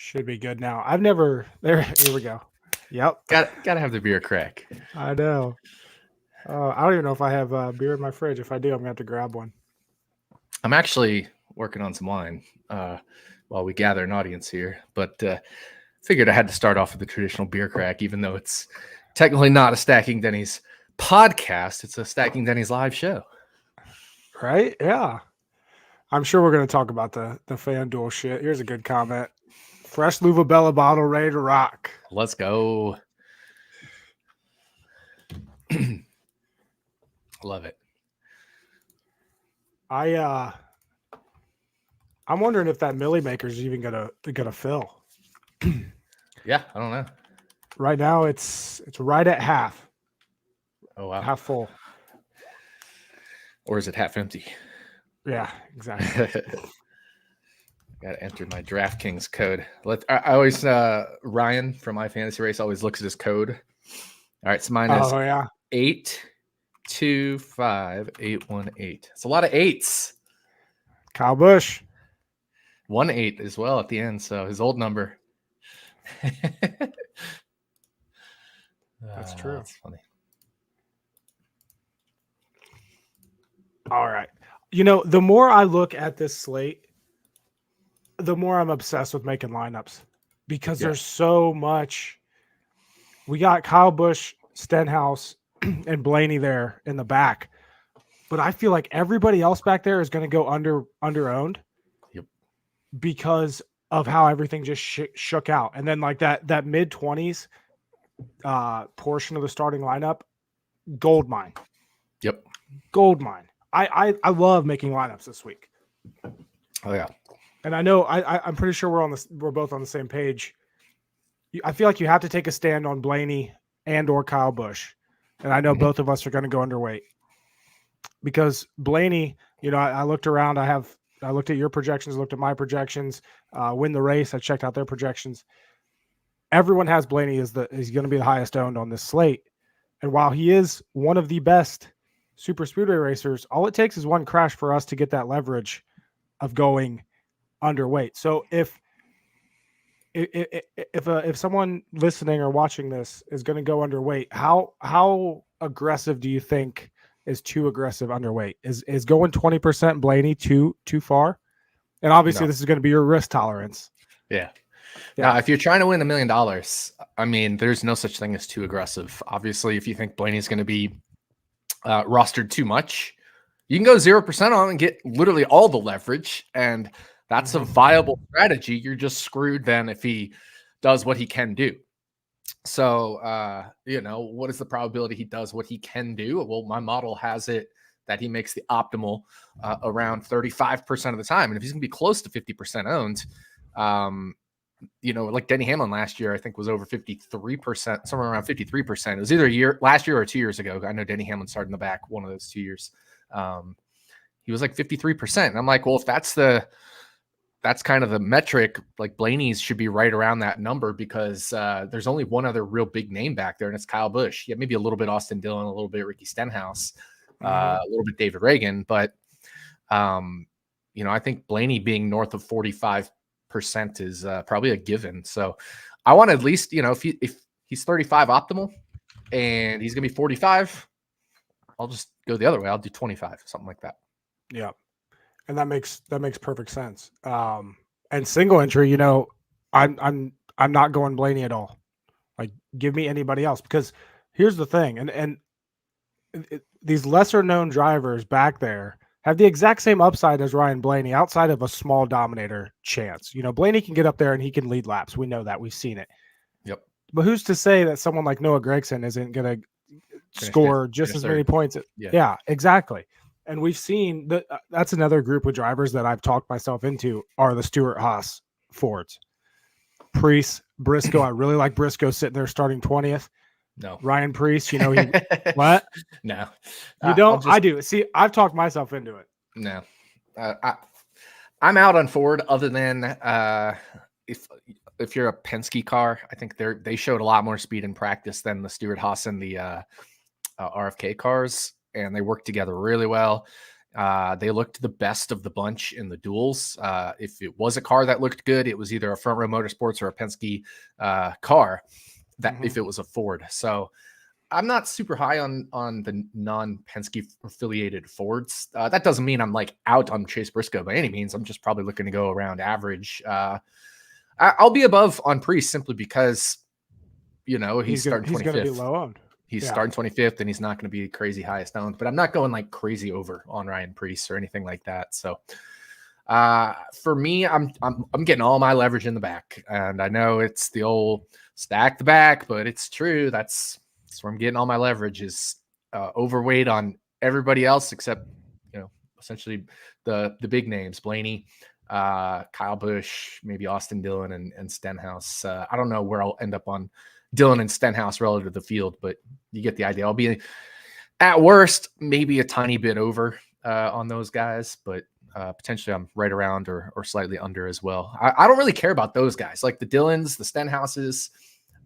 Should be good now. I've never there. Here we go. Yep, Gotta have the beer crack. I know. I don't even know if I have beer in my fridge. If I do, I'm gonna have to grab one. I'm actually working on some wine while we gather an audience here, but figured I had to start off with the traditional beer crack, even though it's technically not a Stacking Denny's podcast. It's a Stacking Denny's live show. Right? Yeah. I'm sure we're gonna talk about the FanDuel shit. Here's a good comment. Fresh Luvabella bottle, ready to rock. Let's go. Love it. I'm wondering if that Millie Maker is even gonna fill. Yeah, I don't know. Right now, it's right at half. Oh wow, half full. Or is it half empty? Yeah, exactly. Got to enter my DraftKings code. I always Ryan from my fantasy race always looks at his code. All right, so mine is 825818. It's a lot of eights. Kyle Busch. 1-8 as well at the end, so his old number. That's true. That's funny. All right. You know, the more I look at this slate, the more I'm obsessed with making lineups because there's so much. We got Kyle Busch, Stenhouse, and Blaney there in the back, but I feel like everybody else back there is going to go under owned. Yep. Because of how everything just shook out, and then like that mid-20s portion of the starting lineup, gold mine. Yep. Gold mine. I love making lineups this week. Oh yeah. And I know I'm pretty sure we're both on the same page. I feel like you have to take a stand on Blaney and or Kyle Busch. And I know both of us are going to go underweight. Because Blaney, you know, I looked around, I looked at your projections, looked at my projections, win the race, I checked out their projections. Everyone has Blaney is going to be the highest owned on this slate. And while he is one of the best super speedway racers, all it takes is one crash for us to get that leverage of going underweight. So if someone listening or watching this is going to go underweight, how aggressive do you think is too aggressive underweight? Is going 20% Blaney too far? And obviously this is going to be your risk tolerance. Yeah. Now, if you're trying to win $1 million, I mean, there's no such thing as too aggressive. Obviously, if you think Blaney's going to be rostered too much, you can go 0% on and get literally all the leverage, and that's a viable strategy. You're just screwed then if he does what he can do. So, you know, what is the probability he does what he can do? Well, my model has it that he makes the optimal around 35% of the time. And if he's going to be close to 50% owned, you know, like Denny Hamlin last year, I think was over 53%, somewhere around 53%. It was either last year or 2 years ago. I know Denny Hamlin started in the back one of those 2 years. He was like 53%. And I'm like, well, if that's kind of the metric, like Blaney's should be right around that number because there's only one other real big name back there, and it's Kyle Busch. Yeah, maybe a little bit Austin Dillon, a little bit Ricky Stenhouse, a little bit David Reagan. But, you know, I think Blaney being north of 45% is probably a given. So I want to at least, you know, if he's 35 optimal and he's going to be 45, I'll just go the other way. I'll do 25, something like that. Yeah. And that makes perfect sense. And single entry, you know, I'm not going Blaney at all. Like, give me anybody else, because here's the thing, and these lesser known drivers back there have the exact same upside as Ryan Blaney outside of a small dominator chance. You know, Blaney can get up there and he can lead laps. We know that. We've seen it. Yep. But who's to say that someone like Noah Gragson isn't going to score just as many points? Yeah, exactly. And we've seen that. That's another group of drivers that I've talked myself into are the Stewart-Haas Fords. Preece, Briscoe. I really like Briscoe sitting there starting 20th. No. Ryan Preece, you know, what? No. You don't? I do. See, I've talked myself into it. No. I'm out on Ford other than if you're a Penske car, I think they showed a lot more speed in practice than the Stewart-Haas and the RFK cars, and they work together really well. They looked the best of the bunch in the duels. If it was a car that looked good, it was either a Front Row Motorsports or a Penske car. That if it was a Ford. So I'm not super high on the non-Penske affiliated Fords. That doesn't mean I'm like out on Chase Briscoe by any means. I'm just probably looking to go around average. I'll be above on Priest simply because, he's starting 25th. He's going to be low owned. He's starting 25th, and he's not going to be crazy highest owned. But I'm not going like crazy over on Ryan Priest or anything like that. So for me, I'm getting all my leverage in the back, and I know it's the old stack the back, but it's true. That's where I'm getting all my leverage is overweight on everybody else except essentially the big names, Blaney, Kyle Busch, maybe Austin Dillon and Stenhouse. I don't know where I'll end up on Dillon and Stenhouse relative to the field, but you get the idea. I'll be at worst maybe a tiny bit over on those guys, but potentially I'm right around or slightly under as well. I don't really care about those guys, like the Dillons, the Stenhouses.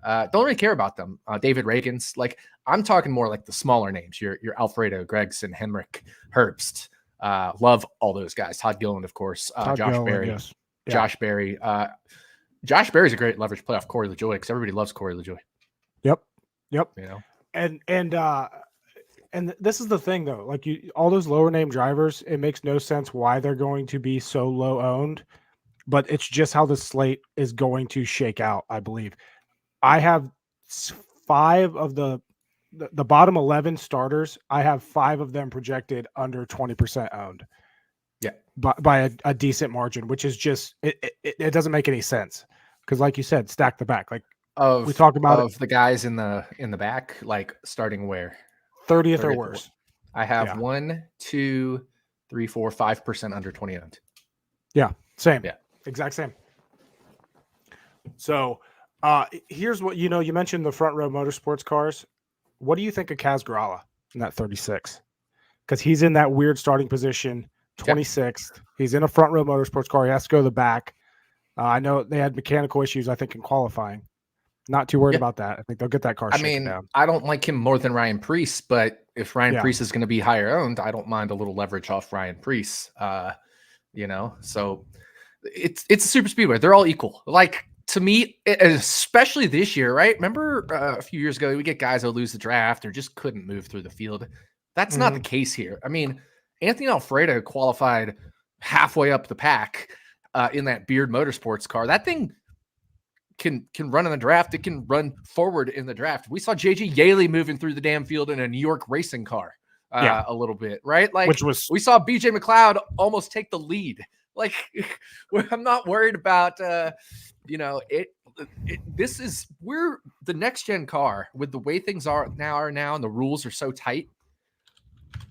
Don't really care about them. David Reagan's, like I'm talking more like the smaller names. Your Alfredo, Gregson, Henrik, Herbst. Love all those guys. Todd Gilliland, of course. Josh Berry. Yes. Yeah. Josh Berry. Josh Berry's a great leverage playoff Corey LaJoie because everybody loves Corey LaJoie. Yep. And this is the thing though, like all those lower name drivers, it makes no sense why they're going to be so low owned, but it's just how the slate is going to shake out, I believe. I have 5 of the bottom 11 starters. I have 5 of them projected under 20% owned. Yeah. By a decent margin, which is just, it doesn't make any sense. Cause like you said, stack the back. Like we talk about the guys in the back, like starting where 30th or worse. I have 1, 2, 3, 4, 5% under 20 owned. Yeah. Same. Yeah. Exact same. So, here's what you mentioned the Front Row Motorsports cars. What do you think of Kaz Grala in that 36? Because he's in that weird starting position, 26th. Yep. He's in a Front Row Motorsports car. He has to go to the back. I know they had mechanical issues, I think, in qualifying. Not too worried about that. I think they'll get that car shaken down. I don't like him more than Ryan Priest, but if Ryan Priest is going to be higher owned, I don't mind a little leverage off Ryan Priest. So it's a super speedway. They're all equal. Like, to me, especially this year, right? Remember a few years ago, we get guys who lose the draft or just couldn't move through the field. That's not the case here. I mean, Anthony Alfredo qualified halfway up the pack in that Beard Motorsports car. That thing can run in the draft. It can run forward in the draft. We saw JJ Yaley moving through the damn field in a New York racing car a little bit, right? Like we saw BJ McLeod almost take the lead. Like I'm not worried about we're the next gen car with the way things are now and the rules are so tight.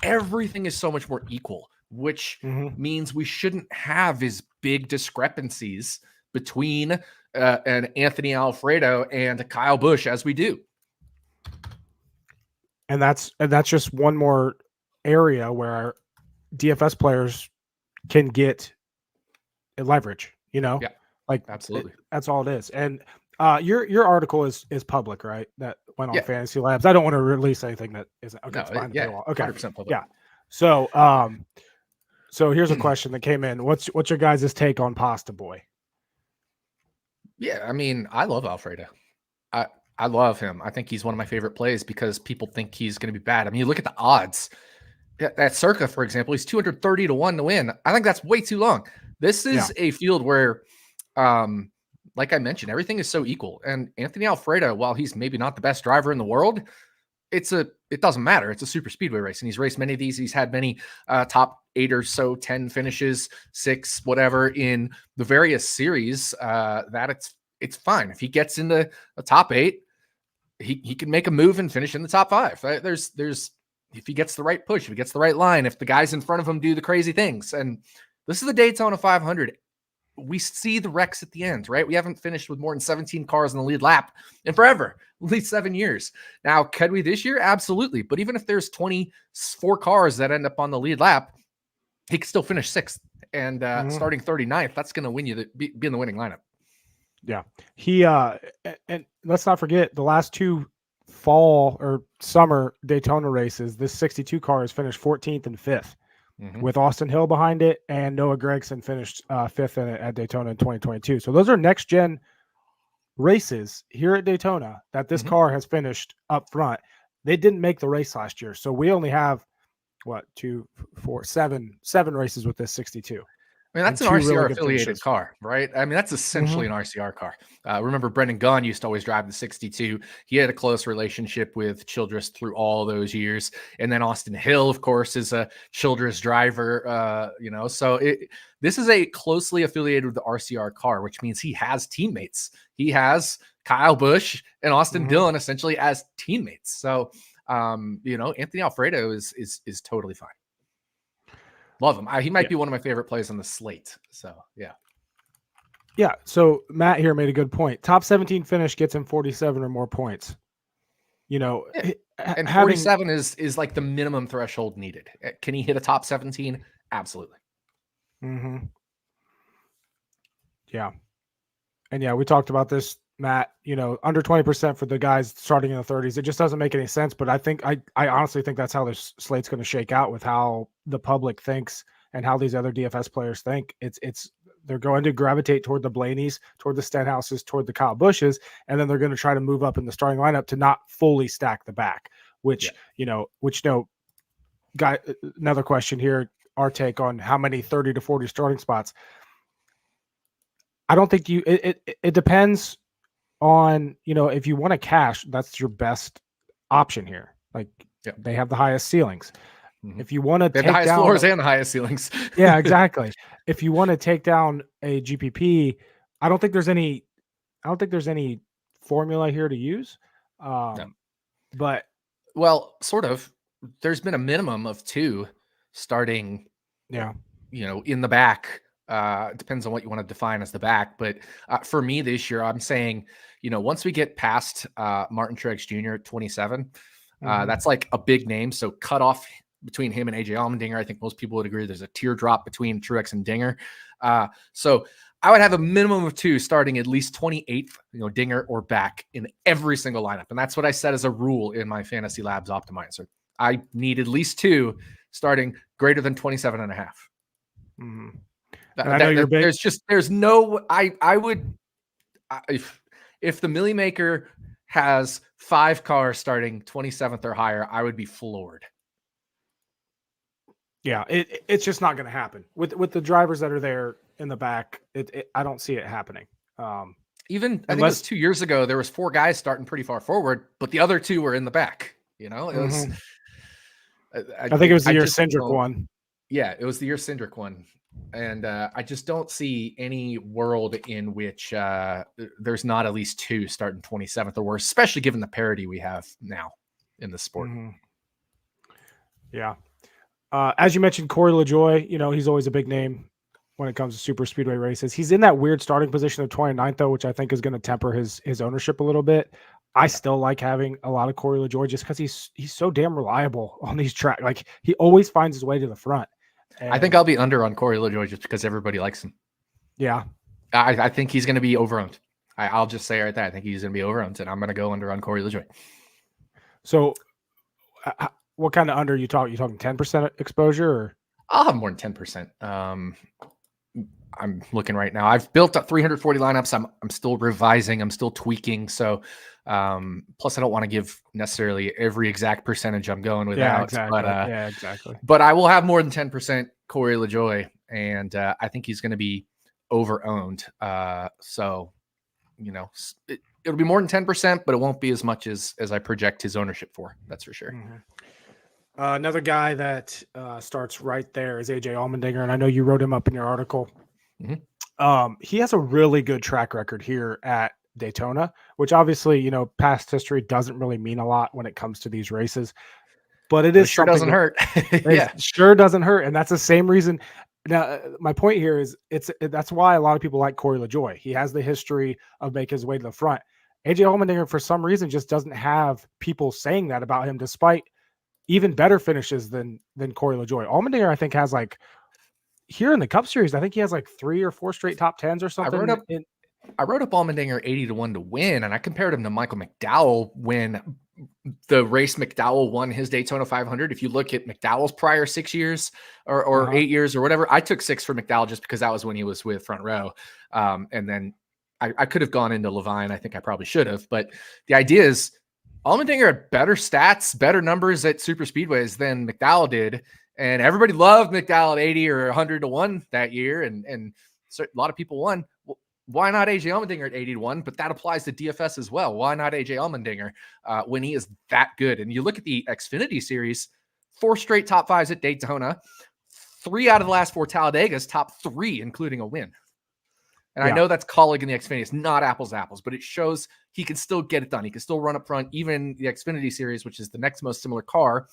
Everything is so much more equal, which means we shouldn't have as big discrepancies between an Anthony Alfredo and Kyle Busch as we do. And that's just one more area where DFS players can get a leverage, Yeah, like absolutely. That's all it is. And your article is public, right? That went on Fantasy Labs. I don't want to release anything that isn't. Okay, it's fine. Okay, 100% public. Yeah. So so here's a question that came in. What's your guys' take on Pasta Boy? Yeah, I mean, I love Alfredo. I love him. I think he's one of my favorite plays because people think he's going to be bad. I mean, you look at the odds. At Circa, for example, he's 230 to 1 to win. I think that's way too long. This is a field where, like I mentioned, everything is so equal. And Anthony Alfredo, while he's maybe not the best driver in the world, it doesn't matter. It's a super speedway race, and he's raced many of these. He's had many top 8 or so, 10 finishes, 6, whatever, in the various series. That it's fine if he gets into a top 8. He can make a move and finish in the top 5. There's if he gets the right push, if he gets the right line, if the guys in front of him do the crazy things. And this is the Daytona 500. We see the wrecks at the end, right? We haven't finished with more than 17 cars in the lead lap in forever, at least 7 years. Now, could we this year? Absolutely. But even if there's 24 cars that end up on the lead lap, he could still finish 6th and starting 39th. That's going to win you be in the winning lineup. Yeah. He and let's not forget the last 2 fall or summer Daytona races, this 62 car has finished 14th and 5th. with Austin Hill behind it, and Noah Gragson finished fifth in it at Daytona in 2022. So those are next gen races here at Daytona that this car has finished up front. They didn't make the race last year, so we only have seven races with this 62. I mean, that's an RCR affiliated car, right? I mean, that's essentially an RCR car. Remember, Brendan Gunn used to always drive the 62. He had a close relationship with Childress through all those years. And then Austin Hill, of course, is a Childress driver, so this is a closely affiliated with the RCR car, which means he has teammates. He has Kyle Busch and Austin Dillon essentially as teammates. So, Anthony Alfredo is totally fine. Love him. He might be one of my favorite plays on the slate. So, yeah. Yeah. So Matt here made a good point. Top 17 finish gets him 47 or more points. And 47 is like the minimum threshold needed. Can he hit a top 17? Absolutely. Yeah. And yeah, we talked about this, Matt, under 20% for the guys starting in the 30s. It just doesn't make any sense. But I honestly think that's how this slate's going to shake out with how the public thinks and how these other DFS players think. They're going to gravitate toward the Blaney's, toward the Stenhouses, toward the Kyle Bushes, and then they're going to try to move up in the starting lineup to not fully stack the back, another question here, our take on how many 30 to 40 starting spots. I don't think it depends on, if you want to cash, that's your best option here. Like they have the highest ceilings. If you want to take the highest down floors and the highest ceilings. Yeah, exactly. If you want to take down a GPP, I don't think there's any formula here to use. No. But sort of. There's been a minimum of 2 starting. Yeah. In the back. Depends on what you want to define as the back. But for me this year, I'm saying, once we get past Martin Truex Jr. at 27, that's like a big name. So cut off between him and AJ Allmendinger. I think most people would agree there's a teardrop between Truex and Dinger. So I would have a minimum of 2 starting at least 28th, Dinger or back in every single lineup. And that's what I set as a rule in my Fantasy Labs optimizer. I need at least 2 starting greater than 27 and a half. There's no, I would, if the Millie Maker has 5 cars starting 27th or higher, I would be floored. Yeah, it's just not going to happen with the drivers that are there in the back. I don't see it happening. I think it was 2 years ago, there was 4 guys starting pretty far forward, but the other 2 were in the back. It was. I think it was the year Cindric won. Yeah, it was the year Cindric won. And I just don't see any world in which there's not at least 2 starting 27th or worse, especially given the parity we have now in the sport. Yeah. As you mentioned, Corey LaJoie, he's always a big name when it comes to super speedway races. He's in that weird starting position of 29th, though, which I think is going to temper his ownership a little bit. I still like having a lot of Corey LaJoie just because he's so damn reliable on these tracks. Like he always finds his way to the front. I think I'll be under on Corey LaJoie just because everybody likes him. Yeah. I think he's going to be over-owned. I'll just say right there, I think he's going to be over-owned, and I'm going to go under on Corey LaJoie. So what kind of under you talking? You talking 10% exposure? Or? I'll have more than 10%. I'm looking right now. I've built up 340 lineups. I'm still revising. I'm still tweaking. So plus I don't want to give necessarily every exact percentage I'm going without. Yeah, exactly. But I will have more than 10% Corey LaJoie, and I think he's going to be over-owned. So, it'll be more than 10%, but it won't be as much as I project his ownership for. That's for sure. Another guy that starts right there is AJ Allmendinger, and I know you wrote him up in your article. He has a really good track record here at Daytona, which obviously, past history doesn't really mean a lot when it comes to these races, but it sure doesn't hurt. Yeah, sure doesn't hurt. And that's the same reason. Now, my point here is that's why a lot of people like Corey LaJoie. He has the history of making his way to the front. AJ Allmendinger, for some reason, just doesn't have people saying that about him, despite even better finishes than Corey LaJoie. Allmendinger, I think, has here in the Cup Series, I think he has 3 or 4 straight top 10s or something. I wrote up Allmendinger 80 to 1 to win, and I compared him to Michael McDowell when the race McDowell won his Daytona 500. If you look at McDowell's prior 6 years or 8 years or whatever, I took 6 for McDowell just because that was when he was with Front Row. And then I could have gone into Levine. I think I probably should have. But the idea is Allmendinger had better stats, better numbers at super speedways than McDowell did. And everybody loved McDowell at 80 or 100 to 1 that year. And so a lot of people won. Why not AJ Allmendinger at 80 to 1? But that applies to DFS as well. Why not AJ Allmendinger when he is that good? And you look at the Xfinity series, 4 straight top 5s at Daytona, 3 out of the last 4 Talladegas, top 3, including a win. And I know that's Colleague in the Xfinity. It's not apples to apples, but it shows he can still get it done. He can still run up front, even the Xfinity series, which is the next most similar car.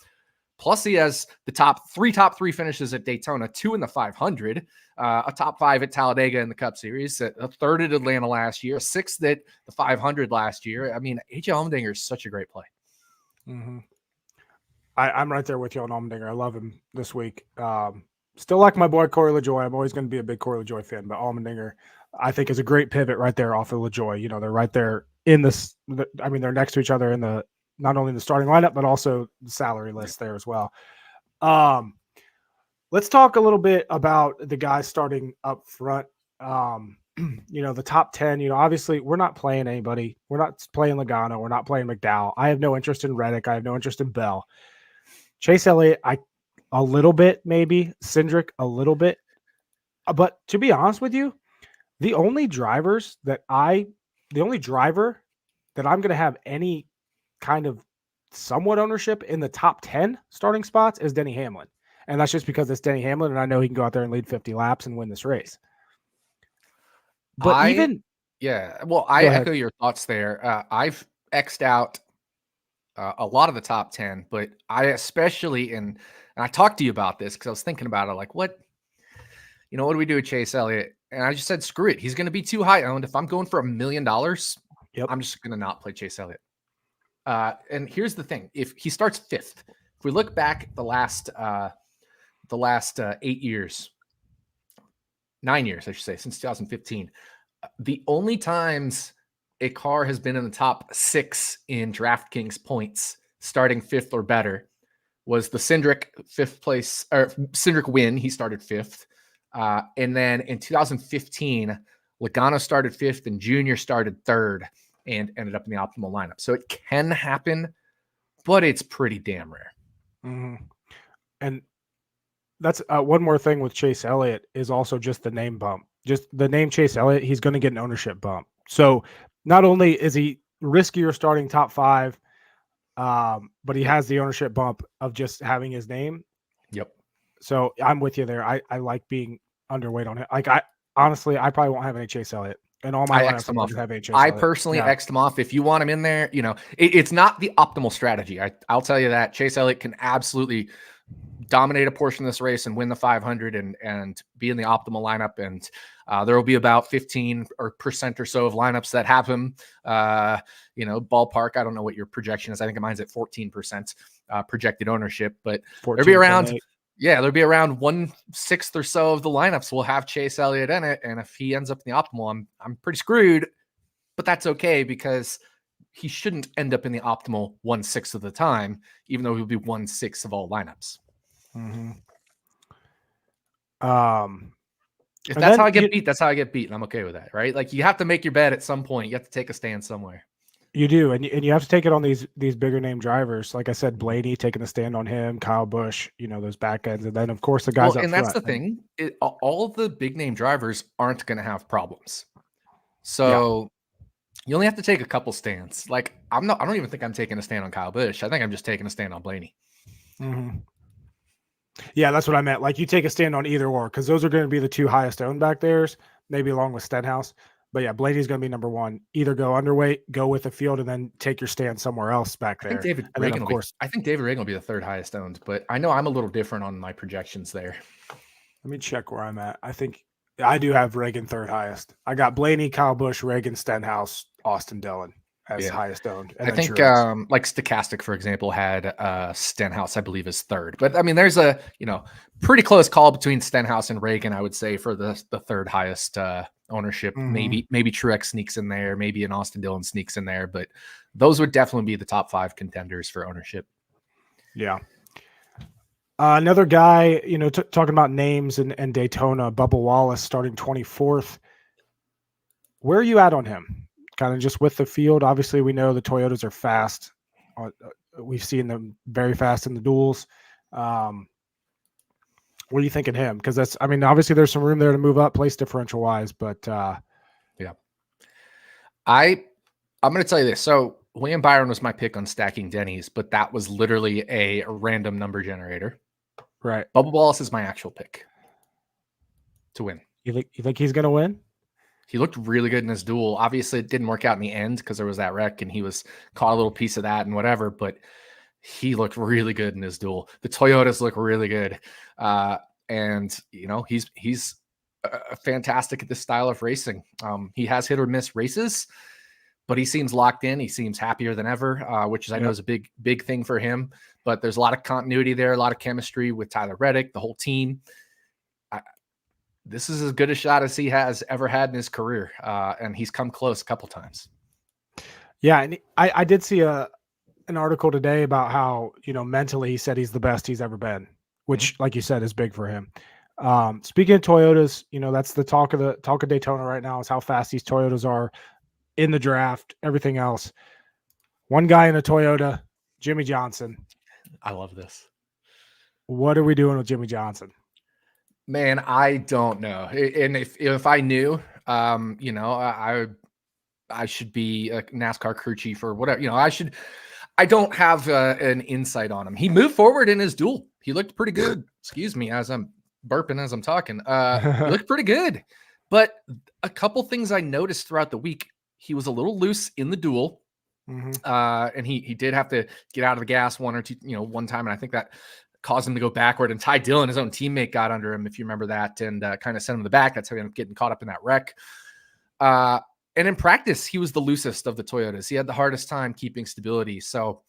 Plus, he has the top 3 finishes at Daytona, 2 in the 500, a top 5 at Talladega in the Cup Series, a 3rd at Atlanta last year, a 6th at the 500 last year. I mean, AJ Allmendinger is such a great play. Mm-hmm. I'm right there with you on Allmendinger. I love him this week. Still like my boy Corey LaJoie. I'm always going to be a big Corey LaJoie fan, but Allmendinger, I think, is a great pivot right there off of LaJoie. You know, they're right there in this. I mean, they're next to each other in the not only the starting lineup, but also the salary list there as well. Let's talk a little bit about the guys starting up front. You know, the top 10, you know, obviously we're not playing anybody. We're not playing Logano. We're not playing McDowell. I have no interest in Reddick. I have no interest in Bell. Chase Elliott, a little bit, maybe. Cindric, a little bit. But to be honest with you, the only driver that I'm going to have any kind of somewhat ownership in the top 10 starting spots is Denny Hamlin. And that's just because it's Denny Hamlin, and I know he can go out there and lead 50 laps and win this race. But I echo your thoughts there. I've X'd out a lot of the top 10, but I especially, and I talked to you about this because I was thinking about it, like, what do we do with Chase Elliott? And I just said, screw it. He's going to be too high owned. If I'm going for $1 million, I'm just going to not play Chase Elliott. And here's the thing. If he starts 5th, if we look back the last 8 years, 9 years, I should say, since 2015, the only times a car has been in the top 6 in DraftKings points starting 5th or better was the Cindric 5th place, or Cindric win. He started 5th. And then in 2015, Logano started 5th and Junior started 3rd and ended up in the optimal lineup. So it can happen, but it's pretty damn rare. Mm-hmm. And that's one more thing with Chase Elliott is also just the name bump. Just the name Chase Elliott, he's going to get an ownership bump. So not only is he riskier starting top 5, but he has the ownership bump of just having his name. Yep. So I'm with you there. I like being underweight on it. Like I probably won't have any Chase Elliott. And all my X'd him off. I personally X'd him off. If you want him in there, it's not the optimal strategy. I'll tell you that. Chase Elliott can absolutely dominate a portion of this race and win the 500 and be in the optimal lineup. And there will be about 15% or so of lineups that have him, ballpark. I don't know what your projection is. I think mine's at 14% projected ownership, but there'll be around 1/6 or so of the lineups will have Chase Elliott in it. And if he ends up in the optimal, I'm pretty screwed, but that's okay because he shouldn't end up in the optimal 1/6 of the time, even though he'll be 1/6 of all lineups. Mm-hmm. If that's how I get beat, that's how I get beat. And I'm okay with that, right? Like you have to make your bet at some point. You have to take a stand somewhere. You do, and you have to take it on these bigger name drivers. Like I said, Blaney taking a stand on him, Kyle Busch, those back ends, and then of course the guys up front. And that's the thing. All the big name drivers aren't going to have problems. So you only have to take a couple stands. Like I don't even think I'm taking a stand on Kyle Busch. I think I'm just taking a stand on Blaney. Mm-hmm. Yeah, that's what I meant. Like you take a stand on either or, because those are going to be the 2 highest owned back there's, maybe along with Stenhouse. But yeah, Blaney's going to be number 1. Either go underweight, go with the field, and then take your stand somewhere else back there. I think David Ragan will be the 3rd highest owned, but I know I'm a little different on my projections there. Let me check where I'm at. I think I do have Ragan 3rd highest. I got Blaney, Kyle Busch, Ragan, Stenhouse, Austin Dillon as highest owned. I think like Stochastic, for example, had Stenhouse, I believe, is 3rd. But I mean, there's a pretty close call between Stenhouse and Ragan, I would say, for the 3rd highest ownership. Mhm. Maybe Truex sneaks in there, maybe an Austin Dillon sneaks in there, but those would definitely be the top 5 contenders for ownership. Yeah. Another guy, talking about names and Daytona, Bubba Wallace starting 24th. Where are you at on him? Kind of just with the field. Obviously, we know the Toyotas are fast. We've seen them very fast in the duels. What do you think of him? Because obviously there's some room there to move up place differential wise, but yeah. I'm going to tell you this. So William Byron was my pick on stacking Denny's, but that was literally a random number generator. right. Bubba Wallace is my actual pick to win. You think he's going to win? He looked really good in his duel. Obviously, it didn't work out in the end because there was that wreck and he was caught a little piece of that and whatever, but he looked really good in his duel. The Toyotas look really good. And he's fantastic at this style of racing. He has hit or miss races, but he seems locked in. He seems happier than ever, which I know is a big thing for him. But there's a lot of continuity there, a lot of chemistry with Tyler Reddick, the whole team. This is as good a shot as he has ever had in his career, and he's come close a couple times. Yeah, and I did see an article today about how mentally he said he's the best he's ever been, which, like you said, is big for him. Speaking of Toyotas, that's the talk of Daytona right now is how fast these Toyotas are in the draft, everything else. One guy in a Toyota, Jimmy Johnson. I love this. What are we doing with Jimmy Johnson? Man, I don't know. And if I knew, I should be a NASCAR crew chief or whatever. I don't have an insight on him. He moved forward in his duel. He looked pretty good. Excuse me, as I'm burping as I'm talking. He looked pretty good. But a couple things I noticed throughout the week, he was a little loose in the duel. Mm-hmm. And he did have to get out of the gas one time. And I think that caused him to go backward. And Ty Dillon, his own teammate, got under him, if you remember that, and kind of sent him to the back. That's how he ended up getting caught up in that wreck. And in practice, he was the loosest of the Toyotas. He had the hardest time keeping stability. So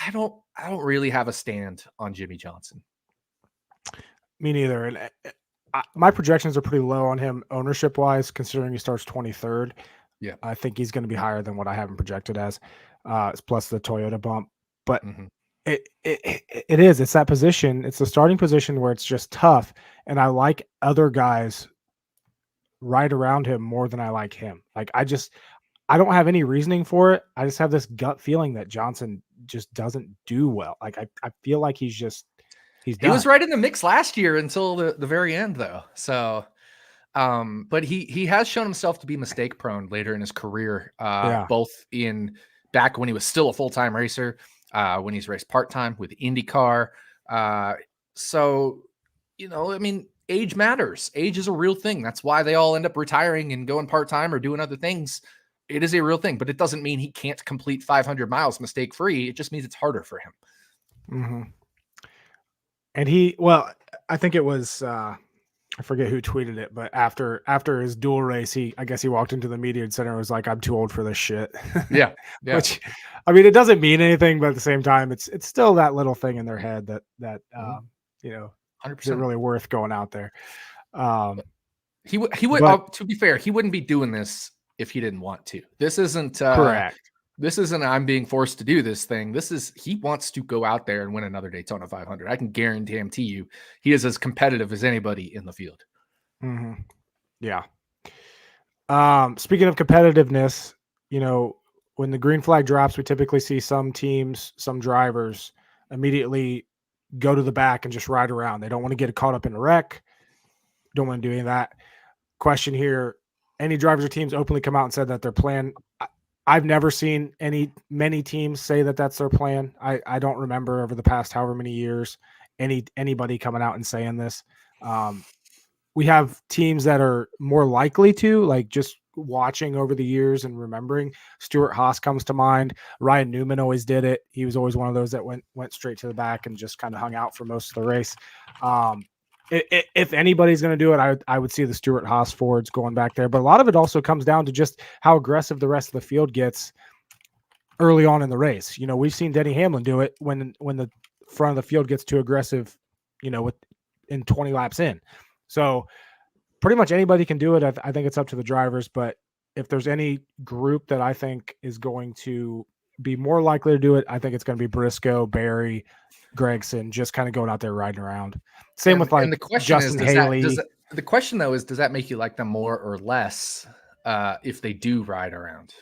I don't really have a stand on Jimmy Johnson. Me neither. And my projections are pretty low on him ownership wise, considering he starts 23rd. Yeah, I think he's going to be higher than what I have him projected as, plus the Toyota bump. But it's that position. It's the starting position where it's just tough. And I like other guys right around him more than I like him. Like I don't have any reasoning for it. I just have this gut feeling that Johnson just doesn't do well. Like I feel like he's done. He was right in the mix last year until the very end though. So but he has shown himself to be mistake prone later in his career, both in back when he was still a full-time racer, when he's raced part-time with IndyCar. So, age matters. Age is a real thing. That's why they all end up retiring and going part-time or doing other things. It is a real thing, but it doesn't mean he can't complete 500 miles mistake-free. It just means it's harder for him. Mm-hmm. And I think it was, I forget who tweeted it, but after his dual race, I guess he walked into the media center and was like, "I'm too old for this shit." Yeah. Which, it doesn't mean anything, but at the same time, it's still that little thing in their head that 100% is it really worth going out there? He would. To be fair, he wouldn't be doing this if he didn't want to. This isn't correct. This isn't I'm being forced to do this thing. This is he wants to go out there and win another Daytona 500. I can guarantee you he is as competitive as anybody in the field. Mm-hmm. Yeah. Speaking of competitiveness, when the green flag drops, we typically see some teams, some drivers immediately go to the back and just ride around. They don't want to get caught up in a wreck. Don't want to do any of that. Question here, any drivers or teams openly come out and said that their plan – I've never seen many teams say that that's their plan. I don't remember over the past however many years anybody coming out and saying this. We have teams that are more likely to, like just watching over the years and remembering. Stuart Haas comes to mind. Ryan Newman always did it. He was always one of those that went straight to the back and just kind of hung out for most of the race. If anybody's going to do it, I would see the Stuart Haas Fords going back there. But a lot of it also comes down to just how aggressive the rest of the field gets early on in the race. We've seen Denny Hamlin do it when the front of the field gets too aggressive, in 20 laps in. So pretty much anybody can do it. I think it's up to the drivers, but if there's any group that I think is going to be more likely to do it, I think it's going to be Briscoe, Barry, Gregson, just kind of going out there riding around. Same with like the question Justin is, Haley. The question though is, does that make you like them more or less if they do ride around?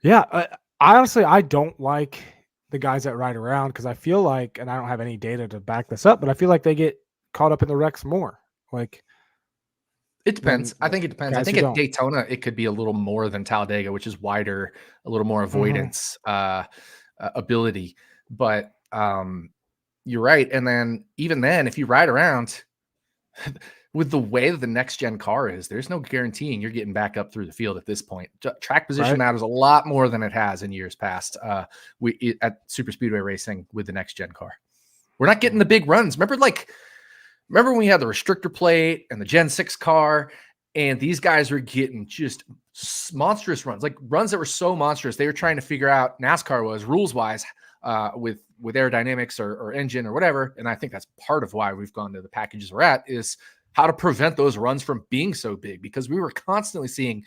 Yeah, I honestly I don't like the guys that ride around because I feel like, and I don't have any data to back this up, but I feel like they get caught up in the wrecks more. Like it depends. I think it depends. I think at Daytona it could be a little more than Talladega, which is wider, a little more avoidance ability. But you're right. And then even then, if you ride around with the way that the next gen car is, there's no guaranteeing you're getting back up through the field at this point. Track position matters a lot more than it has in years past. At super speedway racing with the next gen car, we're not getting the big runs. Remember when we had the restrictor plate and the Gen 6 car, and these guys were getting just monstrous runs, like runs that were so monstrous. They were trying to figure out, NASCAR was rules wise, with aerodynamics or engine or whatever. And I think that's part of why we've gone to the packages we're at, is how to prevent those runs from being so big, because we were constantly seeing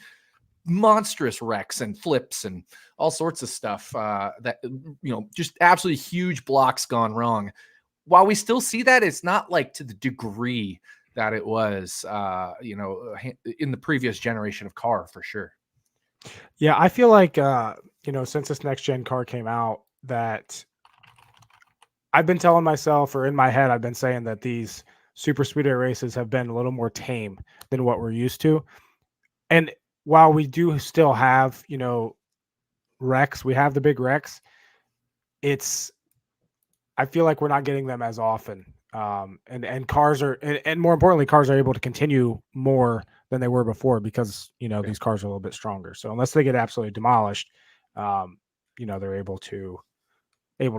monstrous wrecks and flips and all sorts of stuff that, just absolutely huge blocks gone wrong. While we still see that, it's not like to the degree that it was, in the previous generation of car, for sure. Yeah, I feel like, since this next gen car came out, that I've been telling myself, or in my head, I've been saying that these super speedway races have been a little more tame than what we're used to. And while we do still have, wrecks, we have the big wrecks, I feel like we're not getting them as often. And cars are, and more importantly, cars are able to continue more than they were before because, these cars are a little bit stronger. So unless they get absolutely demolished, they're able to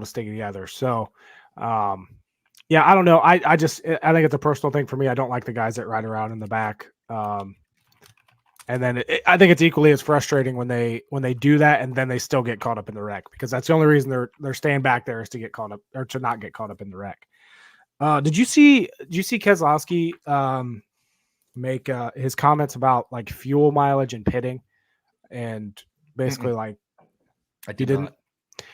stay together. So, yeah, I don't know. I think it's a personal thing for me. I don't like the guys that ride around in the back. And then I think it's equally as frustrating when they do that and then they still get caught up in the wreck, because that's the only reason they're staying back there is to get caught up, or to not get caught up in the wreck. Did you see Keselowski make his comments about like fuel mileage and pitting, and basically like I didn't.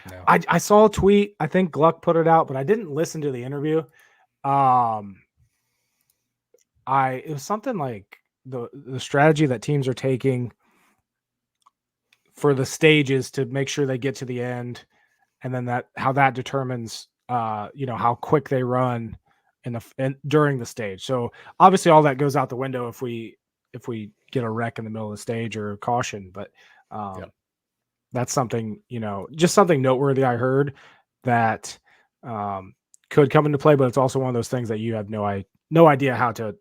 No. I saw a tweet. I think Gluck put it out, but I didn't listen to the interview. It was something like the strategy that teams are taking for the stages to make sure they get to the end, and then how that determines how quick they run during the stage. So obviously all that goes out the window if we get a wreck in the middle of the stage or caution, but that's something, just something noteworthy I heard that could come into play, but it's also one of those things that you have no idea how to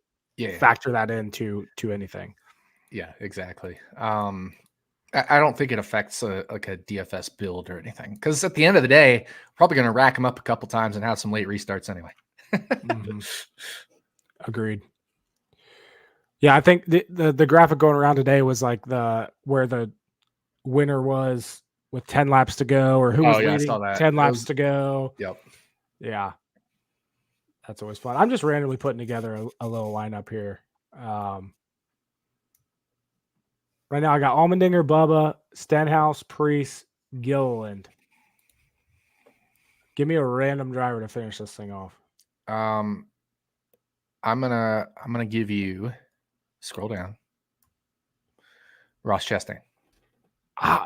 factor that into anything. Yeah, exactly. I don't think it affects a DFS build or anything, because at the end of the day, probably going to rack them up a couple times and have some late restarts anyway. Mm-hmm. Agreed. Yeah, I think the graphic going around today was like where the winner was with 10 laps to go, or who was leading. I saw that. 10 laps to go. Yep. Yeah. That's always fun. I'm just randomly putting together a little lineup here. Right now I got Allmendinger, Bubba, Stenhouse, Priest, Gilliland. Give me a random driver to finish this thing off. I'm gonna give you, scroll down, Ross Chastain.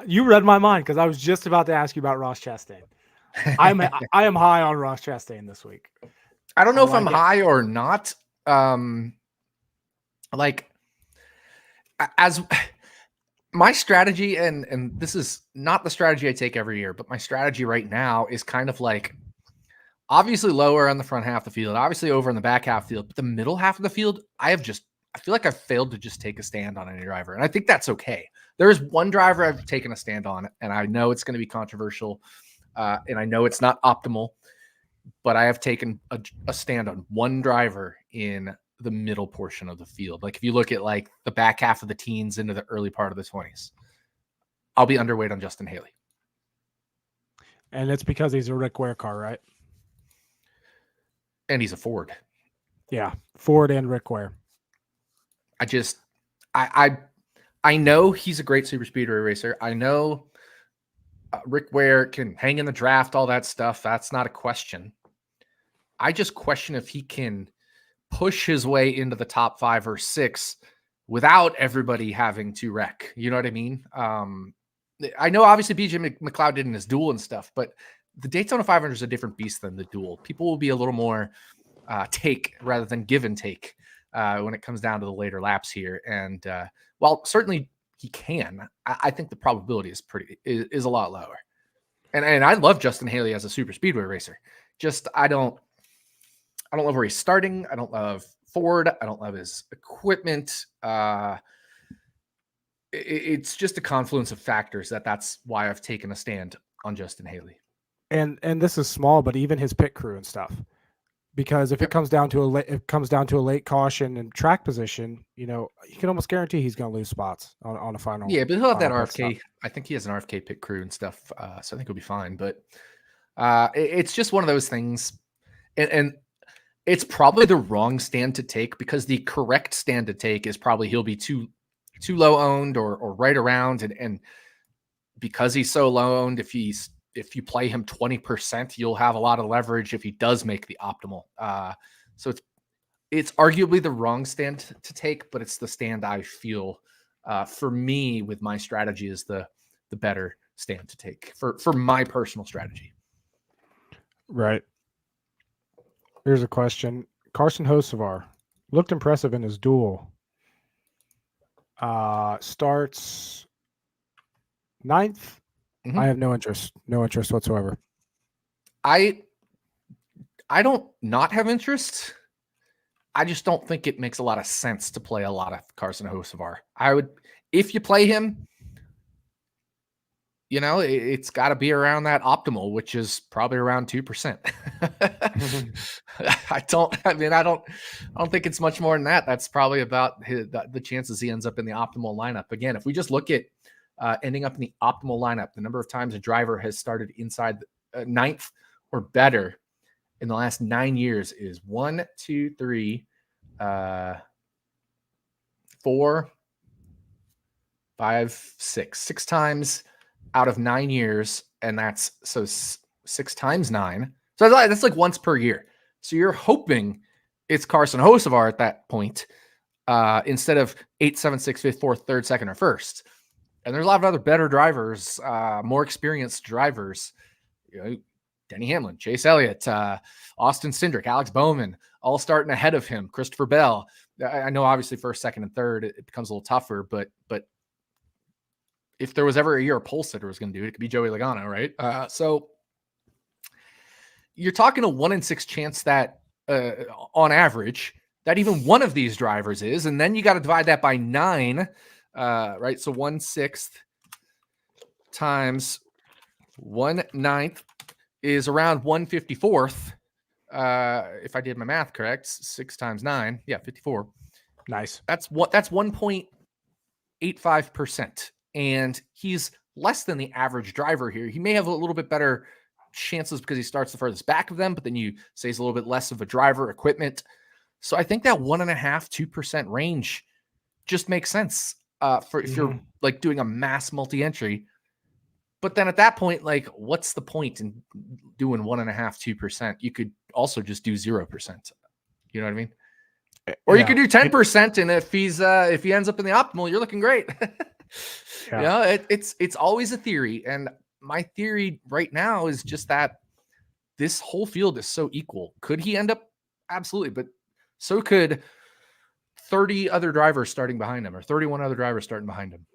You read my mind, because I was just about to ask you about Ross Chastain. I am high on Ross Chastain this week. I don't know if I'm high or not. As my strategy, and this is not the strategy I take every year, but my strategy right now is kind of like, obviously lower on the front half of the field, obviously over in the back half of the field, but the middle half of the field, I feel like I've failed to just take a stand on any driver. And I think that's okay. There is one driver I've taken a stand on, and I know it's going to be controversial, and I know it's not optimal, but I have taken a stand on one driver in the middle portion of the field. Like if you look at like the back half of the teens into the early part of the 20s, I'll be underweight on Justin Haley. And it's because he's a Rick Ware car, right? And he's a Ford. Yeah, Ford and Rick Ware. I know he's a great super speedway racer. I know Rick Ware can hang in the draft, all that stuff. That's not a question. I just question if he can push his way into the top 5 or 6 without everybody having to wreck. You know what I mean? I know obviously BJ McLeod did in his duel and stuff, but the Daytona 500 is a different beast than the duel. People will be a little more take rather than give and take when it comes down to the later laps here. And while certainly he can, I think the probability is a lot lower. And I love Justin Haley as a super speedway racer. Just I don't love where he's starting. I don't love Ford. I don't love his equipment. It's just a confluence of factors that's why I've taken a stand on Justin Haley. And this is small, but even his pit crew and stuff. Because if it comes down to a late caution and track position, you can almost guarantee he's going to lose spots on a final. Yeah, but he'll have that RFK. I think he has an RFK pit crew and stuff, so I think he'll be fine. But it's just one of those things, and it's probably the wrong stand to take, because the correct stand to take is probably he'll be too low owned or right around, and because he's so low owned, if you play him 20%, you'll have a lot of leverage if he does make the optimal. So it's arguably the wrong stand to take, but it's the stand I feel for me with my strategy is the better stand to take for my personal strategy. Right. Here's a question. Carson Hocevar looked impressive in his duel. Starts 9th. Mm-hmm. I have no interest whatsoever. I don't not have interest. I just don't think it makes a lot of sense to play a lot of Carson Hocevar. I would, if you play him, it's got to be around that optimal, which is probably around 2%. I don't think it's much more than that. That's probably about the chances he ends up in the optimal lineup. Again, if we just look at ending up in the optimal lineup, the number of times a driver has started inside 9th or better in the last 9 years is 1, 2, 3, 4, 5, 6. 6 times out of 9 years, and that's 6 times 9. So that's like once per year. So you're hoping it's Carson Hocevar at that point instead of 8, 7, 6, 5, 4, 3rd, 2nd, or 1st. And there's a lot of other better drivers, more experienced drivers. Denny Hamlin, Chase Elliott, Austin Cindric, Alex Bowman, all starting ahead of him. Christopher Bell. I know obviously 1st, 2nd, and 3rd, it becomes a little tougher, but if there was ever a year a pole sitter was going to do it, it could be Joey Logano, right? So you're talking a 1 in 6 chance that on average that even one of these drivers is, and then you got to divide that by 9, right? So 1/6 times 1/9 is around 1/54th. If I did my math correct, 6 times 9, 54. Nice. That's 1.85%. And he's less than the average driver here. He may have a little bit better chances because he starts the furthest back of them, but then you say he's a little bit less of a driver equipment. So I think that 1.5-2% range just makes sense for if you're like doing a mass multi-entry. But then at that point, like, what's the point in doing 1.5-2%? You could also just do 0%. You know what I mean? Or you could do 10%, and if he ends up in the optimal, you're looking great. It's always a theory, and my theory right now is just that this whole field is so equal. Could he end up? Absolutely, but so could 30 other drivers starting behind him, or 31 other drivers starting behind him.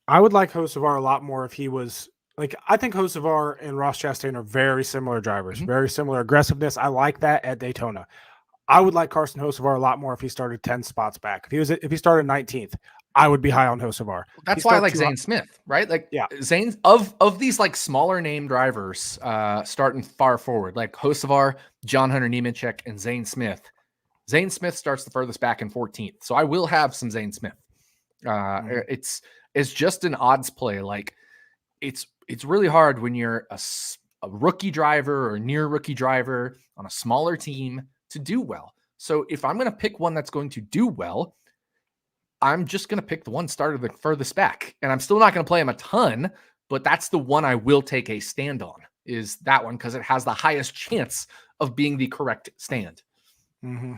I would like Hocevar a lot more if he was like, I think Hocevar and Ross Chastain are very similar drivers, very similar aggressiveness. I like that at Daytona. I would like Carson Hocevar a lot more if he started 10 spots back. If he started 19th, I would be high on Hocevar. That's why I like Zane Smith, right? Like, Zane of these like smaller name drivers starting far forward, like Hocevar, John Hunter Nemechek, and Zane Smith. Zane Smith starts the furthest back in 14th. So I will have some Zane Smith. It's just an odds play. Like, it's really hard when you're a rookie driver or near rookie driver on a smaller team to do well. So if I'm going to pick one that's going to do well, I'm just going to pick the one started the furthest back, and I'm still not going to play him a ton, but that's the one I will take a stand on, is that one, because it has the highest chance of being the correct stand. Mm-hmm.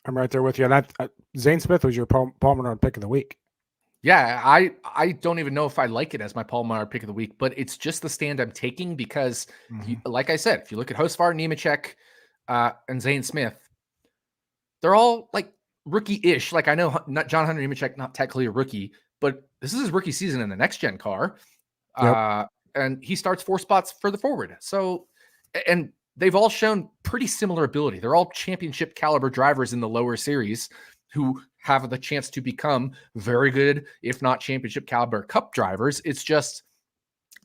I'm right there with you. And Zane Smith was your Paul Menard pick of the week. Yeah, I don't even know if I like it as my Paul Menard pick of the week, but it's just the stand I'm taking because, like I said, if you look at Hosvar, Nemechek, and Zane Smith, they're all like rookie-ish. Like I know not John Hunter Nemechek, not technically a rookie, but this is his rookie season in the next gen car. And he starts 4 spots further forward. So, and they've all shown pretty similar ability. They're all championship caliber drivers in the lower series who have the chance to become very good, if not championship caliber cup drivers. It's just,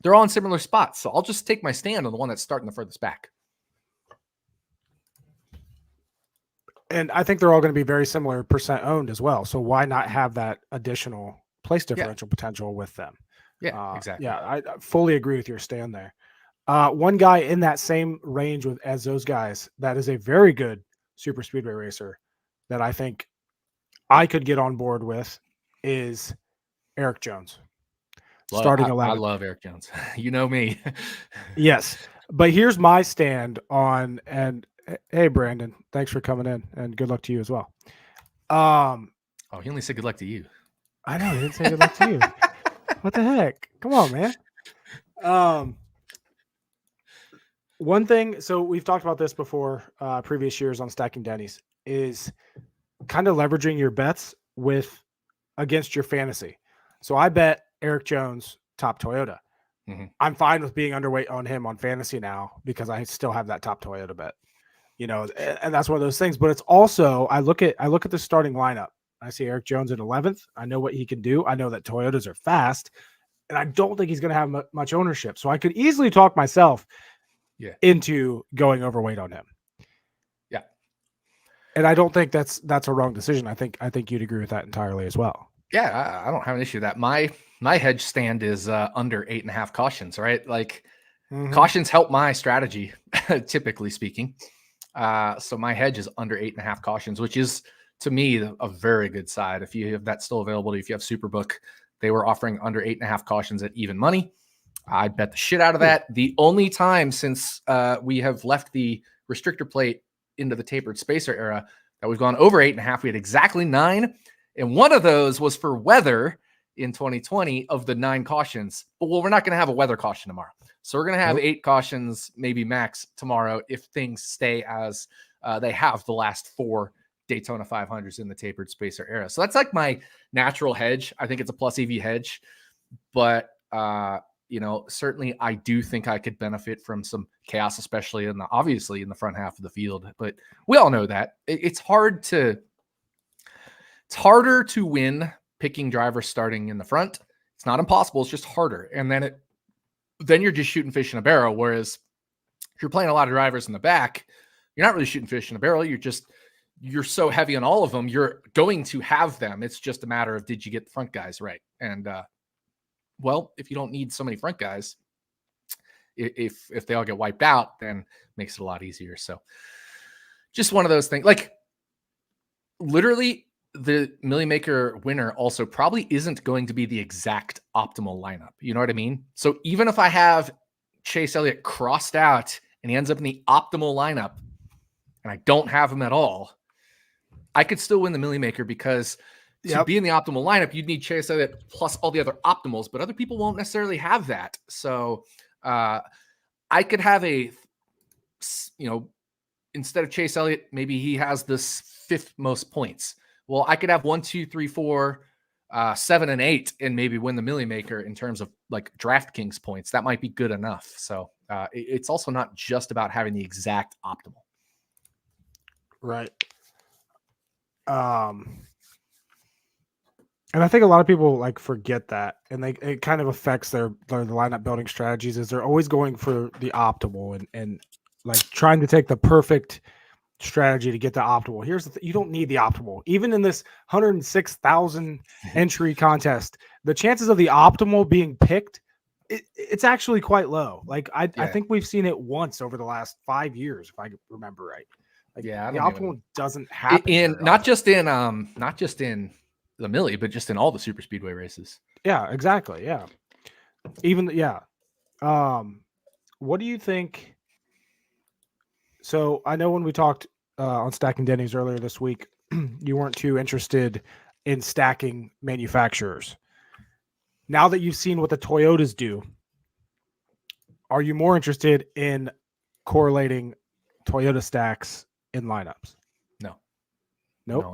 they're all in similar spots. So I'll just take my stand on the one that's starting the furthest back. And I think they're all going to be very similar percent owned as well. So why not have that additional place differential potential with them? Yeah, exactly. Yeah, I fully agree with your stand there. One guy in that same range as those guys that is a very good super speedway racer that I think I could get on board with is Eric Jones. Starting 11. I love Eric Jones. You know me. Yes. But here's my stand on, and hey, Brandon, thanks for coming in, and good luck to you as well. Oh, he only said good luck to you. I know, he didn't say good luck to you. What the heck? Come on, man. One thing, so we've talked about this before, previous years on Stacking Denny's, is kind of leveraging your bets against your fantasy. So I bet Eric Jones top Toyota. I'm fine with being underweight on him on fantasy now because I still have that top Toyota bet. And that's one of those things. But it's also, I look at the starting lineup. I see Eric Jones at 11th. I know what he can do. I know that Toyotas are fast, and I don't think he's going to have much ownership. So I could easily talk myself into going overweight on him. Yeah. And I don't think that's a wrong decision. I think you'd agree with that entirely as well. Yeah, I don't have an issue with that. My hedge stand is under 8.5 cautions, right? Like cautions help my strategy, typically speaking. So my hedge is under 8.5 cautions, which is to me a very good side. If you have that still available, if you have Superbook, they were offering under 8.5 cautions at even money. I bet the shit out of that. The only time since we have left the restrictor plate into the tapered spacer era that we've gone over 8.5, we had exactly 9. And one of those was for weather in 2020 of the 9 cautions. But we're not going to have a weather caution tomorrow. So we're going to have 8 cautions, maybe max tomorrow, if things stay as they have the last 4 Daytona 500s in the tapered spacer era. So that's like my natural hedge. I think it's a plus EV hedge. But, certainly I do think I could benefit from some chaos, especially obviously in the front half of the field. But we all know that. It's harder to win picking drivers starting in the front. It's not impossible. It's just harder. And then you're just shooting fish in a barrel. Whereas if you're playing a lot of drivers in the back, you're not really shooting fish in a barrel. You're so heavy on all of them. You're going to have them. It's just a matter of, did you get the front guys right? And, if you don't need so many front guys, if they all get wiped out, then it makes it a lot easier. So just one of those things, like literally, the Million Maker winner also probably isn't going to be the exact optimal lineup. You know what I mean? So even if I have Chase Elliott crossed out and he ends up in the optimal lineup and I don't have him at all, I could still win the Million Maker because to be in the optimal lineup, you'd need Chase Elliott plus all the other optimals, but other people won't necessarily have that. So I could have instead of Chase Elliott, maybe he has this 5th most points. Well, I could have 1, 2, 3, 4, 7, and 8, and maybe win the Million Maker in terms of like DraftKings points. That might be good enough. So it's also not just about having the exact optimal. Right. And I think a lot of people like forget that, and it kind of affects their lineup building strategies. Is they're always going for the optimal and like trying to take the perfect strategy to get the optimal. Here's the you don't need the optimal. Even in this 106,000 entry contest, the chances of the optimal being picked, it's actually quite low. Like I think we've seen it once over the last 5 years, if I remember right. Like, the optimal doesn't happen. Not just in the Millie, but just in all the super speedway races. Yeah, exactly. Yeah. What do you think? So I know when we talked on Stacking Denny's earlier this week, you weren't too interested in stacking manufacturers. Now that you've seen what the Toyotas do, are you more interested in correlating Toyota stacks in lineups? No. Nope. No.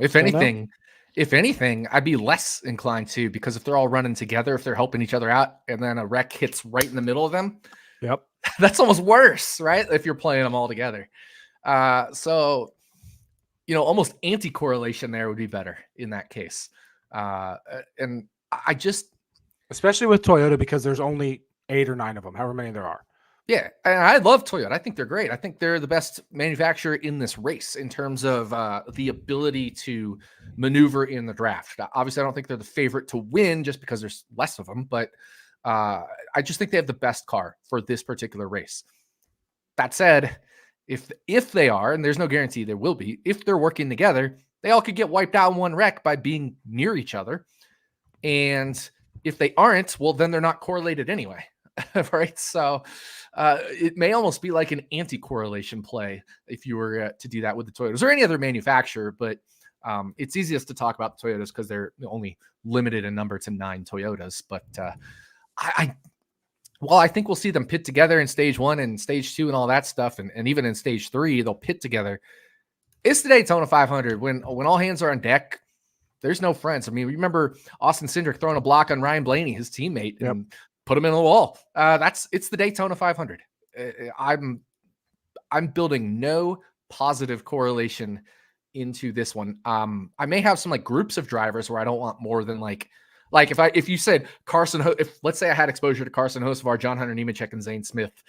If anything, I'd be less inclined to, because if they're all running together, if they're helping each other out, and then a wreck hits right in the middle of them, yep, that's almost worse, right? If you're playing them all together. So, almost anti-correlation there would be better in that case. And I just, especially with Toyota, because there's only 8 or 9 of them, however many there are. Yeah, and I love Toyota. I think they're great. I think they're the best manufacturer in this race in terms of the ability to maneuver in the draft. Obviously, I don't think they're the favorite to win just because there's less of them, but I just think they have the best car for this particular race. That said, if they are, and there's no guarantee there will be, if they're working together, they all could get wiped out in one wreck by being near each other. And if they aren't, well, then they're not correlated anyway. Right. So it may almost be like an anti-correlation play if you were to do that with the Toyotas or any other manufacturer. But it's easiest to talk about the Toyotas because they're only limited in number to 9 Toyotas. But I think we'll see them pit together in stage 1 and stage 2 and all that stuff. And even in stage 3, they'll pit together. It's the Daytona 500. When all hands are on deck, there's no friends. I mean, remember Austin Cindric throwing a block on Ryan Blaney, his teammate, Yep. and put him in the wall. It's the Daytona 500. I'm building no positive correlation into this one. I may have some like groups of drivers where I don't want more than like if you said Carson, if let's say I had exposure to Carson Hocevar, John Hunter Nemechek, and Zane Smith,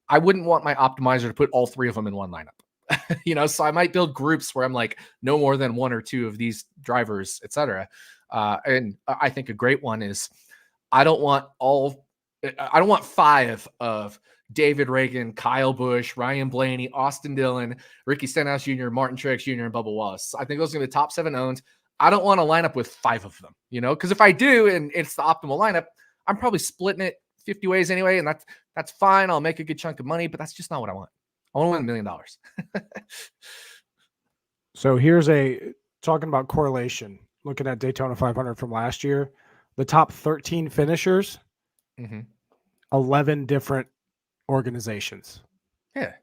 I wouldn't want my optimizer to put all 3 of them in one lineup. So I might build groups where I'm like no more than 1 or 2 of these drivers, etc. And I think a great one is I don't want 5 of David Reagan, Kyle Busch, Ryan Blaney, Austin Dillon, Ricky Stenhouse Jr., Martin Truex Jr., and Bubba Wallace. I think those are going to be the top 7 owned. I don't want to line up with 5 of them, because if I do and it's the optimal lineup, I'm probably splitting it 50 ways anyway, and that's fine. I'll make a good chunk of money, but that's just not what I want. I want to win $1 million. So here's talking about correlation, looking at Daytona 500 from last year, the top 13 finishers, 11 different organizations. Yeah.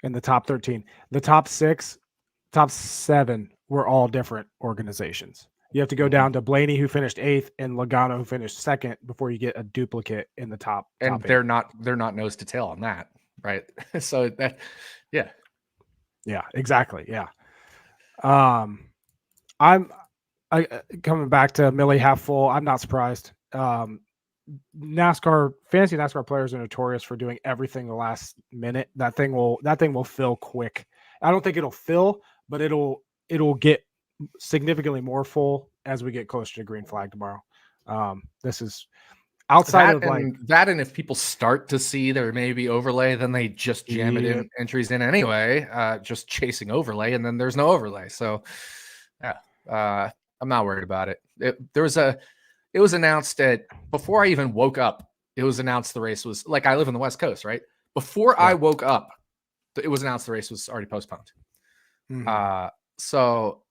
In the top 13, the top 7 were all different organizations. You have to go down to Blaney, who finished 8th, and Logano, who finished 2nd, before you get a duplicate in the top. And they're not nose to tail on that, right? So that, yeah, exactly, yeah. I'm coming back to Millie half full. I'm not surprised. Fantasy NASCAR players are notorious for doing everything the last minute. That thing will fill quick. I don't think it'll fill, but it'll get significantly more full as we get closer to green flag tomorrow. This is outside of that, and if people start to see there may be overlay, then they just jam it in entries in anyway, just chasing overlay, and then there's no overlay. So yeah, I'm not worried about it. It was announced before I even woke up. It was announced the race was I live on the West Coast, right? Before I woke up, it was announced the race was already postponed. So,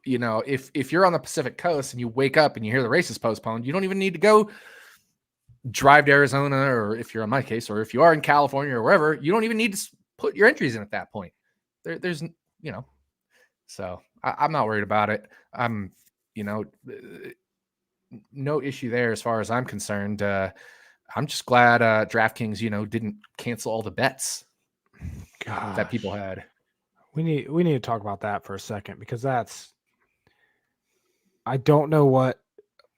if you're on the Pacific Coast and you wake up and you hear the race is postponed, you don't even need to go drive to Arizona, or if you're in my case, or if you are in California or wherever, you don't even need to put your entries in at that point. There's so I'm not worried about it. I'm, no issue there as far as I'm concerned. I'm just glad DraftKings, didn't cancel all the bets that people had. We need to talk about that for a second, because I don't know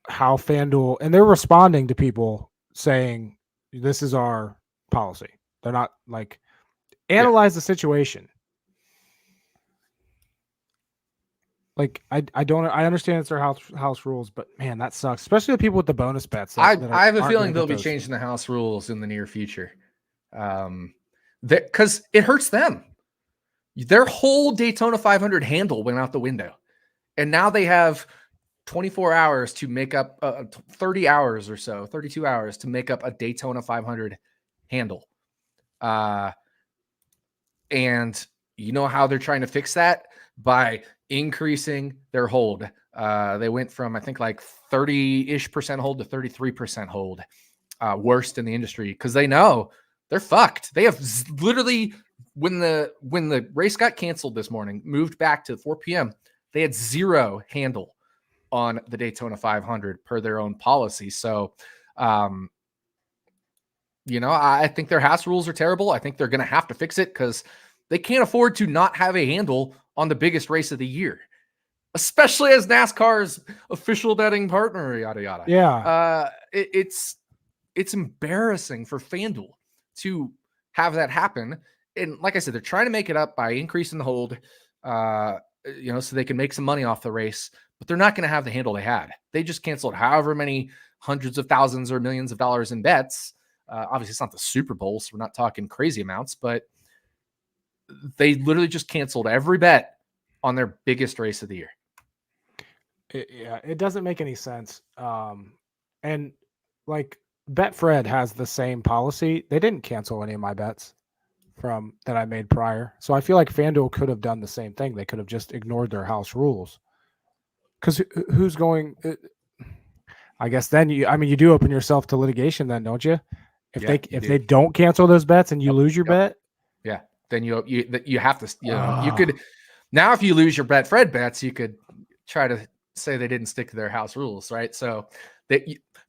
how FanDuel, and they're responding to people saying this is our policy. They're not analyze the situation. I understand it's their house rules, but man, that sucks. Especially the people with the bonus bets. I have a feeling they'll be changing the house rules in the near future. Because it hurts them. Their whole Daytona 500 handle went out the window. And now they have 24 hours to make up 30 hours or so, 32 hours to make up a Daytona 500 handle. And you know how they're trying to fix that? By increasing their hold. They went from, I think, like 30-ish% hold to 33% hold. Worst in the industry, because they know they're fucked. They have literally, when the race got canceled this morning, moved back to 4 p.m., they had 0 handle on the Daytona 500 per their own policy. So, I think their house rules are terrible. I think they're going to have to fix it because they can't afford to not have a handle on the biggest race of the year, especially as NASCAR's official betting partner, yada, yada. Yeah. It's embarrassing for FanDuel to have that happen. And like I said, they're trying to make it up by increasing the hold, so they can make some money off the race, but they're not going to have the handle they had. They just canceled however many hundreds of thousands or millions of dollars in bets. Obviously, it's not the Super Bowl, so we're not talking crazy amounts, but they literally just canceled every bet on their biggest race of the year. It doesn't make any sense. And like Betfred has the same policy. They didn't cancel any of my bets from that I made prior. So I feel like FanDuel could have done the same thing. They could have just ignored their house rules. Because who's going? I guess then you do open yourself to litigation, then, don't you? If they don't cancel those bets and you lose your bet, then you have to. You could now, if you lose your Betfred bets, you could try to say they didn't stick to their house rules, right? So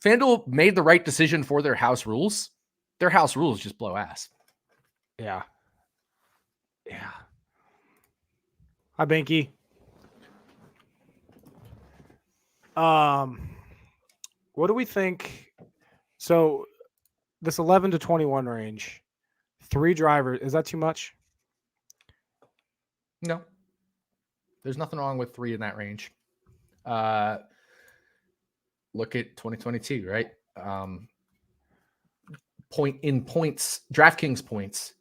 FanDuel made the right decision for their house rules. Their house rules just blow ass. Yeah. Hi, Binky. What do we think? So this 11 to 21 range, 3 drivers, is that too much? No. There's nothing wrong with 3 in that range. Look at 2022, right? Points, DraftKings points.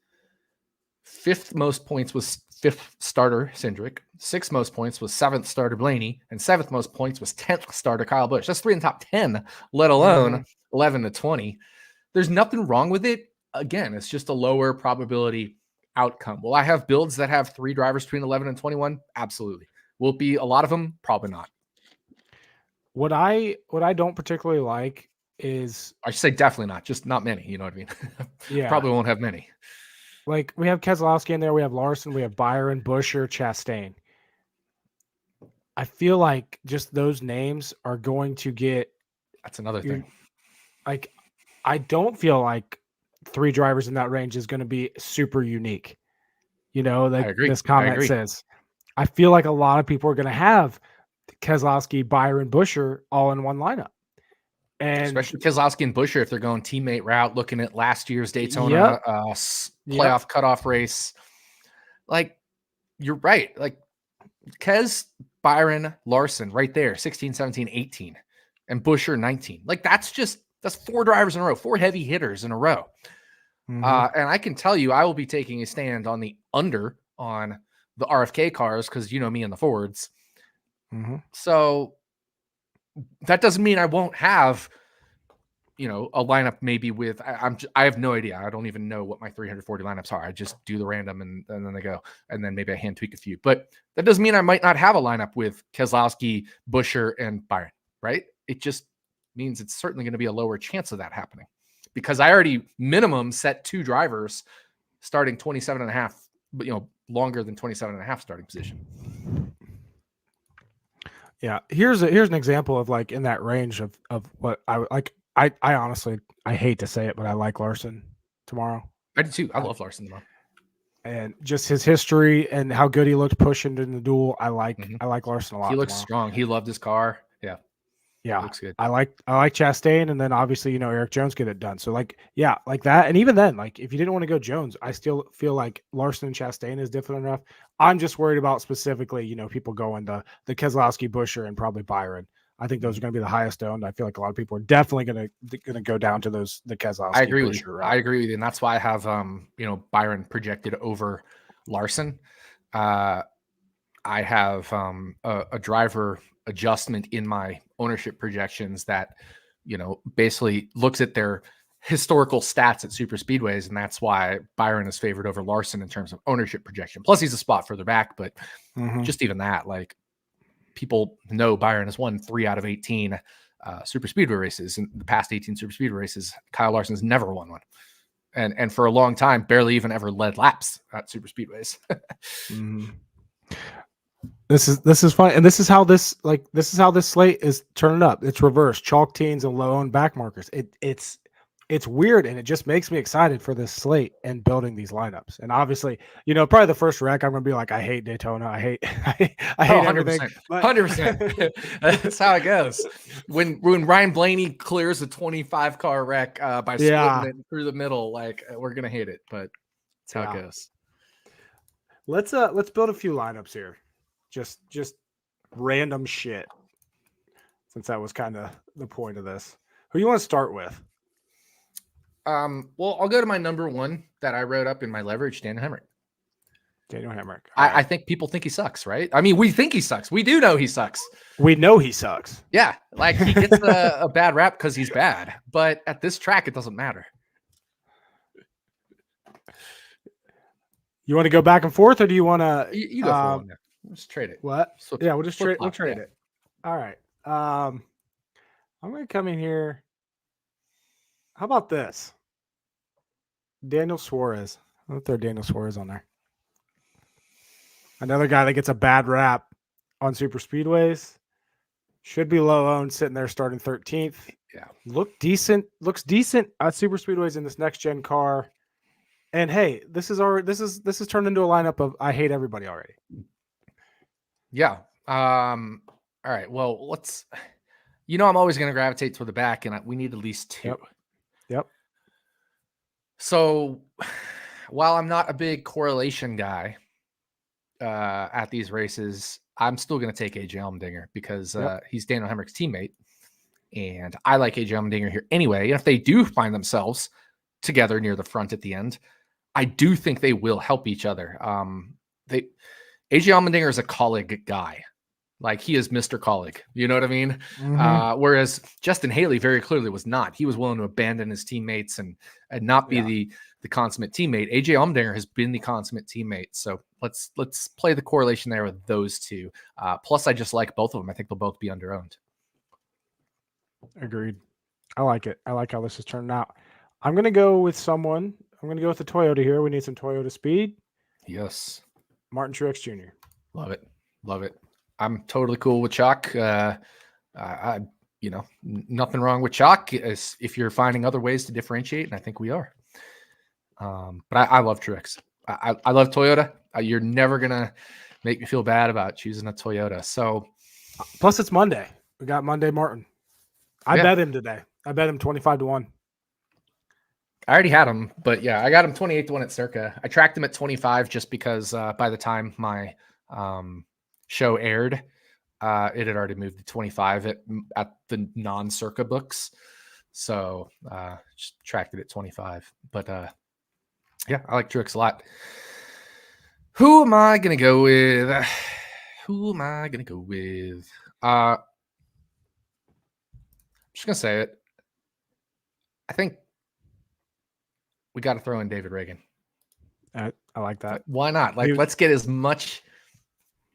5th most points was 5th starter Cindric. 6th most points was 7th starter Blaney, and 7th most points was 10th starter Kyle Busch. That's 3 in the top 10, let alone 11 to 20. There's nothing wrong with it. Again, it's just a lower probability outcome. Will I have builds that have 3 drivers between 11 and 21? Absolutely. Will it be a lot of them? Probably not. What I don't particularly like is, I should say definitely not. Just not many. You know what I mean? Yeah. Probably won't have many. Like, we have Keselowski in there. We have Larson. We have Byron, Buescher, Chastain. I feel like just those names are going to get. That's another thing. Like, I don't feel like 3 drivers in that range is going to be super unique. Like I agree. This comment says. I feel like a lot of people are going to have Keselowski, Byron, Buescher all in one lineup. And especially Keselowski and Buescher, if they're going teammate route, looking at last year's Daytona playoff cutoff race. Like, you're right. Like, Kes, Byron, Larson right there, 16, 17, 18, and Buescher 19. Like, that's 4 drivers in a row, 4 heavy hitters in a row. And I can tell you, I will be taking a stand on the under on the RFK cars because you know me and the Fords. So that doesn't mean I won't have, a lineup maybe with, I have no idea. I don't even know what my 340 lineups are. I just do the random and then they go, and then maybe I hand tweak a few, but that doesn't mean I might not have a lineup with Keselowski, Buescher, and Byron, right? It just means it's certainly going to be a lower chance of that happening because I already minimum set 2 drivers starting 27 and a half, but longer than 27 and a half starting position. Yeah, here's an example of like in that range of what I like. I honestly, I hate to say it, but I like Larson tomorrow. I do too. I love Larson tomorrow, and just his history and how good he looked pushing in the duel. I like Larson a lot. He looks strong. He loved his car. Yeah, looks good. I like Chastain, and then obviously Eric Jones get it done. So like that, and even then, like if you didn't want to go Jones, I still feel like Larson and Chastain is different enough. I'm just worried about specifically people going the Keselowski, Buescher, and probably Byron. I think those are going to be the highest owned. I feel like a lot of people are definitely going to go down to the Keselowski. I agree with you. I agree with you, and that's why I have Byron projected over Larson. I have a driver adjustment in my ownership projections that, basically looks at their historical stats at super speedways. And that's why Byron is favored over Larson in terms of ownership projection. Plus he's a spot further back, but just even that, like, people know Byron has won 3 out of 18 super speedway races in the past 18 super speedway races. Kyle Larson's never won one. And for a long time, barely even ever led laps at super speedways. This is fun, and this is how this slate is turning up. It's reverse chalk teens and low owned back markers. It's weird, and it just makes me excited for this slate and building these lineups. And obviously, probably the first wreck, I'm gonna be like, I hate Daytona. I hate everything. 100%. That's how it goes. When Ryan Blaney clears a 25 car wreck by splitting it through the middle, like, we're gonna hate it, but that's how it goes. Let's build a few lineups here. Just random shit, since that was kind of the point of this. Who you want to start with? Well, I'll go to my number one that I wrote up in my leverage, Daniel Hemrick. Daniel Hemrick. I think people think he sucks, right? I mean, we think he sucks. We do know he sucks. We know he sucks. Yeah, like, he gets a bad rap because he's bad. But at this track, it doesn't matter. You want to go back and forth, or do you want to? You go for one there. Let's trade it. What? We'll just trade. We'll trade it. All right. I'm going to come in here. How about this? Daniel Suarez. I'll throw Daniel Suarez on there. Another guy that gets a bad rap on super speedways. Should be low owned, sitting there starting 13th. Yeah. Looks decent at super speedways in this next gen car. And hey, this is turned into a lineup of I hate everybody already. Yeah. All right. Well, let's. I'm always going to gravitate toward the back, and we need at least 2. Yep. So, while I'm not a big correlation guy at these races, I'm still going to take AJ Allmendinger because he's Daniel Hemrick's teammate, and I like AJ Allmendinger here anyway. And if they do find themselves together near the front at the end, I do think they will help each other. AJ Allmendinger is a colleague guy. Like, he is Mr. Colleague. You know what I mean? Whereas Justin Haley very clearly was not. He was willing to abandon his teammates and not be the consummate teammate. AJ Allmendinger has been the consummate teammate. So let's play the correlation there with those two. Plus, I just like both of them. I think they'll both be underowned. Agreed. I like it. I like how this is turning out. I'm going to go with someone. I'm going to go with the Toyota here. We need some Toyota speed. Yes. Martin Truex Jr. Love it. I'm totally cool with chalk. Nothing wrong with chalk if you're finding other ways to differentiate, and I think we are. But I love Truex. I love Toyota. You're never gonna make me feel bad about choosing a Toyota. So, plus it's Monday. We got Monday Martin. I bet him today. I bet him 25-1. I already had him, but yeah, I got him 28-1 at Circa. I tracked him at 25 just because by the time my show aired, it had already moved to 25 at the non-Circa books. So just tracked it at 25. But yeah, I like Truex a lot. Who am I going to go with? I'm just going to say it. I think we got to throw in David Reagan. I like that. Why not? Like, let's get as much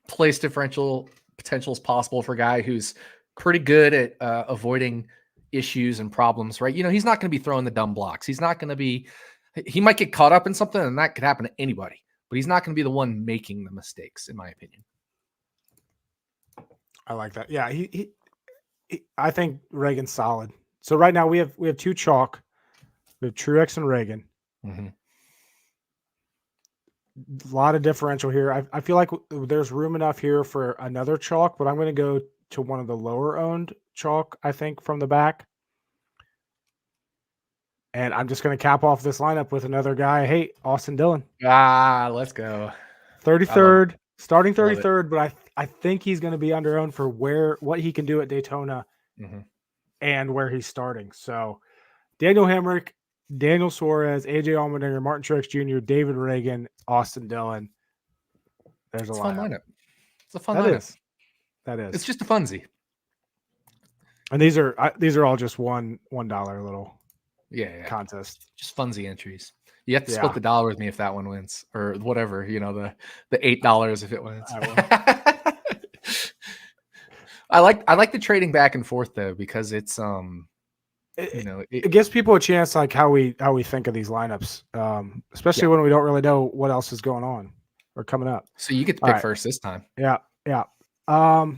place differential potential as possible for a guy who's pretty good at avoiding issues and problems, right? He's not going to be throwing the dumb blocks. He might get caught up in something, and that could happen to anybody, but he's not going to be the one making the mistakes, in my opinion. I like that. Yeah, he I think Reagan's solid. So right now we have 2 chalk. We have Truex and Reagan. Mm-hmm. A lot of differential here. I feel like there's room enough here for another chalk, but I'm going to go to one of the lower owned chalk, I think, from the back. And I'm just going to cap off this lineup with another guy I hate, Austin Dillon. Let's go. 33rd, starting 33rd, but I think he's going to be underowned for what he can do at Daytona and where he's starting. So Daniel Hemrick, Daniel Suarez, AJ Allmendinger, Martin Truex Jr., David Reagan, Austin Dillon. There's a fun lineup. It's a fun lineup. That is. It's just a funsy. And these are all just $1 little contest. Just funsy entries. You have to split the dollar with me if that one wins, or whatever. The $8 if it wins. I like the trading back and forth though, because it's it gives people a chance, like how we think of these lineups, especially when we don't really know what else is going on or coming up. So you get to pick first this time. Yeah. Go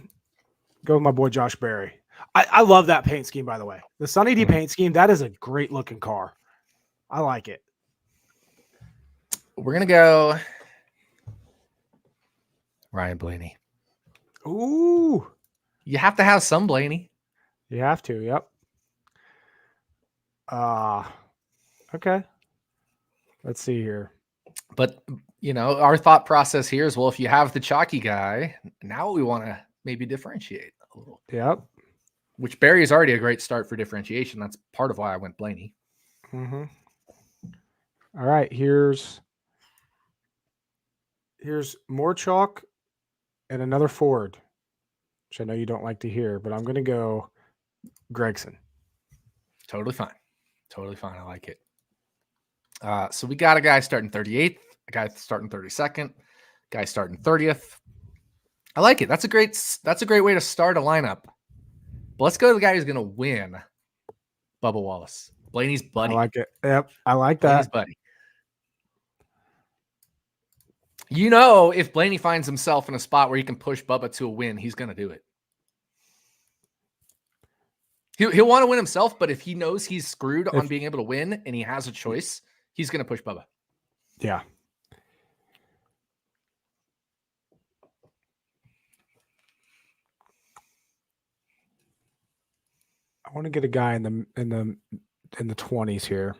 with my boy Josh Berry. I love that paint scheme, by the way. The Sunny D paint scheme, that is a great looking car. I like it. We're gonna go Ryan Blaney. Ooh. You have to have some Blaney. You have to, yep. Okay. Let's see here. But our thought process here is, well, if you have the chalky guy, now we want to maybe differentiate a little. Yep. Which Barry is already a great start for differentiation. That's part of why I went Blaney. Mm-hmm. All right, here's more chalk and another Ford, which I know you don't like to hear, but I'm going to go Gregson. Totally fine. I like it. So we got a guy starting 38th, a guy starting 32nd, a guy starting 30th. I like it. That's a great way to start a lineup. But let's go to the guy who's going to win. Bubba Wallace, Blaney's buddy. I like it. Yep, I like that. Blaney's buddy. If Blaney finds himself in a spot where he can push Bubba to a win, he's going to do it. He'll want to win himself, but if he knows he's screwed on being able to win and he has a choice, he's going to push Bubba. Yeah. I want to get a guy in the 20s here.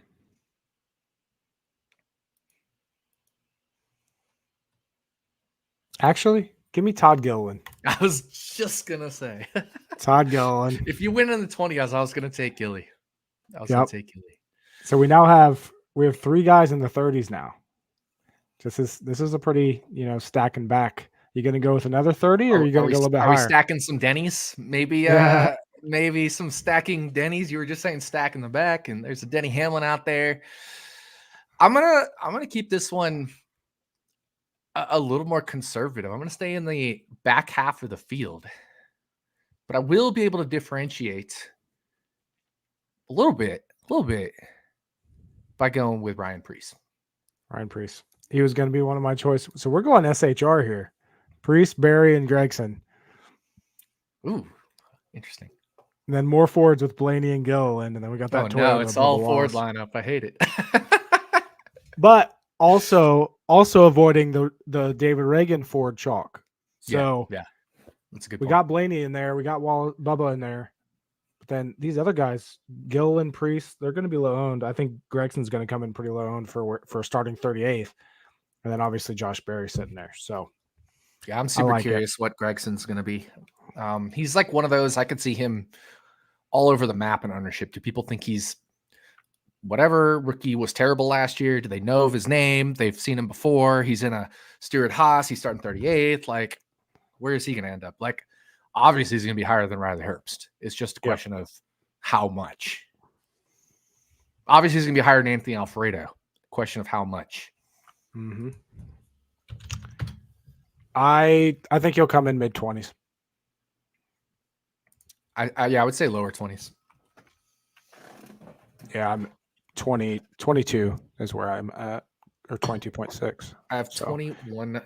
Actually, give me Todd Gilliland. I was just gonna say Todd Gilliland. If you win in the 20s, I was gonna take Gilly. Gonna take Gilly. So we have 3 guys in the 30s now. This is a pretty stacking back. You gonna go with another 30, or are you gonna go a little bit higher? Are we stacking some Denny's? Maybe maybe some stacking Denny's. You were just saying stack in the back, and there's a Denny Hamlin out there. I'm gonna keep this one a little more conservative. I'm going to stay in the back half of the field, but I will be able to differentiate a little bit by going with Ryan Preece. Ryan Preece. He was going to be one of my choices. So we're going SHR here. Preece, Berry, and Gregson. Ooh, interesting. And then more Fords with Blaney and Gilliland, and then we got that. No, it's all Ford lineup. I hate it. But also avoiding the David Reagan Ford chalk. So yeah. That's a good we point. got Blaney in there. We got Bubba in there. But then these other guys, Gill and Preece, they're going to be low owned. I think Gregson's going to come in pretty low owned for starting 38th. And then obviously Josh Berry sitting there. So yeah, I'm super curious what Gregson's going to be. He's like one of those, I could see him all over the map in ownership. Do people think he's whatever rookie was terrible last year? Do they know of his name? They've seen him before. He's in a Stewart Haas. He's starting 38th. Like, where is he going to end up? Like, obviously he's going to be higher than Riley Herbst. It's just a question of how much. Obviously he's going to be higher than Anthony Alfredo. Question of how much. Mm-hmm. I think he'll come in mid-20s. I would say lower 20s. Yeah, I'm 22 is where I'm at, or 22.6. I have 21%.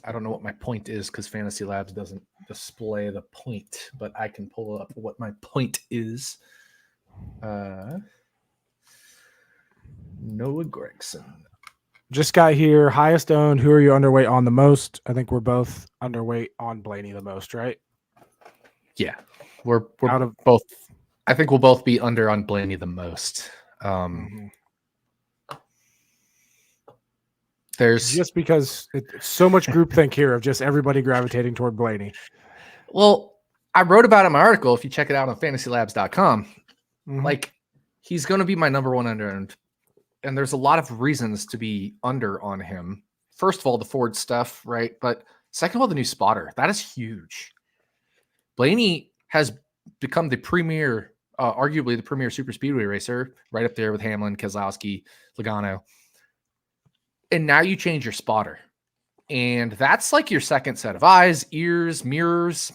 I don't know what my point is because Fantasy Labs doesn't display the point, but I can pull up what my point is. Noah Gregson. Just got here. Highest owned. Who are you underweight on the most? I think we're both underweight on Blaney the most, right? Yeah, we're out of both. I think we'll both be under on Blaney the most. There's just because it's so much groupthink here of just everybody gravitating toward Blaney. Well, I wrote about it in my article. If you check it out on fantasylabs.com, like he's going to be my number one under, and there's a lot of reasons to be under on him. First of all, the Ford stuff, right? But second of all, the new spotter, that is huge. Blaney has become the premier, arguably the premier super speedway racer, right up there with Hamlin, Keselowski, Logano. And now you change your spotter. And that's like your second set of eyes, ears, mirrors.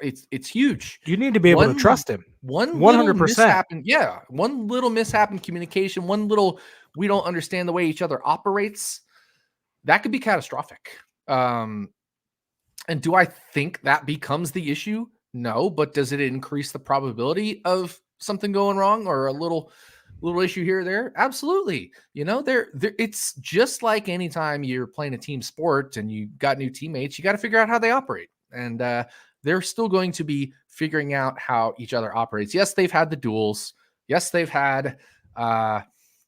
It's huge. You need to be able to trust him. One 100%. One little mishap in communication, one little, we don't understand the way each other operates. That could be catastrophic. And do I think that becomes the issue? No, but does it increase the probability of something going wrong or a little issue here or there? Absolutely. You know, there it's just like anytime you're playing a team sport and you got new teammates, you got to figure out how they operate. And they're still going to be figuring out how each other operates. Yes, they've had the duels. Yes, they've had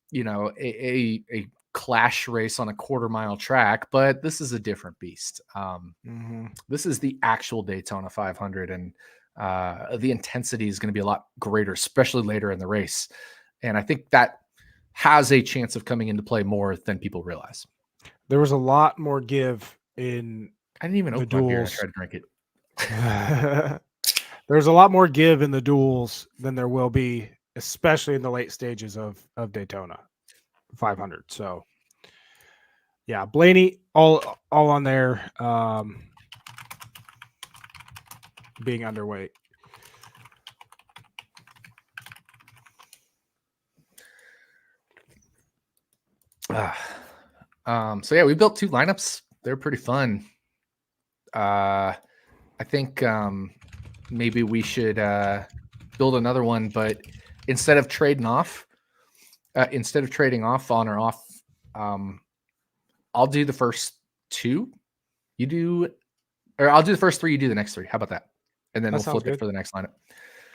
you know, a clash race on a quarter-mile track, but this is a different beast. This is the actual Daytona 500, and the intensity is going to be a lot greater, especially later in the race. And I think that has a chance of coming into play more than people realize. There was a lot more give in I didn't even the open my beer and duels. try to drink it. There's a lot more give in the duels than there will be, especially in the late stages of Daytona 500. So, yeah, Blaney all on there, being underweight. So yeah, we built two lineups. They're pretty fun. I think maybe we should build another one, but instead of trading off on or off, I'll do the first two. You do, or I'll do the first three. You do the next three. How about that? And then we'll flip it for the next lineup.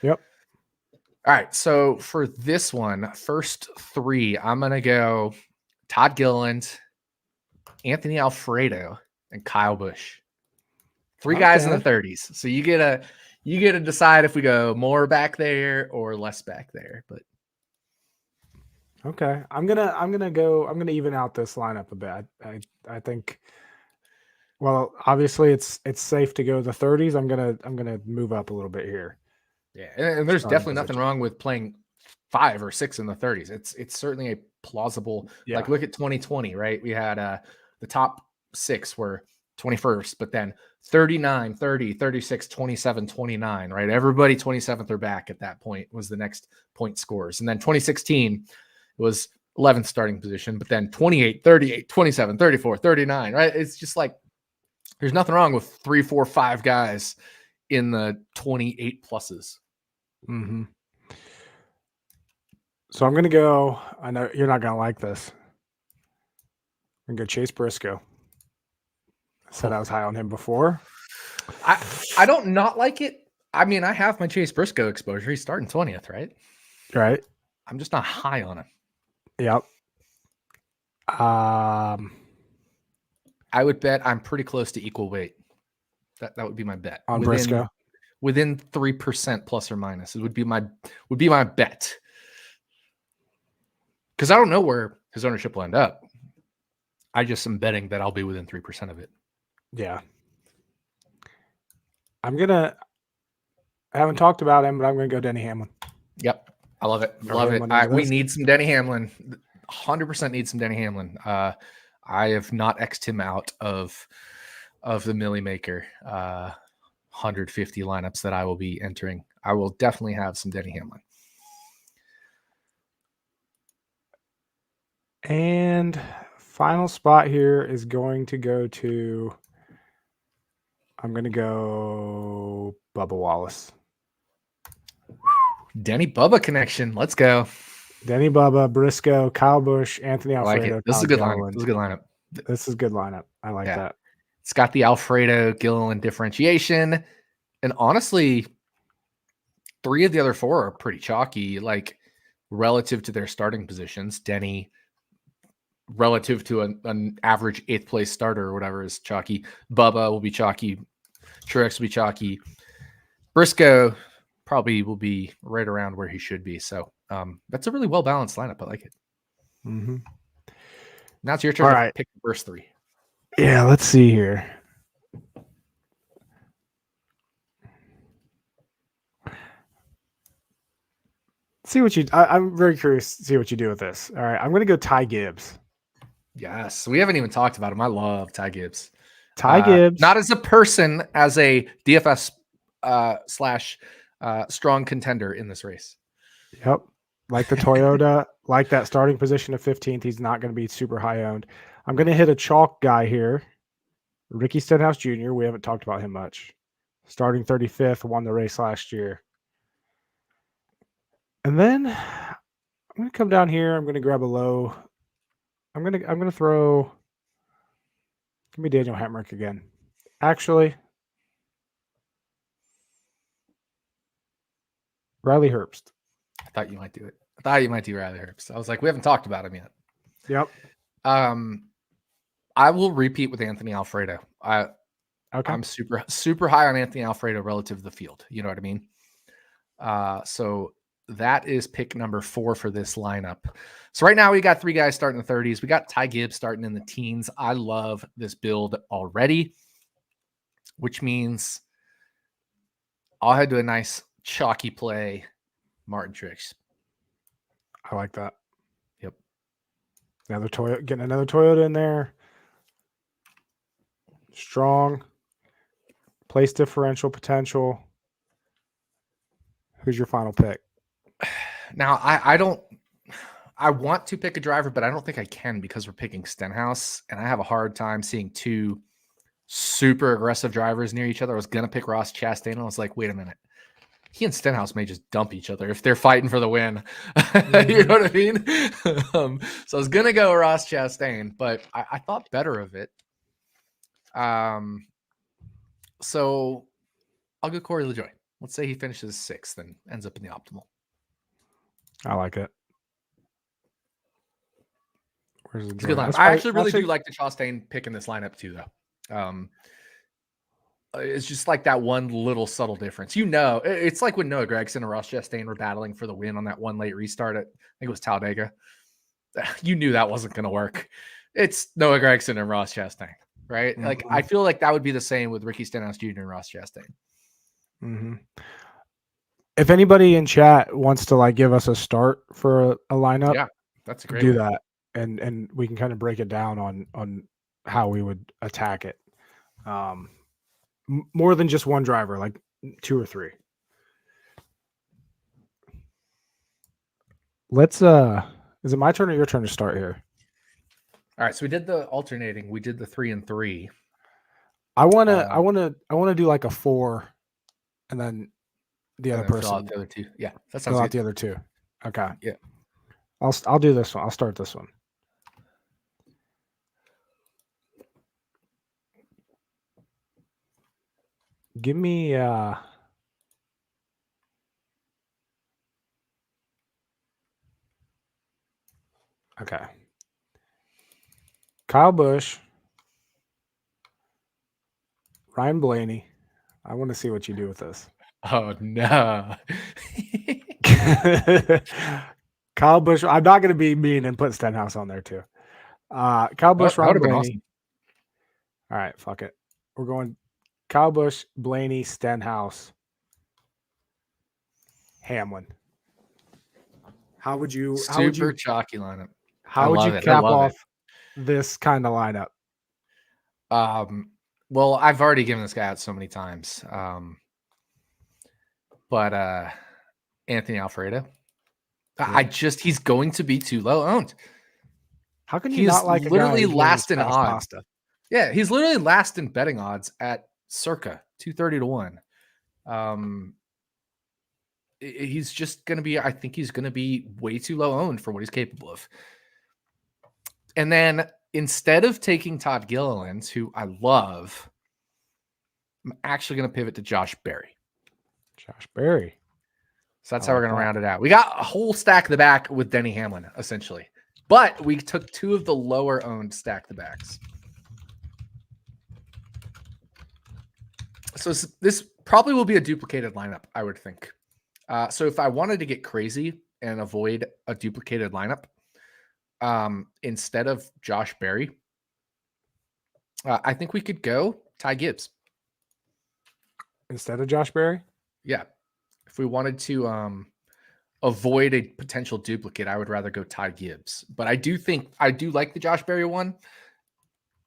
Yep. All right. So for this one, first three, I'm gonna go Todd Gilliland, Anthony Alfredo, and Kyle Busch. Three guys in the 30s. So you get to decide if we go more back there or less back there. But okay, I'm gonna even out this lineup a bit. I think. Well, obviously it's safe to go the 30s. I'm gonna move up a little bit here. Yeah, and there's definitely nothing wrong with playing 5 or 6 in the 30s. It's certainly a plausible. Yeah. Like look at 2020, right? We had the top 6 were 21st, but then 39, 30, 36, 27, 29, right? Everybody 27th or back at that point was the next point scores. And then 2016 was 11th starting position, but then 28, 38, 27, 34, 39, right? It's just like there's nothing wrong with 3, 4, 5 guys in the 28 pluses. Mm-hmm. So I'm going to go, I know you're not going to like this. I'm going to go Chase Briscoe. I said I was high on him before. I don't not like it. I mean, I have my Chase Briscoe exposure. He's starting 20th, right? Right. I'm just not high on him. Yep. I would bet I'm pretty close to equal weight. That would be my bet. On Briscoe? Within 3% plus or minus. It would be my bet. Because I don't know where his ownership will end up. I just am betting that I'll be within 3% of it. Yeah. I haven't talked about him, but I'm going to go Denny Hamlin. Yep. I love it. Love it. We need some Denny Hamlin. 100% need some Denny Hamlin. I have not X'd him out of the Millie Maker 150 lineups that I will be entering. I will definitely have some Denny Hamlin. And final spot here is going to go to, I'm going to go Bubba Wallace. Denny Bubba connection. Let's go. Denny Bubba, Briscoe, Kyle Busch, Anthony Alfredo. I like it. This is a good lineup. This is a good lineup. I like that. It's got the Alfredo Gilliland differentiation. And honestly, 3 of the other 4 are pretty chalky, like relative to their starting positions. Denny, relative to an average 8th place starter or whatever, is chalky. Bubba will be chalky. Truex will be chalky. Briscoe probably will be right around where he should be. So that's a really well-balanced lineup. I like it. Mm-hmm. Now it's your turn to pick the first 3. Yeah, let's see here. see what you. I'm very curious to see what you do with this. All right, I'm going to go Ty Gibbs. Yes, we haven't even talked about him. I love Ty Gibbs. Ty Gibbs, not as a person, as a DFS slash strong contender in this race. Yep. Like the Toyota, like that starting position of 15th, he's not going to be super high owned. I'm going to hit a chalk guy here. Ricky Stenhouse Jr. We haven't talked about him much. Starting 35th, won the race last year. And then I'm going to come down here. I'm going to grab a low. I'm going to throw. Give me Daniel Hemrick again. Actually, Riley Herbst. I thought you might do it. I thought you might do Riley Herbst. I was like, we haven't talked about him yet. Yep. I will repeat with Anthony Alfredo. Okay. I'm super high on Anthony Alfredo relative to the field. You know what I mean? So that is pick number 4 for this lineup. So right now we got 3 guys starting in the 30s. We got Ty Gibbs starting in the teens. I love this build already, which means I'll head to a nice chalky play. Martin Truex. I like that. Yep. Another Toyota, getting another Toyota in there. Strong. Place differential potential. Who's your final pick? Now, I want to pick a driver, but I don't think I can because we're picking Stenhouse, and I have a hard time seeing 2 super aggressive drivers near each other. I was going to pick Ross Chastain, and I was like, wait a minute. He and Stenhouse may just dump each other if they're fighting for the win. You know what I mean? So I was going to go Ross Chastain, but I thought better of it. So I'll go Corey LaJoie. Let's say he finishes 6th and ends up in the optimal. I like it. Where's the good lineup? I actually really do like the Chastain pick in this lineup too, though. It's just like that one little subtle difference. You know, it's like when Noah Gragson and Ross Chastain were battling for the win on that one late restart at, I think it was Talladega. You knew that wasn't going to work. It's Noah Gragson and Ross Chastain, right? Mm-hmm. Like, I feel like that would be the same with Ricky Stenhouse Jr. and Ross Chastain. Mm-hmm. If anybody in chat wants to like give us a start for a lineup, yeah, that's a great do that, and we can kind of break it down on how we would attack it. More than just one driver, like 2 or 3. Let's is it my turn or your turn to start here? All right, so we did the alternating. We did the 3 and 3. I wanna do like a 4, and then the other person. Fill out the other 2. Yeah, that sounds fill good. out the other 2. Okay. Yeah. I'll do this one. I'll start this one. Give me okay. Kyle Busch, Ryan Blaney. I want to see what you do with this. Oh no. Kyle Busch. I'm not going to be mean and put Stenhouse on there too. Kyle Busch, Ryan Blaney. Awesome. All right, fuck it. We're going Kyle Busch, Blaney, Stenhouse, Hamlin. How would you chalky lineup? How would you cap off this kind of lineup? Well, I've already given this guy out so many times. But Anthony Alfredo. Yeah. He's going to be too low owned. How can you not like literally last in odds? Pasta? Yeah, he's literally last in betting odds at circa 230 to 1. He's just going to be, I think he's going to be way too low owned for what he's capable of. And then instead of taking Todd Gilliland, who I love, I'm actually going to pivot to Josh Berry. Josh Berry. So that's how we're going to round it out. We got a whole stack of the back with Denny Hamlin, essentially. But we took 2 of the lower owned stack the backs. So this probably will be a duplicated lineup, I would think. So if I wanted to get crazy and avoid a duplicated lineup, instead of Josh Berry, I think we could go Ty Gibbs. Instead of Josh Berry? Yeah. If we wanted to avoid a potential duplicate, I would rather go Ty Gibbs. But I do like the Josh Berry one.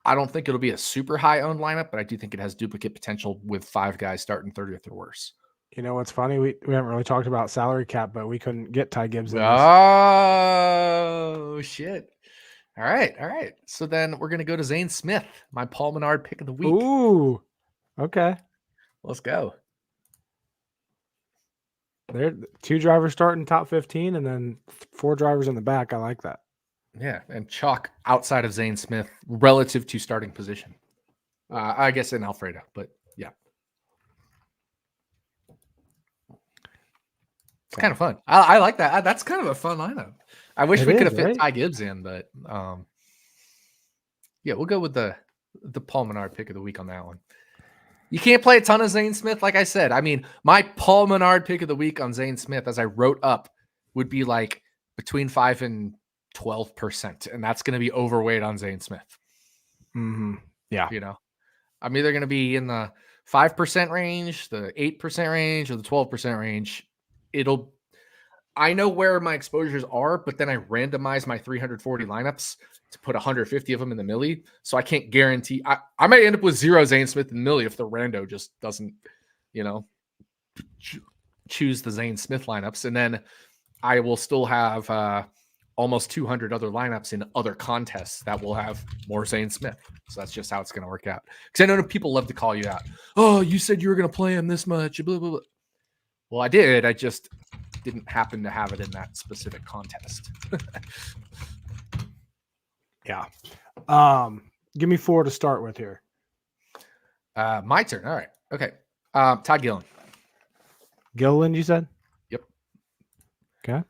I don't think it'll be a super high owned lineup, but I do think it has duplicate potential with 5 guys starting 30th or worse. You know what's funny? We haven't really talked about salary cap, but we couldn't get Ty Gibbs in this. Oh, shit. All right. So then we're going to go to Zane Smith, my Paul Menard pick of the week. Ooh, okay. Let's go. There, 2 drivers starting top 15 and then 4 drivers in the back. I like that. Yeah, and chalk outside of Zane Smith relative to starting position. I guess in Alfredo, but yeah. It's kind of fun. I like that. That's kind of a fun lineup. I wish we could have fit Ty Gibbs in, but yeah, we'll go with the Paul Menard pick of the week on that one. You can't play a ton of Zane Smith, like I said. I mean, my Paul Menard pick of the week on Zane Smith, as I wrote up, would be like between 5 and 12%, and that's going to be overweight on Zane Smith. Mm-hmm. Yeah, you know, I'm either going to be in the 5% range, the 8% range, or the 12% range. I know where my exposures are, but then I randomize my 340 lineups to put 150 of them in the millie. So I can't guarantee. I might end up with 0 Zane Smith in the millie if the rando just doesn't, choose the Zane Smith lineups. And then I will still have almost 200 other lineups in other contests that will have more Zane Smith. So that's just how it's going to work out. Because I know people love to call you out. Oh, you said you were going to play him this much. Blah, blah, blah. Well, I did. I just didn't happen to have it in that specific contest. Yeah. Give me 4 to start with here. My turn. All right. Okay. Todd Gillen. Gilliland, you said? Yep. Okay.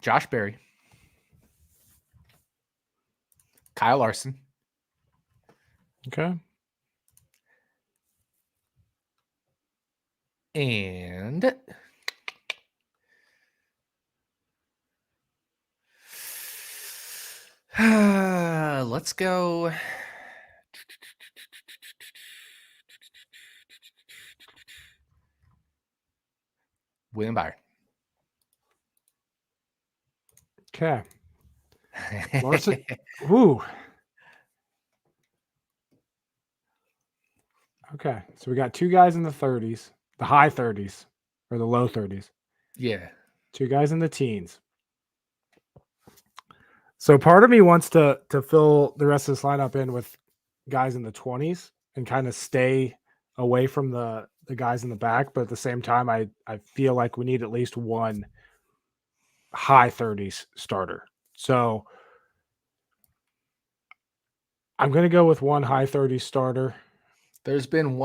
Josh Berry. Kyle Larson. Okay. And let's go. William Byron. Okay. Larson. Woo. Okay. So we got 2 guys in the 30s, the high 30s or the low 30s. Yeah. 2 guys in the teens. So part of me wants to fill the rest of this lineup in with guys in the 20s and kind of stay away from the guys in the back. But at the same time, I feel like we need at least one high 30s starter. So I'm going to go with one high 30s starter. There's been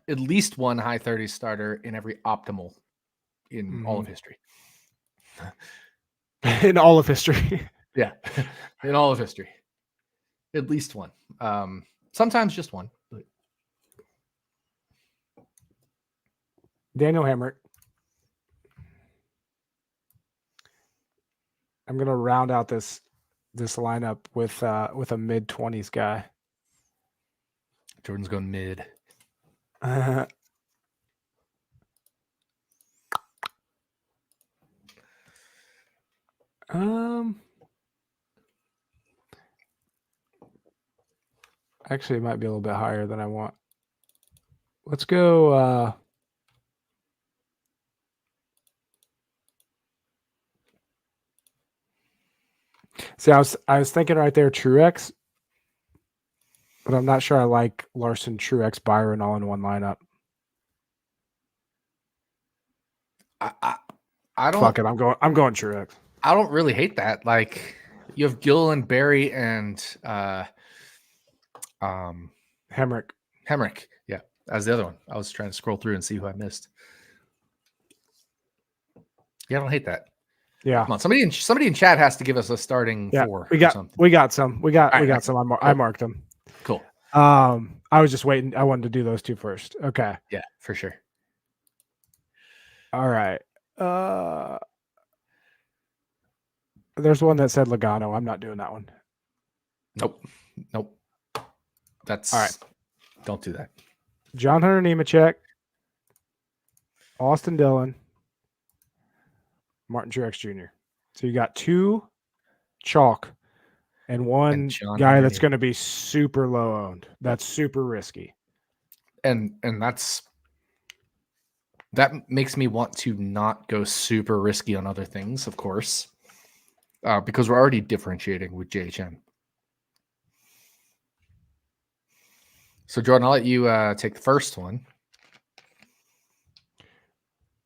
at least one high 30s starter in every optimal in all of history. In all of history. Yeah. In all of history. At least one. Sometimes just one. But... Daniel Hemrick. I'm going to round out this lineup with a mid-20s guy. Jordan's going mid. Actually, it might be a little bit higher than I want. Let's go. See, I was thinking right there, Truex, but I'm not sure I like Larson, Truex, Byron all in one lineup. I don't. Fuck it, I'm going Truex. I don't really hate that. Like you have Gill and Barry and Hemrick. Yeah, as the other one. I was trying to scroll through and see who I missed. Yeah, I don't hate that. Yeah. Come on, somebody in chat has to give us a starting 4. We got some. We got some. I marked them. Cool. I was just waiting. I wanted to do those 2 first. Okay. Yeah, for sure. All right. There's one that said Logano. I'm not doing that one. Nope. That's all right. Don't do that. John Hunter Nemechek, Austin Dillon, Martin Truex Jr. So you got 2 chalk and 1 John guy that's Haney. going to be super low owned. That's super risky. And that makes me want to not go super risky on other things, of course, because we're already differentiating with JHN. So, Jordan, I'll let you take the first one.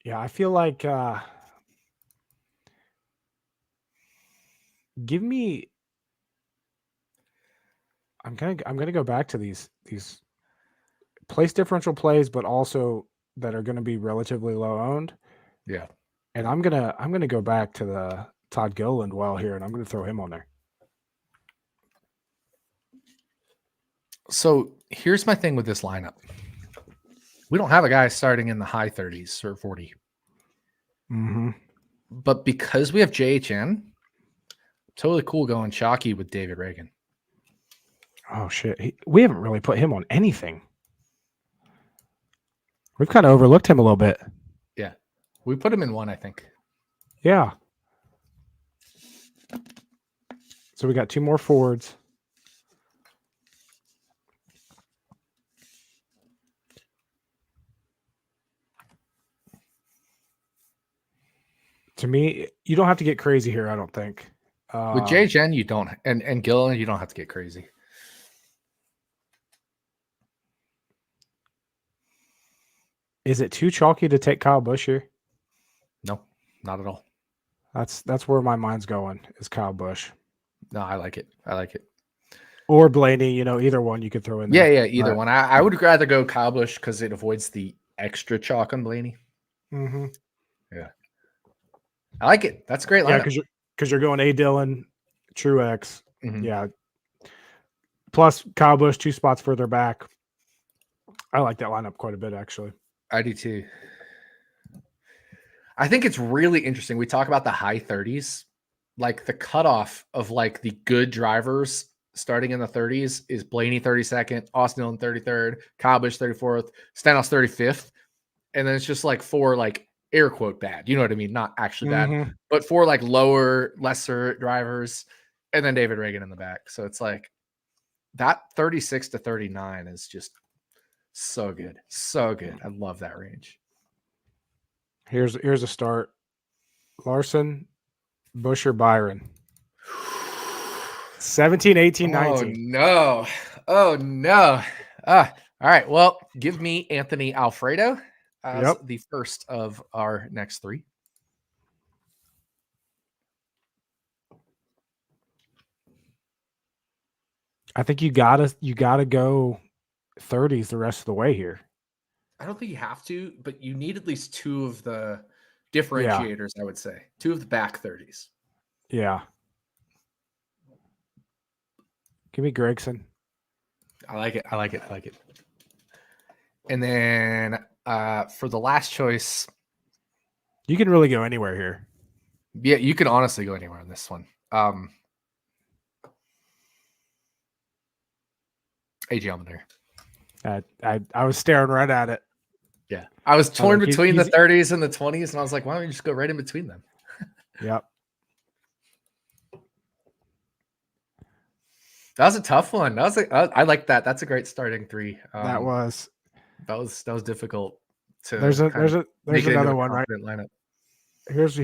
Yeah, I feel like give me. I'm gonna go back to these place differential plays, but also that are going to be relatively low owned. Yeah. And I'm gonna go back to the Todd Gilliland well here, and I'm gonna throw him on there. So here's my thing with this lineup. We don't have a guy starting in the high 30s or 40. Mm-hmm. But because we have JHN, totally cool going chalky with David Reagan. Oh shit, we haven't really put him on anything. We've kind of overlooked him a little bit. Yeah. We put him in 1, I think. Yeah. So we got 2 more Fords. To me, you don't have to get crazy here, I don't think. With JHN, you don't, and Gilliland, you don't have to get crazy. Is it too chalky to take Kyle Busch here? No, not at all. That's where my mind's going, is Kyle Busch. No, I like it. I like it. Or Blaney, either one you could throw in there. Yeah, either one. I would rather go Kyle Busch because it avoids the extra chalk on Blaney. Mm-hmm. Yeah. I like it. That's a great lineup. Yeah, because you're going A. Dillon, Truex. Mm-hmm. Yeah. Plus Kyle Busch 2 spots further back. I like that lineup quite a bit, actually. I do too. I think it's really interesting. We talk about the high 30s. Like the cutoff of like the good drivers starting in the 30s is Blaney 32nd, Austin Dillon 33rd, Kyle Busch 34th, Stenhouse 35th. And then it's just like 4 like air quote bad. You know what I mean? Not actually bad, but 4 like lower, lesser drivers, and then David Reagan in the back. So it's like that 36 to 39 is just so good. So good. I love that range. Here's a start. Larson, Buescher, Byron. 17, 18, 19. Oh no. All right. Well, give me Anthony Alfredo as the first of our next 3. I think you gotta go 30s the rest of the way here. I don't think you have to, but you need at least 2 of the differentiators, I would say. 2 of the back 30s. Yeah. Give me Gregson. I like it. And then for the last choice, you can really go anywhere here. Yeah, you can honestly go anywhere on this one. AJ Allmendinger. I was staring right at it. Yeah. I was torn between the 30s and the 20s, and I was like, why don't you just go right in between them? Yep. That was a tough one. I like that. That's a great starting 3. That was difficult to. There's another one, right? Lineup. Here's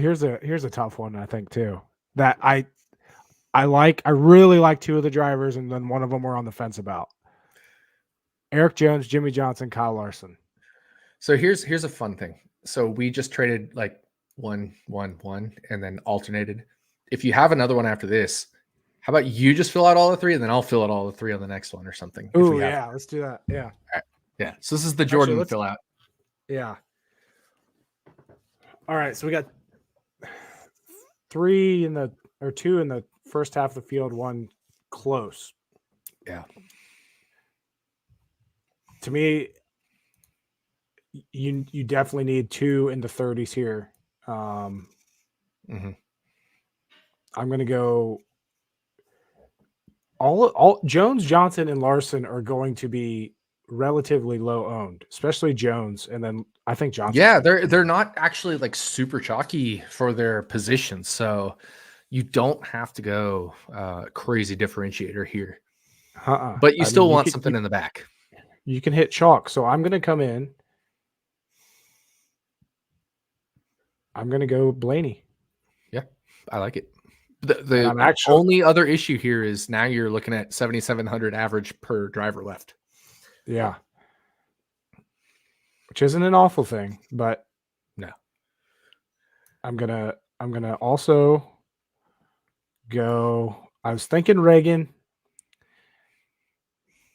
a tough one, I think, too. That I really like 2 of the drivers, and then one of them we're on the fence about. Eric Jones, Jimmy Johnson, Kyle Larson. So here's a fun thing. So we just traded like 1, 1, 1, and then alternated. If you have another one after this, how about you just fill out all the 3, and then I'll fill out all the 3 on the next one or something? Oh yeah, let's do that. Yeah. All right. Yeah. So this is the Jordan fill out. Yeah. All right. So we got 2 in the first half of the field, 1 close. Yeah. To me, you definitely need 2 in the 30s here. I'm going to go all Jones, Johnson, and Larson are going to be relatively low owned, especially Jones. And then I think Johnson's. Yeah, they're not actually like super chalky for their positions, so you don't have to go crazy differentiator here. But you still want something in the back. You can hit chalk. So I'm going to come in. I'm going to go Blaney. Yeah, I like it. The actually, only other issue here is now you're looking at 7,700 average per driver left. Yeah. Which isn't an awful thing, but no. I'm gonna also go. I was thinking Reagan.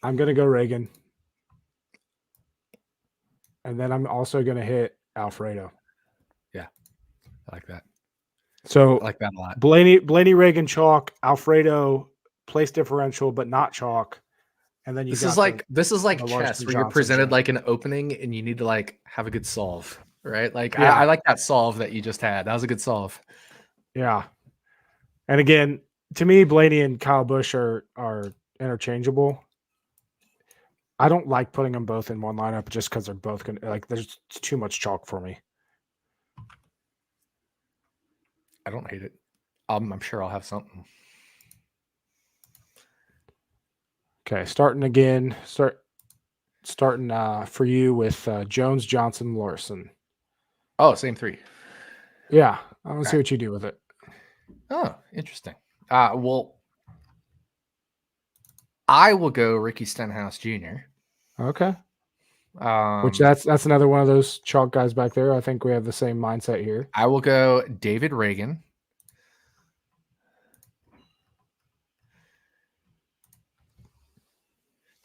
I'm gonna go Reagan. And then I'm also gonna hit Alfredo. Yeah. I like that. So I like that a lot. Blaney Reagan chalk, Alfredo place differential, but not chalk. And then this is like chess where you're presented like an opening and you need to like have a good solve, right? Like I like that solve that you just had. That was a good solve. Yeah. And again, to me, Blaney and Kyle Busch are interchangeable. I don't like putting them both in one lineup just because they're both going to like there's too much chalk for me. I don't hate it. I'm sure I'll have something. Okay, starting for you with Jones, Johnson, Larson. Oh, same three. Yeah, I want to see what you do with it. Oh, interesting. Well, I will go Ricky Stenhouse Jr. Okay. Which that's another one of those chalk guys back there. I think we have the same mindset here. I will go David Reagan.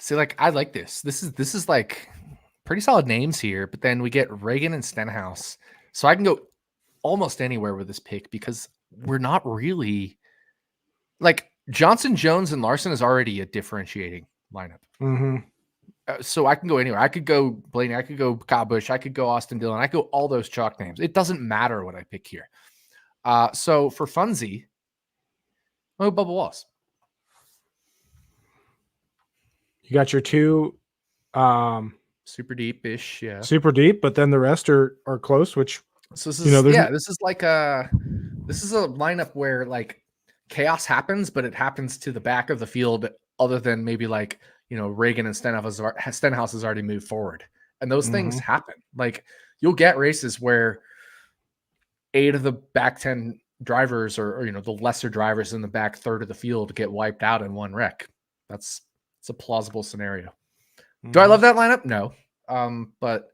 See, like I like this. This is like pretty solid names here, but then we get Reagan and Stenhouse. So I can go almost anywhere with this pick because we're not really like Johnson, Jones, and Larson is already a differentiating lineup. Mm-hmm. So I can go anywhere. I could go Blaney. I could go Kyle Busch. I could go Austin Dillon. I could go all those chalk names. It doesn't matter what I pick here. So for Funzy, oh, Bubba Wallace. You got your two super deep-ish, yeah. Super deep, but then the rest are close, which so this is this is like a lineup where like chaos happens, but it happens to the back of the field other than maybe like, Reagan and Stenhouse has already moved forward. And those things happen. Like you'll get races where 8 of the back 10 drivers or the lesser drivers in the back third of the field get wiped out in one wreck. It's a plausible scenario. Do I love that lineup? No. But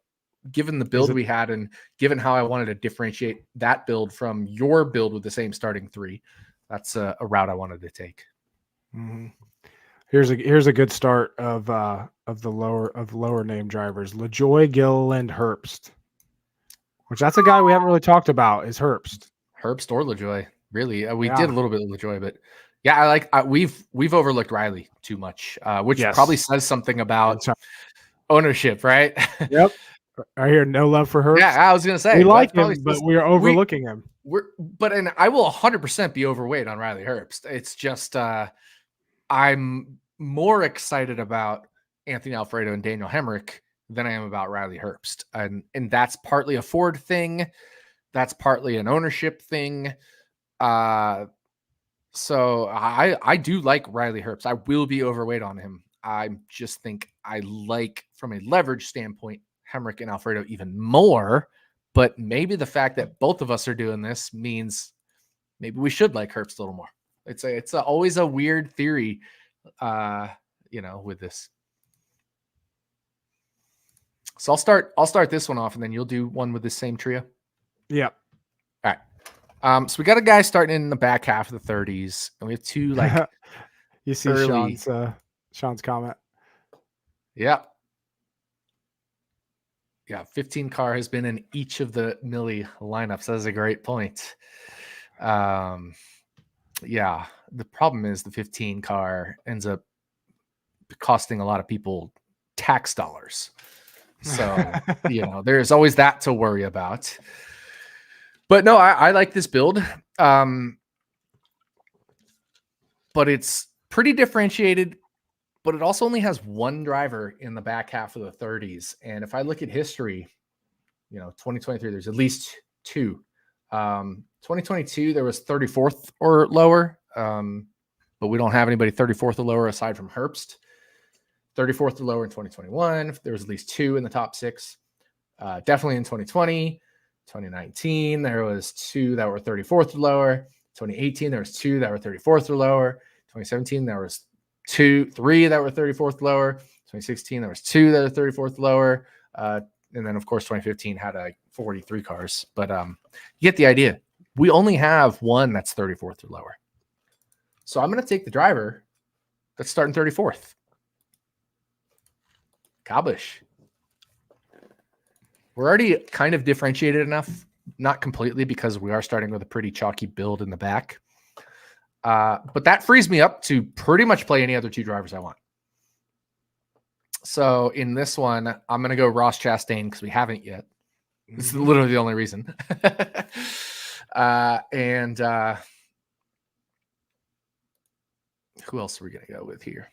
given the build we had and given how I wanted to differentiate that build from your build with the same starting 3, that's a route I wanted to take. Mm-hmm. Here's a good start of the lower name drivers. LaJoy, Gilliland, Herbst. Which that's a guy we haven't really talked about is Herbst. Herbst or LaJoy. Really. We did a little bit of LaJoy, but yeah, I like we've overlooked Riley too much, which probably says something about ownership, right? Yep. I hear no love for Herbst. Yeah, I was gonna say we like him, but we are overlooking him. And I will 100% be overweight on Riley Herbst. It's just I'm more excited about Anthony Alfredo and Daniel Hemrick than I am about Riley Herbst, and that's partly a Ford thing, that's partly an ownership thing. So I do like Riley Herbst. I will be overweight on him. I just think I like, from a leverage standpoint, Hemrick and Alfredo even more. But maybe the fact that both of us are doing this means maybe we should like Herbst a little more. It's always a weird theory, with this. So I'll start this one off, and then you'll do one with the same trio. Yeah. All right. So we got a guy starting in the back half of the 30s, and we have two like you see early... Sean's comment. Yeah. Yeah, 15 car has been in each of the Millie lineups. That is a great point. Yeah, the problem is the 15 car ends up costing a lot of people tax dollars. So, there's always that to worry about. But no, I like this build. But it's pretty differentiated, but it also only has one driver in the back half of the 30s. And if I look at history, 2023, there's at least 2. 2022, there was 34th or lower, but we don't have anybody 34th or lower aside from Herbst. 34th or lower in 2021, there was at least 2 in the top 6. Definitely in 2020, 2019, there was 2 that were 34th or lower. 2018, there was 2 that were 34th or lower. 2017, there was 3 that were 34th lower. 2016, there was 2 that were 34th lower. And then, of course, 2015 had 43 cars. But you get the idea. We only have 1 that's 34th or lower. So I'm going to take the driver that's starting 34th. Kyle Busch. We're already kind of differentiated enough, not completely, because we are starting with a pretty chalky build in the back. But that frees me up to pretty much play any other 2 drivers I want. So in this one, I'm going to go Ross Chastain because we haven't yet. This is literally the only reason. And who else are we going to go with here?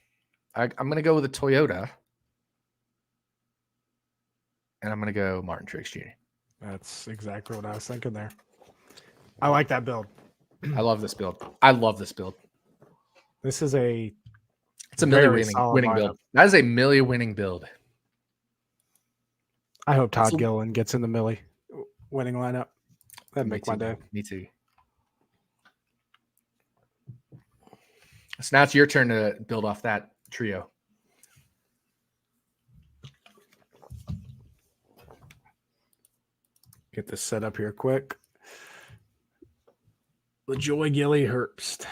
I'm going to go with a Toyota. And I'm going to go Martin Truex Jr. That's exactly what I was thinking there. I like that build. I love this build. I love this build. This is a It's a million winning build. That is a million winning build. I hope Todd Gilliland gets in the Millie winning lineup. That'd make my day. Me too. So now it's your turn to build off that trio. Get this set up here quick. LaJoy, Gilly, Herbst.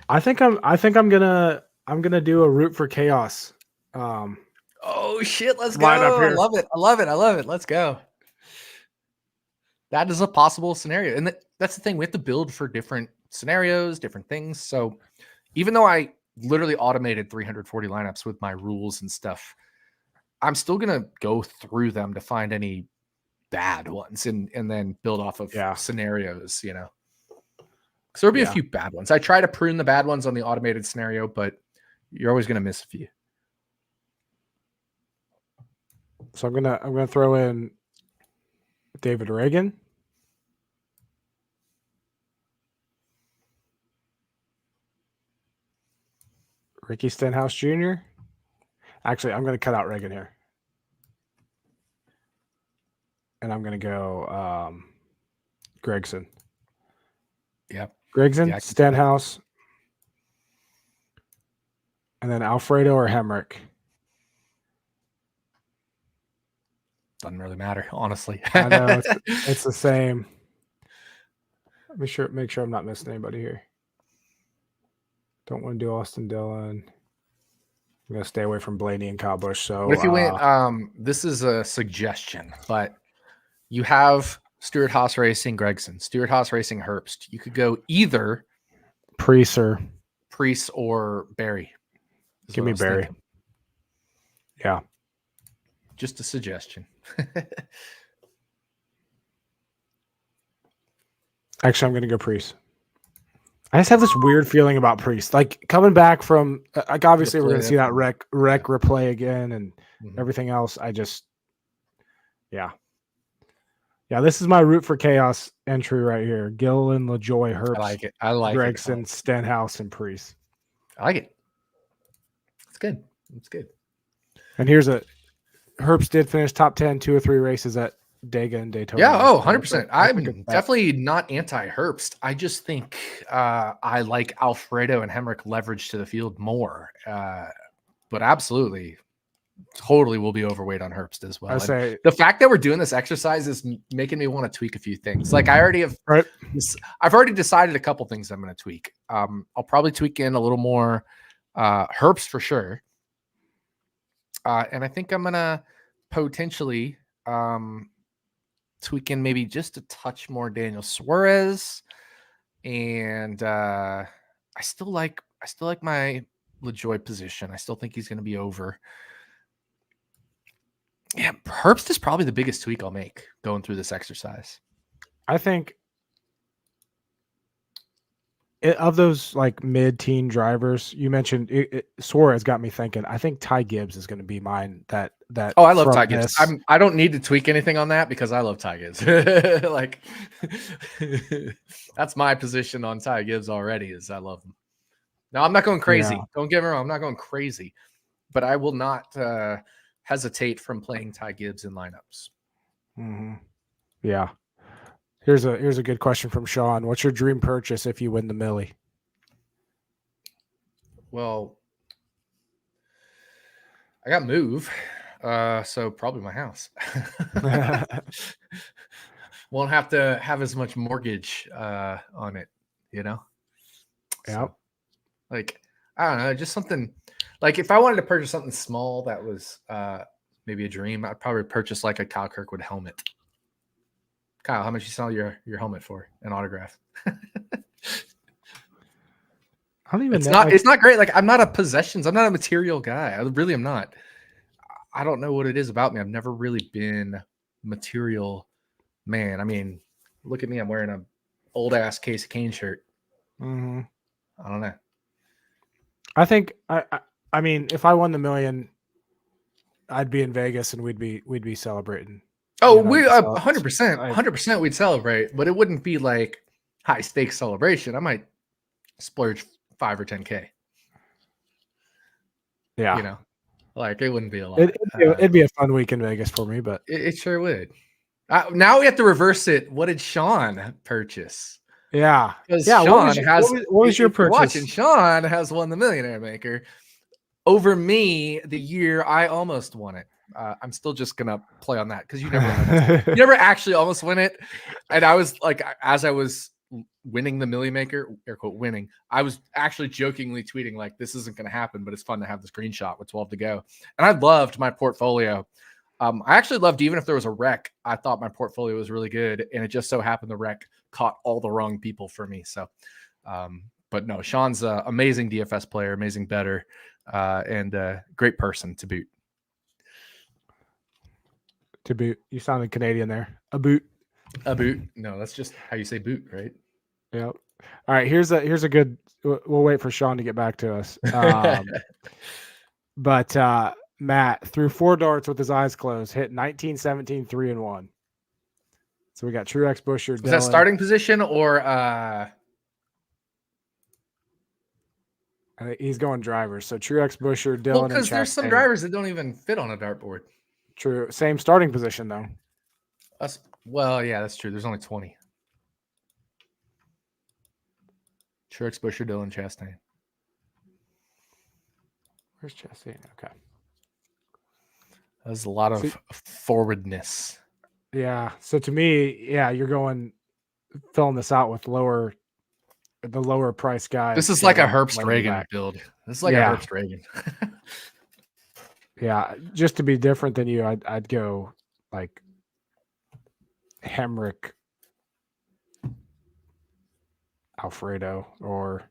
I think I'm gonna do a root for chaos. Oh shit, let's go. I love it. Let's go. That is a possible scenario. And that's the thing. We have to build for different scenarios, different things. So even though I literally automated 340 lineups with my rules and stuff, I'm still going to go through them to find any bad ones and then build off of scenarios, So there'll be a few bad ones. I try to prune the bad ones on the automated scenario, but you're always going to miss a few. So I'm gonna throw in David Reagan. Ricky Stenhouse Jr. Actually, I'm going to cut out Reagan here. And I'm going to go Gregson. Yep. Gregson, Stenhouse. And then Alfredo or Hemrick. Doesn't really matter, honestly. I know it's the same. Make sure I'm not missing anybody here. Don't want to do Austin Dillon. I'm gonna stay away from Blaney and Kyle Busch. So what if you went? This is a suggestion, but you have Stewart Haas Racing Gregson, Stewart Haas Racing Herbst. You could go either Priest or Barry. Give me Barry. Yeah. Just a suggestion. Actually, I'm going to go Priest. I just have this weird feeling about Priest. Like coming back from, obviously we're going to see that wreck replay again and everything else. Yeah, this is my root for chaos entry right here. Gilliland, LaJoy, Herbst. I like it. Gregson, Stenhouse, and Priest. I like it. It's good. And here's Herbst did finish top 10, 2 or 3 races at Dega and Daytona. Yeah, 100%. I'm definitely not anti-Herbst. I just think I like Alfredo and Hemrick leverage to the field more. But absolutely, totally will be overweight on Herbst as well. The fact that we're doing this exercise is making me want to tweak a few things. Like I've already decided a couple things I'm going to tweak. I'll probably tweak in a little more Herbst for sure. And I think I'm going to potentially tweak in maybe just a touch more Daniel Suarez, and I still like my LaJoy position. I still think he's going to be over. Yeah, Herbst is probably the biggest tweak I'll make going through this exercise. I think of those like mid-teen drivers you mentioned, Suarez got me thinking. I think Ty Gibbs is going to be mine. Oh, I love From Ty Gibbs. this, I don't need to tweak anything on that because I love Ty Gibbs. Like that's my position on Ty Gibbs already is I love him. Now I'm not going crazy. Yeah. Don't get me wrong. I'm not going crazy, but I will not hesitate from playing Ty Gibbs in lineups. Mm-hmm. Yeah. Here's a good question from Sean. What's your dream purchase if you win the Millie? Well, I got move, so probably my house. Won't have to have as much mortgage on it, you know? Yeah. So, like, I don't know, just something like if I wanted to purchase something small that was maybe a dream, I'd probably purchase like a Kyle Kirkwood helmet. Kyle, how much you sell your helmet for? An autograph? I don't even It's know. not. It's not great. Like I'm not a possessions. I'm not a material guy. I really am not. I don't know what it is about me. I've never really been material man. I mean, look at me. I'm wearing an old ass Case Kane shirt. Mm-hmm. I don't know. I think I mean, if I won the million, I'd be in Vegas and we'd be celebrating. Oh, You know, we just 100%, 100% we'd celebrate, but it wouldn't be like high stakes celebration. I might splurge 5 or 10K. Yeah. You know, like it wouldn't be a lot. It'd be a fun week in Vegas for me, but it sure would. Now we have to reverse it. What did Sean purchase? yeah. Because Yeah. Sean What was your if you're purchase? watching, Sean has won the Millionaire Maker over me the year I almost won it. I'm still just gonna play on that because you never actually almost win it. And I was like, as I was winning the Millie Maker, air quote winning, I was actually jokingly tweeting like, "This isn't gonna happen, but it's fun to have the screenshot with 12 to go." And I loved my portfolio. I actually loved even if there was a wreck. I thought my portfolio was really good, and it just so happened the wreck caught all the wrong people for me. So, but no, Sean's an amazing DFS player, amazing bettor, and great person to boot. To boot. You sounded Canadian there. A boot. A boot? No, that's just how you say boot, right? Yep. All right. Here's a good. We'll wait for Sean to get back to us. But Matt threw 4 darts with his eyes closed, hit 19, 17, 3 and 1. So we got Truex, Busher. Was that starting position or? He's going drivers. So Truex, Busher, Dylan, well, because there's some drivers that don't even fit on a dartboard. True. Same starting position though. Well, yeah, that's true. There's only 20. Truex, Busher, Dylan, Chastain. Where's Chastain? Okay. There's a lot of forwardness. Yeah. So to me, yeah, you're filling this out with the lower price guys. This is like a Herbst Reagan build. This is like a Herbst Reagan. Yeah, just to be different than you, I'd go like Hemrick, Alfredo, or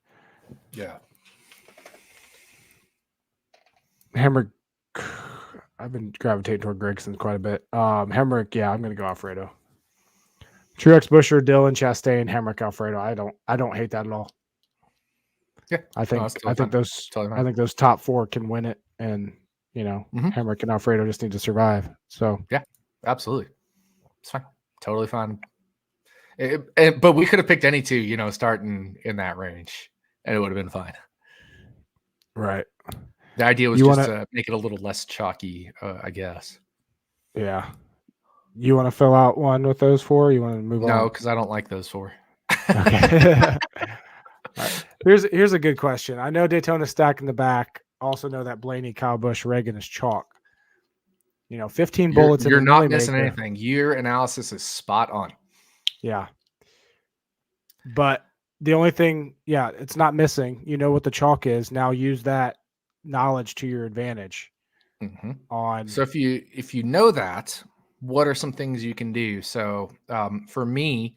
Hemrick. I've been gravitating toward Gregson quite a bit. Hemrick, yeah, I'm gonna go Alfredo. Truex, Busher, Dylan, Chastain, Hemrick, Alfredo. I don't hate that at all. Yeah, I think those top 4 can win it, and Hemrick and Alfredo just need to survive. So yeah, absolutely, it's fine, totally fine. But we could have picked any 2, starting in that range, and it would have been fine. Right. The idea was to make it a little less chalky, I guess. Yeah. You want to fill out one with those 4? You want to move on? No, because I don't like those 4. Okay. Right. Here's a good question. I know Daytona stack in the back. Also know that Blaney, Kyle Busch, Reagan is chalk. 15 bullets. You're not missing anything. Your analysis is spot on. Yeah. But the only thing, it's not missing. You know what the chalk is. Now use that knowledge to your advantage. So if you know that, what are some things you can do? So for me,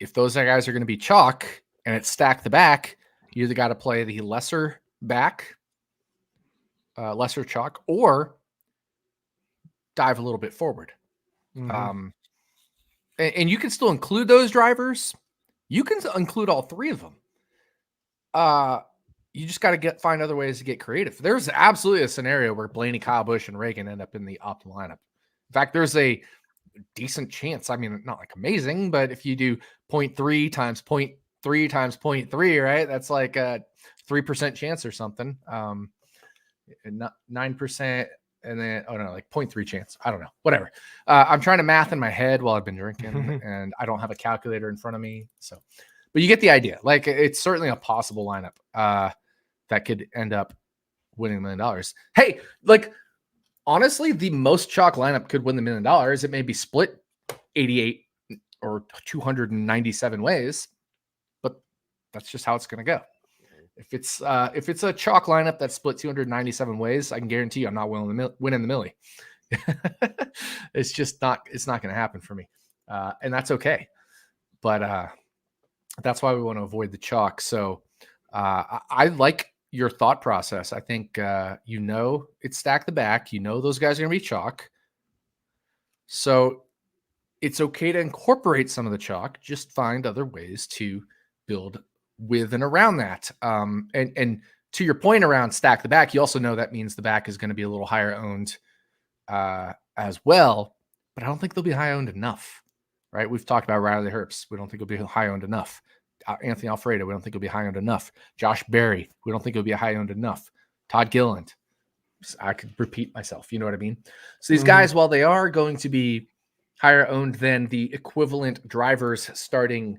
if those guys are going to be chalk and it's stacked the back, you either got to play the lesser back, lesser chalk, or dive a little bit forward. And you can still include those drivers, You can include all three of them. You just got to find other ways to get creative. There's absolutely a scenario where Blaney, Kyle Busch, and Reagan end up in the optimal lineup. In fact, there's a decent chance. I mean, not like amazing, but if you do 0.3 times 0.3 times 0.3, right? That's like a 3% chance or something. Not 9%. And then, like 0.3 chance. I don't know. Whatever. I'm trying to math in my head while I've been drinking and I don't have a calculator in front of me. So, but you get the idea. Like, it's certainly a possible lineup that could end up winning $1 million. Hey, like, honestly, the most chalk lineup could win the $1 million. It may be split 88 or 297 ways, but that's just how it's going to go. If it's a chalk lineup that's split 297 ways, I can guarantee you I'm not winning the millie. It's not going to happen for me. And that's okay. But that's why we want to avoid the chalk. So I like your thought process. I think, it's stack the back. Those guys are going to be chalk. So it's okay to incorporate some of the chalk. Just find other ways to build with and around that. And to your point around stack the back, you also know that means the back is going to be a little higher owned as well. But I don't think they'll be high owned enough, right? We've talked about Riley Herbst. We don't think it'll be high owned enough. Anthony Alfredo, we don't think it'll be high owned enough. Josh Berry, we don't think it'll be high owned enough. Todd Gilliland, I could repeat myself. You know what I mean? So these guys, while they are going to be higher owned than the equivalent drivers starting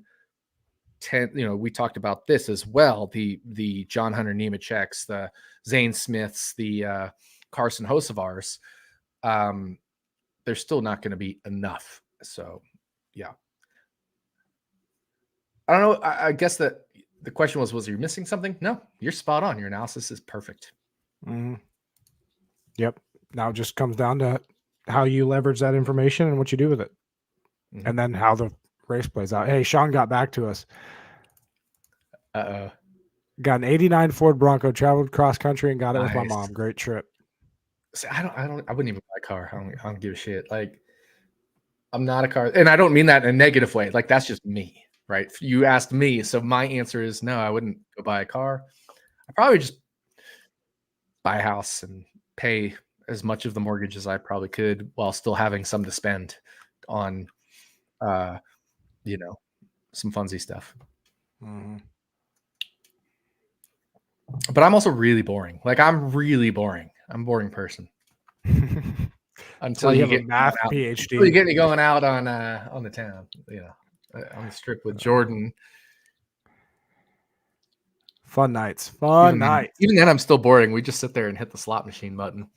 10, we talked about this as well. The John Hunter Nemecheks, the Zane Smiths, the Carson Hosevars, they're still not going to be enough. So, yeah. I don't know. I guess that the question was you missing something? No, you're spot on. Your analysis is perfect. Yep. Now it just comes down to how you leverage that information and what you do with it. And then how the race plays out. Hey, Sean got back to us. Got an 89 Ford Bronco, traveled cross country and got it with my mom. Great trip. See, I wouldn't even buy a car. I don't give a shit. Like, I'm not a car, and I don't mean that in a negative way. Like, that's just me, right? You asked me, so my answer is no. I wouldn't go buy a car. I'd probably just buy a house and pay as much of the mortgage as I probably could while still having some to spend on, some funsy stuff. But I'm also really boring. Like, I'm really boring. I'm a boring person. Until you get a math PhD. Until you get me going out on the town, on the strip with Jordan. Fun nights. Even then, I'm still boring. We just sit there and hit the slot machine button.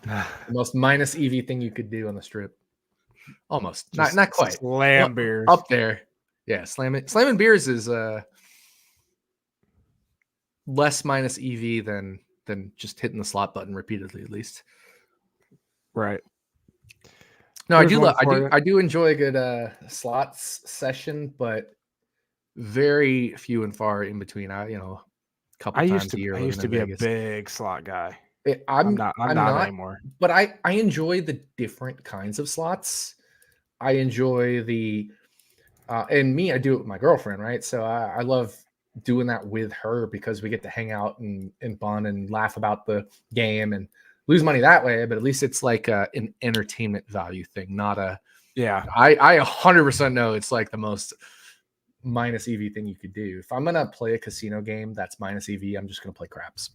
The most minus EV thing you could do on the strip. Almost. Not quite. Slam beers. Up there. Yeah, slamming beers is less minus EV than just hitting the slot button repeatedly, at least. Right. No, I do enjoy a good slots session, but very few and far in between. A couple times a year. I used to be Vegas. A big slot guy. I'm not anymore. But I enjoy the different kinds of slots. I enjoy the and me, I do it with my girlfriend, right? So I love doing that with her because we get to hang out and bond and laugh about the game and lose money that way. But at least it's like an entertainment value thing, not a. Yeah. I 100% know it's like the most minus EV thing you could do. If I'm gonna play a casino game that's minus EV, I'm just gonna play craps.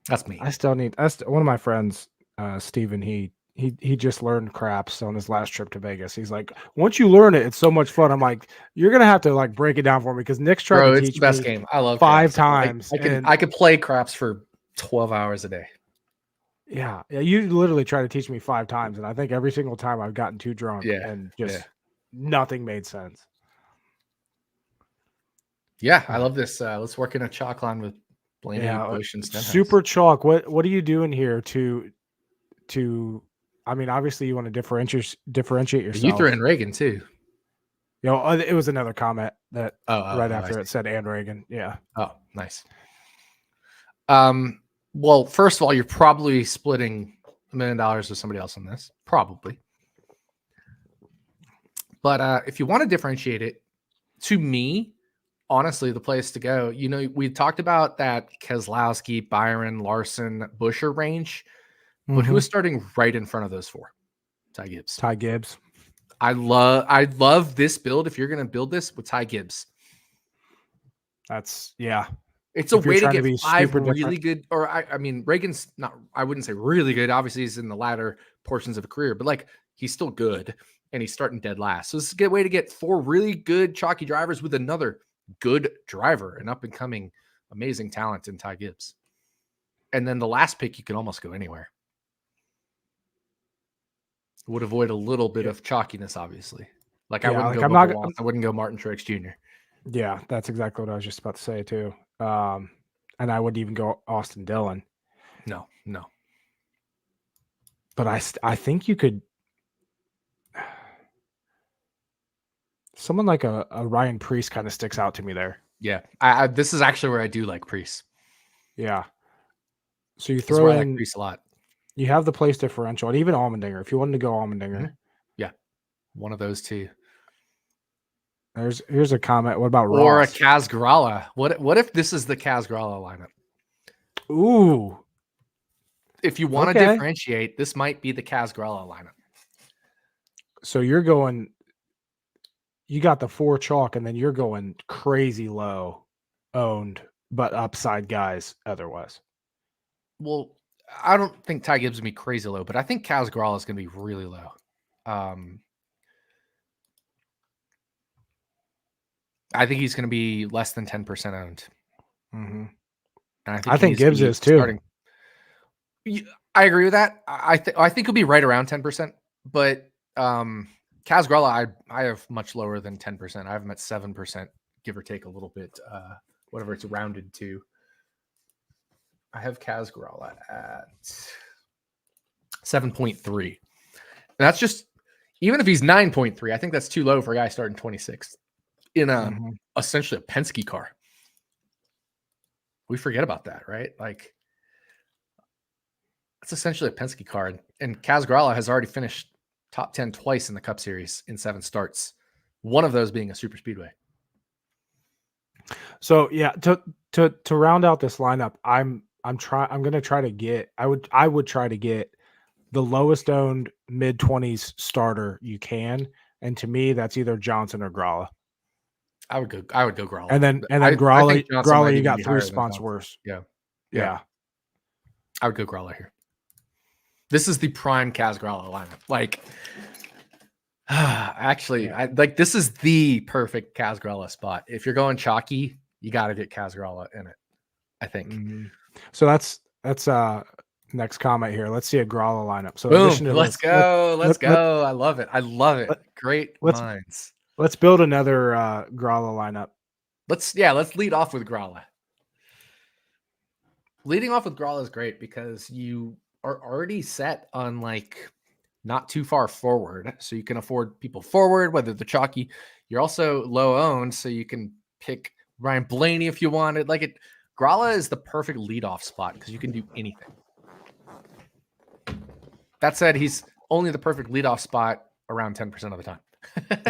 That's me. One of my friends, Steven, he just learned craps on his last trip to Vegas. He's like, once you learn it, it's so much fun. I'm like, you're gonna have to like break it down for me because Nick's tried to teach the best game. I love 5 times. I could play craps for 12 hours a day. Yeah. You literally tried to teach me 5 times, and I think every single time I've gotten too drunk and just nothing made sense. Yeah, I love this. Let's work in a chalk line with Blaney, Bush, and Stenhouse. Super chalk. What are you doing here to? I mean, obviously you want to differentiate yourself. You threw in Reagan too. It was another comment that after it said and Reagan. Yeah. Oh, nice. Well, first of all, you're probably splitting $1 million with somebody else on this, probably. But if you want to differentiate it, to me, honestly, the place to go. We talked about that Keselowski, Byron, Larson, Buescher range, but who is starting right in front of those four? Ty Gibbs. Ty Gibbs. I love this build. If you're going to build this with Ty Gibbs, It's a way to trying get be 5 super really different. good. Or I mean, Reagan's not. I wouldn't say really good. Obviously, he's in the latter portions of a career, but like he's still good, and he's starting dead last. So this is a good way to get 4 really good chalky drivers with another good driver, an up and coming, amazing talent in Ty Gibbs. And then the last pick, you can almost go anywhere. Would avoid a little bit of chalkiness, obviously. Like I wouldn't go Bubba Wallace. I wouldn't go Martin Truex Jr. Yeah, that's exactly what I was just about to say too. And I wouldn't even go Austin Dillon. No. But I think you could. Someone like a Ryan Preece kind of sticks out to me there. Yeah, this is actually where I do like Preece. Yeah. So you throw in like Preece a lot. You have the place differential, and even Allmendinger. If you wanted to go Allmendinger, yeah, one of those two. Here's a comment. What about Ross? Or a Kaz Grala? What if this is the Kaz Grala lineup? Ooh. If you want to differentiate, this might be the Kaz Grala lineup. So you got the 4 chalk, and then you're going crazy low owned, but upside guys otherwise. Well, I don't think Ty Gibbs will be crazy low, but I think Kaz Grala is going to be really low. I think he's going to be less than 10% owned. Mm-hmm. And I think Gibbs is too. I agree with that. I think he'll be right around 10%, but Kaz Grala, I have much lower than 10%. I have him at 7%, give or take a little bit, whatever it's rounded to. I have Kaz Grala at 7.3. And that's just, even if he's 9.3, I think that's too low for a guy starting 26th in essentially a Penske car. We forget about that, right? Like, it's essentially a Penske car. And Kaz Grala has already finished top 10 twice in the Cup Series in 7 starts. One of those being a super speedway. So yeah, to round out this lineup, I would try to get the lowest owned mid-20s starter you can, and to me that's either Johnson or Grala. I would go Grala. And then Grala you got 3 spots worse. Yeah. I would go Grala here. This is the prime Kaz Grala lineup. Like, actually, this is the perfect Kaz Grala spot. If you're going chalky, you got to get Kaz Grala in it, I think. Mm-hmm. So that's next comment here. Let's see a Grala lineup. So boom, let's go. I love it. Great minds. Let's build another Grala lineup. Let's lead off with Grala. Leading off with Grala is great because you are already set on like not too far forward, so you can afford people forward, whether they're chalky. You're also low owned, so you can pick Ryan Blaney if you wanted. Like Grala is the perfect leadoff spot because you can do anything. That said, he's only the perfect leadoff spot around 10% of the time.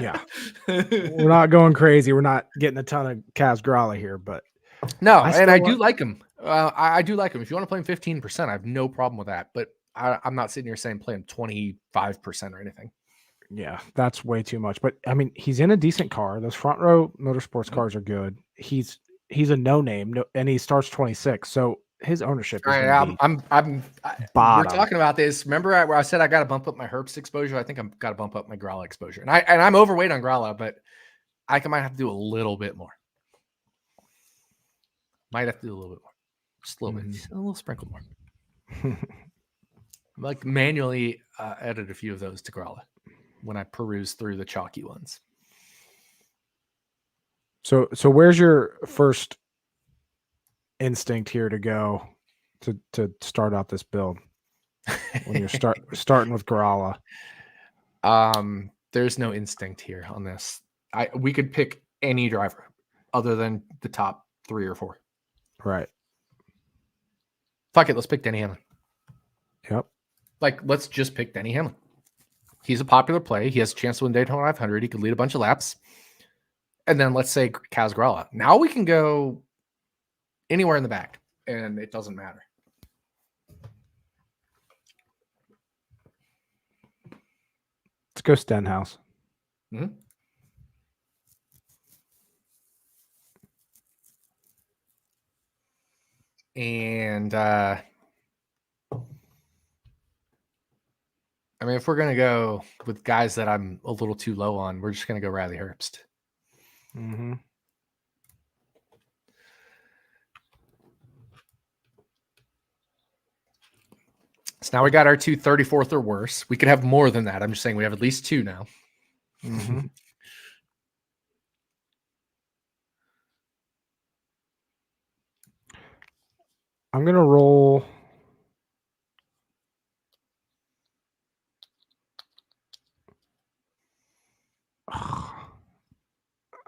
Yeah, we're not going crazy. We're not getting a ton of Kaz Grala here, but no, I do like him. I do like him. If you want to play him 15%, I have no problem with that. But I'm not sitting here saying play him 25% or anything. Yeah, that's way too much. But I mean, he's in a decent car. Those front row motorsports cars are good. He's a no name, and he starts 26. So his ownership is we're talking about this. Remember where I said I got to bump up my Herbst exposure? I think I'm got to bump up my Grala exposure. And I'm overweight on Grala, but I might have to do a little bit more. Might have to do a little bit more. Just a little bit. A little sprinkle more. Like manually edit a few of those to Grala when I peruse through the chalky ones. So where's your first instinct here to go to start out this build when you're starting with Grala? There's no instinct here on this. We could pick any driver other than the top 3 or 4. Right. Fuck it, let's pick Denny Hamlin. Yep. Like, let's just pick Denny Hamlin. He's a popular play. He has a chance to win Daytona 500. He could lead a bunch of laps. and then let's say Casgrella. Now we can go anywhere in the back, and it doesn't matter. Let's go Stenhouse. Mm-hmm. And I mean, if we're gonna go with guys that I'm a little too low on, we're just gonna go Riley Herbst. Mm-hmm. So now we got our 2 34th or worse. We could have more than that. I'm just saying we have at least 2 now. Mm-hmm. I'm gonna roll.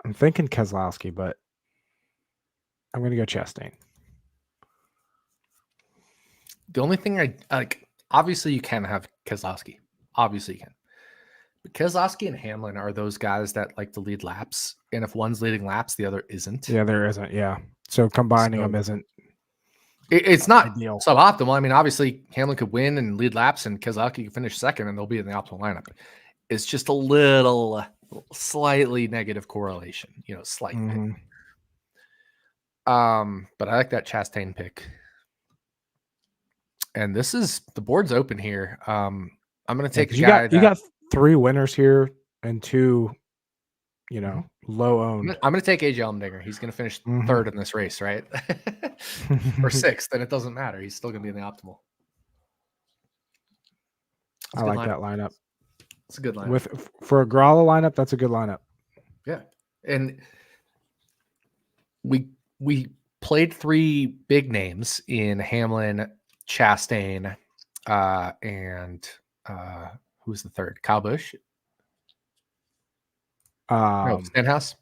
I'm thinking Keselowski, but I'm gonna go Chastain. The only thing I like, obviously, you can have Keselowski. Obviously, you can. But Keselowski and Hamlin are those guys that like to lead laps. And if one's leading laps, the other isn't. Yeah, there isn't. Yeah. So combining them isn't. It's not ideal. Suboptimal. I mean, obviously, Hamlin could win and lead laps, and Keselowski could finish second, and they'll be in the optimal lineup. It's just a little, slightly negative correlation, slightly. Mm-hmm. But I like that Chastain pick. And this is the board's open here. I'm going to take you got 3 winners here and 2, low owned. I'm going to take AJ Allmendinger. He's going to finish third in this race, right? Or 6th, and it doesn't matter. He's still going to be in the optimal. I like that lineup. It's a good lineup. For a Gralla lineup, that's a good lineup. Yeah. And we played 3 big names in Hamlin, Chastain, and who's the third? Kyle Busch? No, Stenhouse.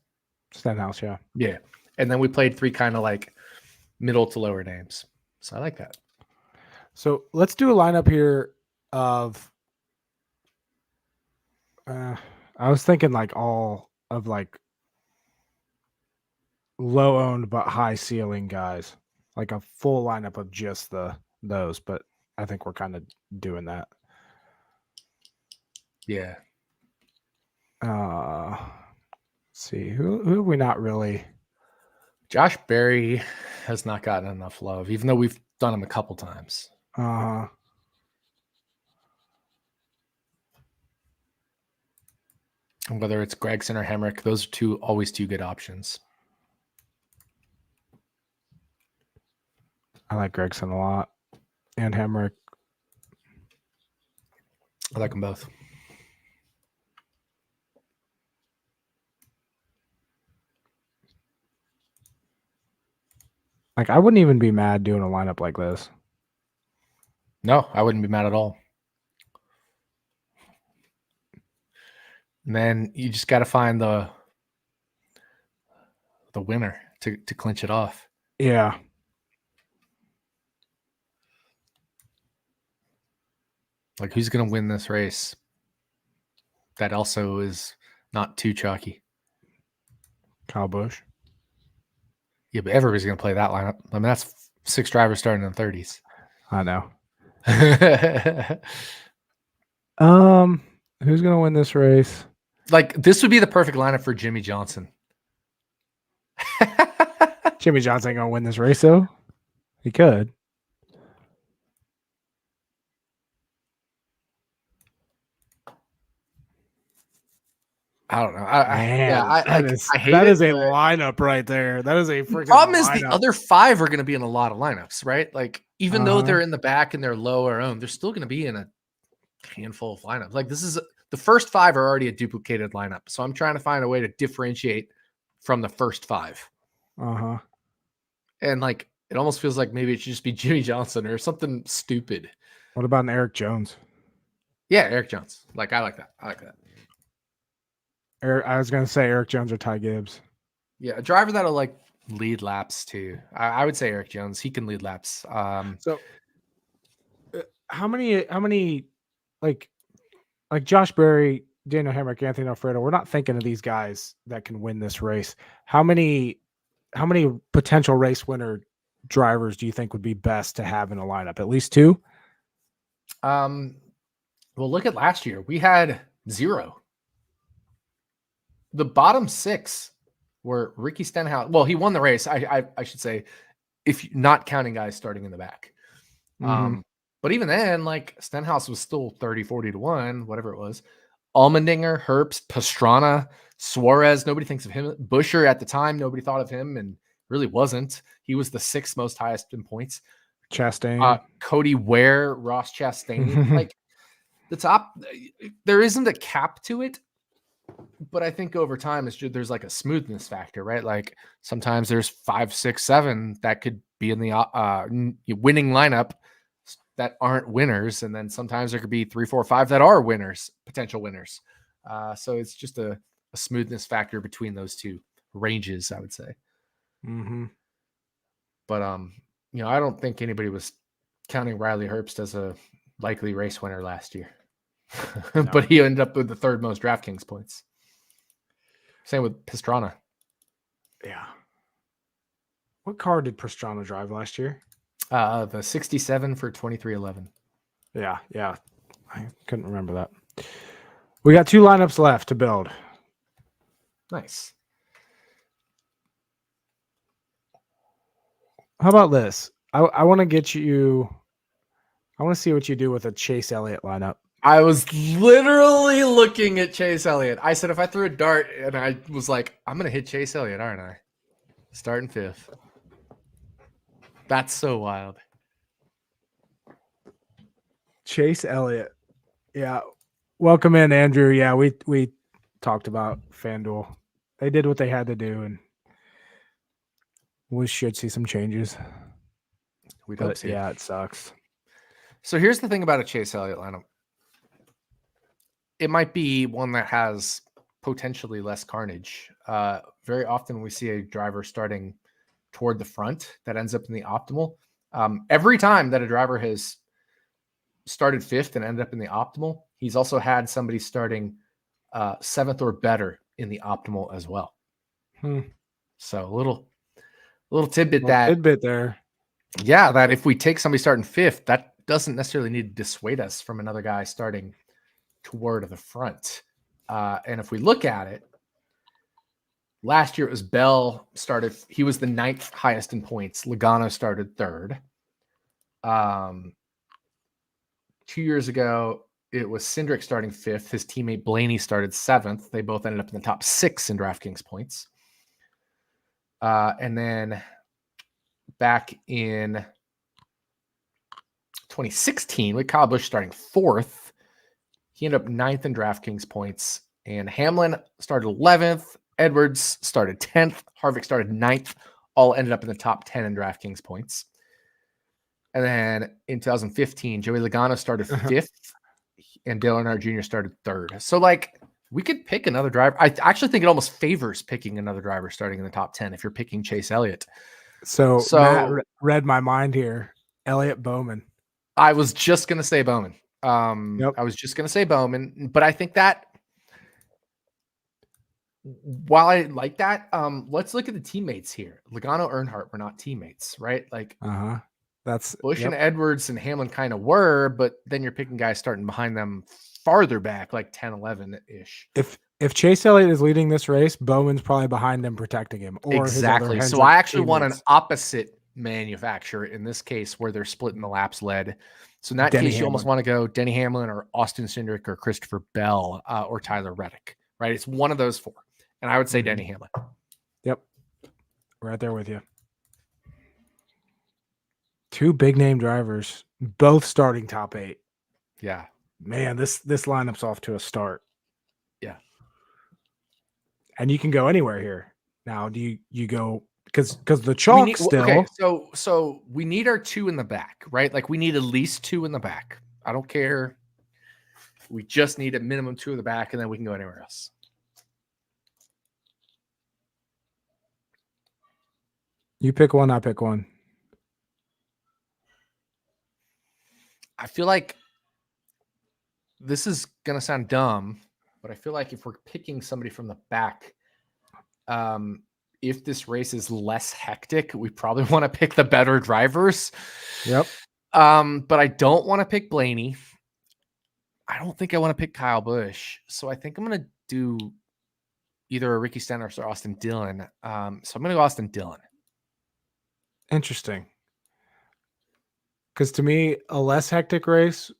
Stenhouse, yeah. Yeah. And then we played 3 kind of like middle to lower names. So I like that. So let's do a lineup here of I was thinking like all of like low owned but high ceiling guys. Like a full lineup of just those, but I think we're kind of doing that. Yeah. Let's see who have we not really. Josh Berry has not gotten enough love, even though we've done him a couple times. Whether it's Gregson or Hemrick, those are always 2 good options. I like Gregson a lot, and Hemrick. I like them both. Like, I wouldn't even be mad doing a lineup like this. No, I wouldn't be mad at all. And then you just got to find the winner to clinch it off. Yeah. Like, who's going to win this race? That also is not too chalky. Kyle Busch. Yeah, but everybody's going to play that lineup. I mean, that's 6 drivers starting in the 30s. I know. Who's going to win this race? Like, this would be the perfect lineup for Jimmy Johnson. Jimmy Johnson ain't going to win this race, though. He could. I don't know. That is a lineup right there. That is a freaking problem. Lineup. Is the other 5 are going to be in a lot of lineups, right? Like, even though they're in the back and they're lower owned, they're still going to be in a handful of lineups. Like, this is the first 5 are already a duplicated lineup, so I'm trying to find a way to differentiate from the first 5. And like, it almost feels like maybe it should just be Jimmy Johnson or something stupid. What about an Eric Jones? Yeah, Eric Jones. Like, I like that. I was going to say Eric Jones or Ty Gibbs. Yeah, a driver that'll like lead laps too. I would say Eric Jones. He can lead laps. So how many like Josh Berry Daniel Hemrick, Anthony Alfredo, we're not thinking of these guys that can win this race. How many potential race winner drivers do you think would be best to have in a lineup? At least two? Well, look at last year. We had 0. The bottom 6 were Ricky Stenhouse. Well, he won the race. I should say, if not counting guys starting in the back. Mm-hmm. But even then, like Stenhouse was still 30, 40 to 1, whatever it was. Allmendinger, Herbst, Pastrana, Suarez. Nobody thinks of him. Buescher at the time, nobody thought of him and really wasn't. He was the 6th most highest in points. Chastain. Cody Ware, Ross Chastain. Like the top, there isn't a cap to it. But I think over time, it's just, there's like a smoothness factor, right? Like sometimes there's 5, 6, 7 that could be in the winning lineup that aren't winners, and then sometimes there could be 3, 4, 5 that are winners, potential winners. So it's just a smoothness factor between those two ranges, I would say. Mm-hmm. But I don't think anybody was counting Riley Herbst as a likely race winner last year. No. But he ended up with the 3rd most DraftKings points. Same with Pastrana. Yeah. What car did Pastrana drive last year? The 67 for 2311. Yeah. I couldn't remember that. We got 2 lineups left to build. Nice. How about this? I want to get you. I want to see what you do with a Chase Elliott lineup. I was literally looking at Chase Elliott. I said, if I threw a dart, and I was like, I'm going to hit Chase Elliott, aren't I? Starting 5th. That's so wild. Chase Elliott. Yeah. Welcome in, Andrew. Yeah, we talked about FanDuel. They did what they had to do, and we should see some changes. We hope so. Yeah, it sucks. So here's the thing about a Chase Elliott lineup. It might be one that has potentially less carnage. Very often we see a driver starting toward the front that ends up in the optimal. Every time that a driver has started 5th and ended up in the optimal, he's also had somebody starting 7th or better in the optimal as well. So a little tidbit tidbit there. Yeah, that if we take somebody starting 5th, that doesn't necessarily need to dissuade us from another guy starting toward the front. And if we look at it, last year it was Bell started. He was the 9th highest in points. Logano started 3rd. 2 years ago, it was Cindric starting 5th. His teammate Blaney started 7th. They both ended up in the top 6 in DraftKings points. And then back in 2016, with Kyle Busch starting 4th, he ended up 9th in DraftKings points. And Hamlin started 11th. Edwards started 10th. Harvick started 9th. All ended up in the top 10 in DraftKings points. And then in 2015, Joey Logano started 5th. And Dale Earnhardt Jr. started 3rd. So, like, we could pick another driver. I actually think it almost favors picking another driver starting in the top 10 if you're picking Chase Elliott. So Matt read my mind here. Elliott Bowman. I was just going to say Bowman. Yep. I was just going to say Bowman, but I think that while I like that, let's look at the teammates here. Logano, Earnhardt were not teammates, right? Like, that's Busch and Edwards and Hamlin kind of were, but then you're picking guys starting behind them farther back, like 10, 11 ish. If Chase Elliott is leading this race, Bowman's probably behind him protecting him. Or exactly. So I actually want an opposite manufacturer in this case where they're splitting the laps led. So in that case, you almost want to go Denny Hamlin or Austin Cindric or Christopher Bell or Tyler Reddick, right? It's one of those 4. And I would say Denny Hamlin. Yep. Right there with you. 2 big name drivers, both starting top 8. Yeah. Man, this lineup's off to a start. Yeah. And you can go anywhere here. Now, do you go because the chalk still. Okay, so we need our 2 in the back, right? Like we need at least 2 in the back. I don't care. We just need a minimum 2 in the back, and then we can go anywhere else. You pick one, I pick one. I feel like this is gonna sound dumb, but I feel like if we're picking somebody from the back, if this race is less hectic, we probably want to pick the better drivers. Yep. But I don't want to pick Blaney. I don't think I want to pick Kyle Busch. So I think I'm going to do either a Ricky Stenhouse or Austin Dillon. So I'm going to go Austin Dillon. Interesting. Because to me, a less hectic race,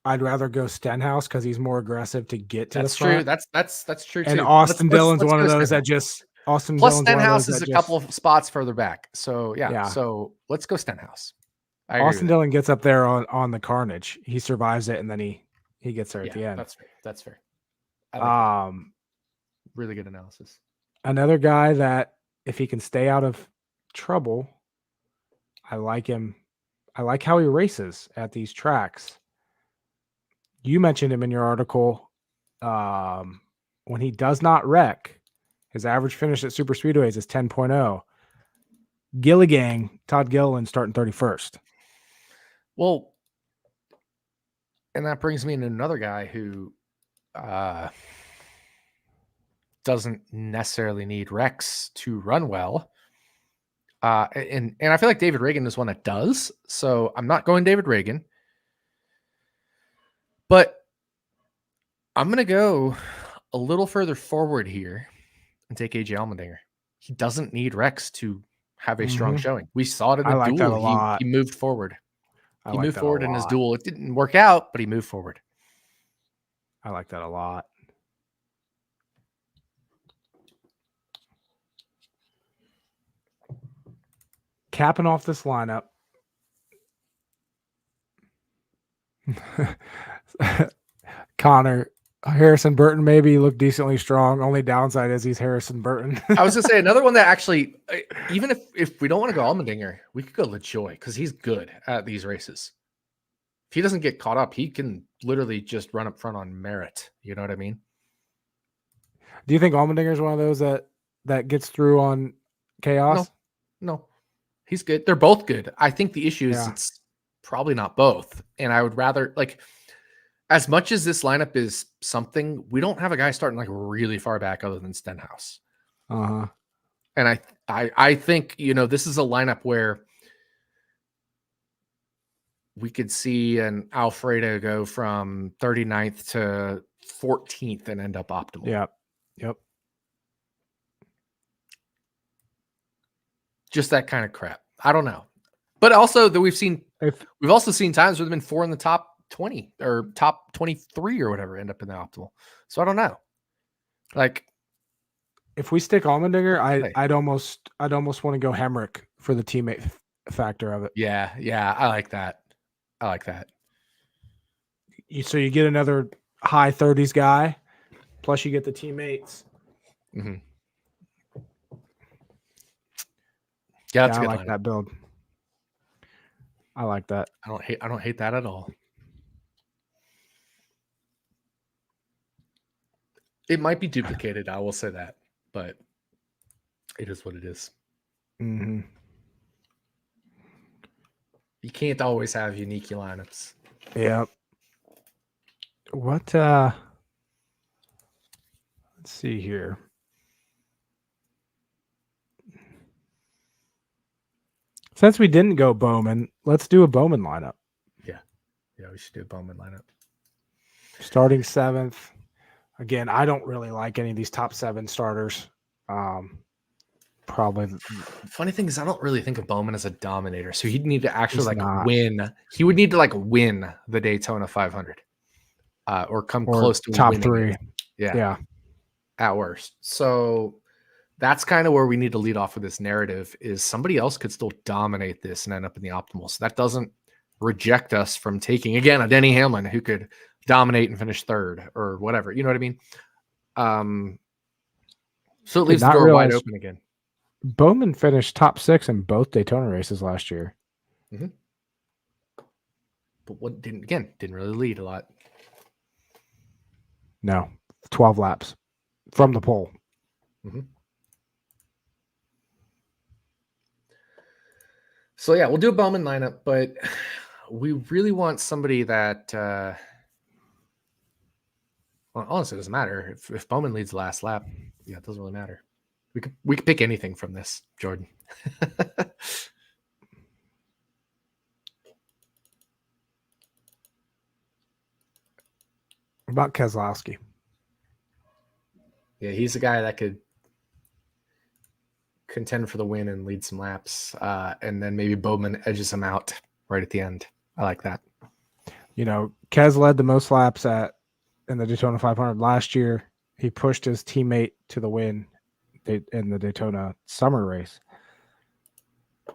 I'd rather go Stenhouse because he's more aggressive to get to That's the front. true. That's true And too. Austin Dillon's Let's one of go those Stenhouse. that just Austin Plus Dillon's one of Stenhouse those is that a couple of spots further back. So yeah. Yeah. So let's go Stenhouse. I agree Austin with Dillon gets up there on the carnage. He survives it, and then he gets there that. at the end. That's fair. That's fair. I like that. Um, Really good analysis. Another guy that if he can stay out of trouble, I like him. I like how he races at these tracks. You mentioned him in your article. When he does not wreck, his average finish at super speedways is 10.0. Gilligang, Todd Gilliland starting 31st. Well, and that brings me into another guy who doesn't necessarily need Rex to run well. And I feel like David Reagan is one that does. So I'm not going David Reagan. But I'm going to go a little further forward here and take AJ Allmendinger. He doesn't need Rex to have a strong showing. We saw it in the like duel. that a lot. He moved forward. I He like moved that forward a in his lot. duel. It didn't work out, but he moved forward. I like that a lot. Capping off this lineup. Connor, Harrison Burton maybe looked decently strong. Only downside is he's Harrison Burton. I was going to say another one that actually, even if we don't want to go Allmendinger, we could go LaJoy because he's good at these races. If he doesn't get caught up, he can literally just run up front on merit. You know what I mean? Do you think Allmendinger is one of those that gets through on chaos? No, he's good. They're both good. I think the issue is Yeah. it's probably not both. And I would rather as much as this lineup is something, we don't have a guy starting like really far back other than Stenhouse. Uh-huh. And I think, this is a lineup where we could see an Alfredo go from 39th to 14th and end up optimal. Yep. Just that kind of crap. I don't know. But also that we've also seen times where there've been 4 in the top 20 or top 23 or whatever end up in the optimal. So I don't know. Like if we stick Allmendinger, I'd almost want to go Hemrick for the teammate factor of it. Yeah, I like that. So you get another high 30s guy, plus you get the teammates. Mm-hmm. Yeah, that's I good. like that build. I like that. I don't hate that at all. It might be duplicated, I will say that, but it is what it is. Mm-hmm. You can't always have unique lineups. Yep. What let's see here. Since we didn't go Bowman, let's do a Bowman lineup. Yeah, we should do a Bowman lineup. Starting 7th. Again, I don't really like any of these top 7 starters. Probably. Funny thing is, I don't really think of Bowman as a dominator, so he'd need to actually not. win. He would need to win the Daytona 500, or come close to top winning 3. it. Yeah, at worst. So that's kind of where we need to lead off with this narrative: is somebody else could still dominate this and end up in the optimal. So that doesn't reject us from taking again a Denny Hamlin who could dominate and finish 3rd or whatever. You know what I mean? So it leaves the door wide open again. Bowman finished top 6 in both Daytona races last year. Mm-hmm. But what didn't really lead a lot. No, 12 laps from the pole. Mm-hmm. So yeah, we'll do a Bowman lineup, but we really want somebody that Well, honestly, it doesn't matter if Bowman leads the last lap. Yeah, it doesn't really matter. We could pick anything from this, Jordan. About Keselowski. Yeah, he's a guy that could contend for the win and lead some laps, and then maybe Bowman edges him out right at the end. I like that. You know, Kes led the most laps in the Daytona 500 last year. He pushed his teammate to the win in the Daytona summer race.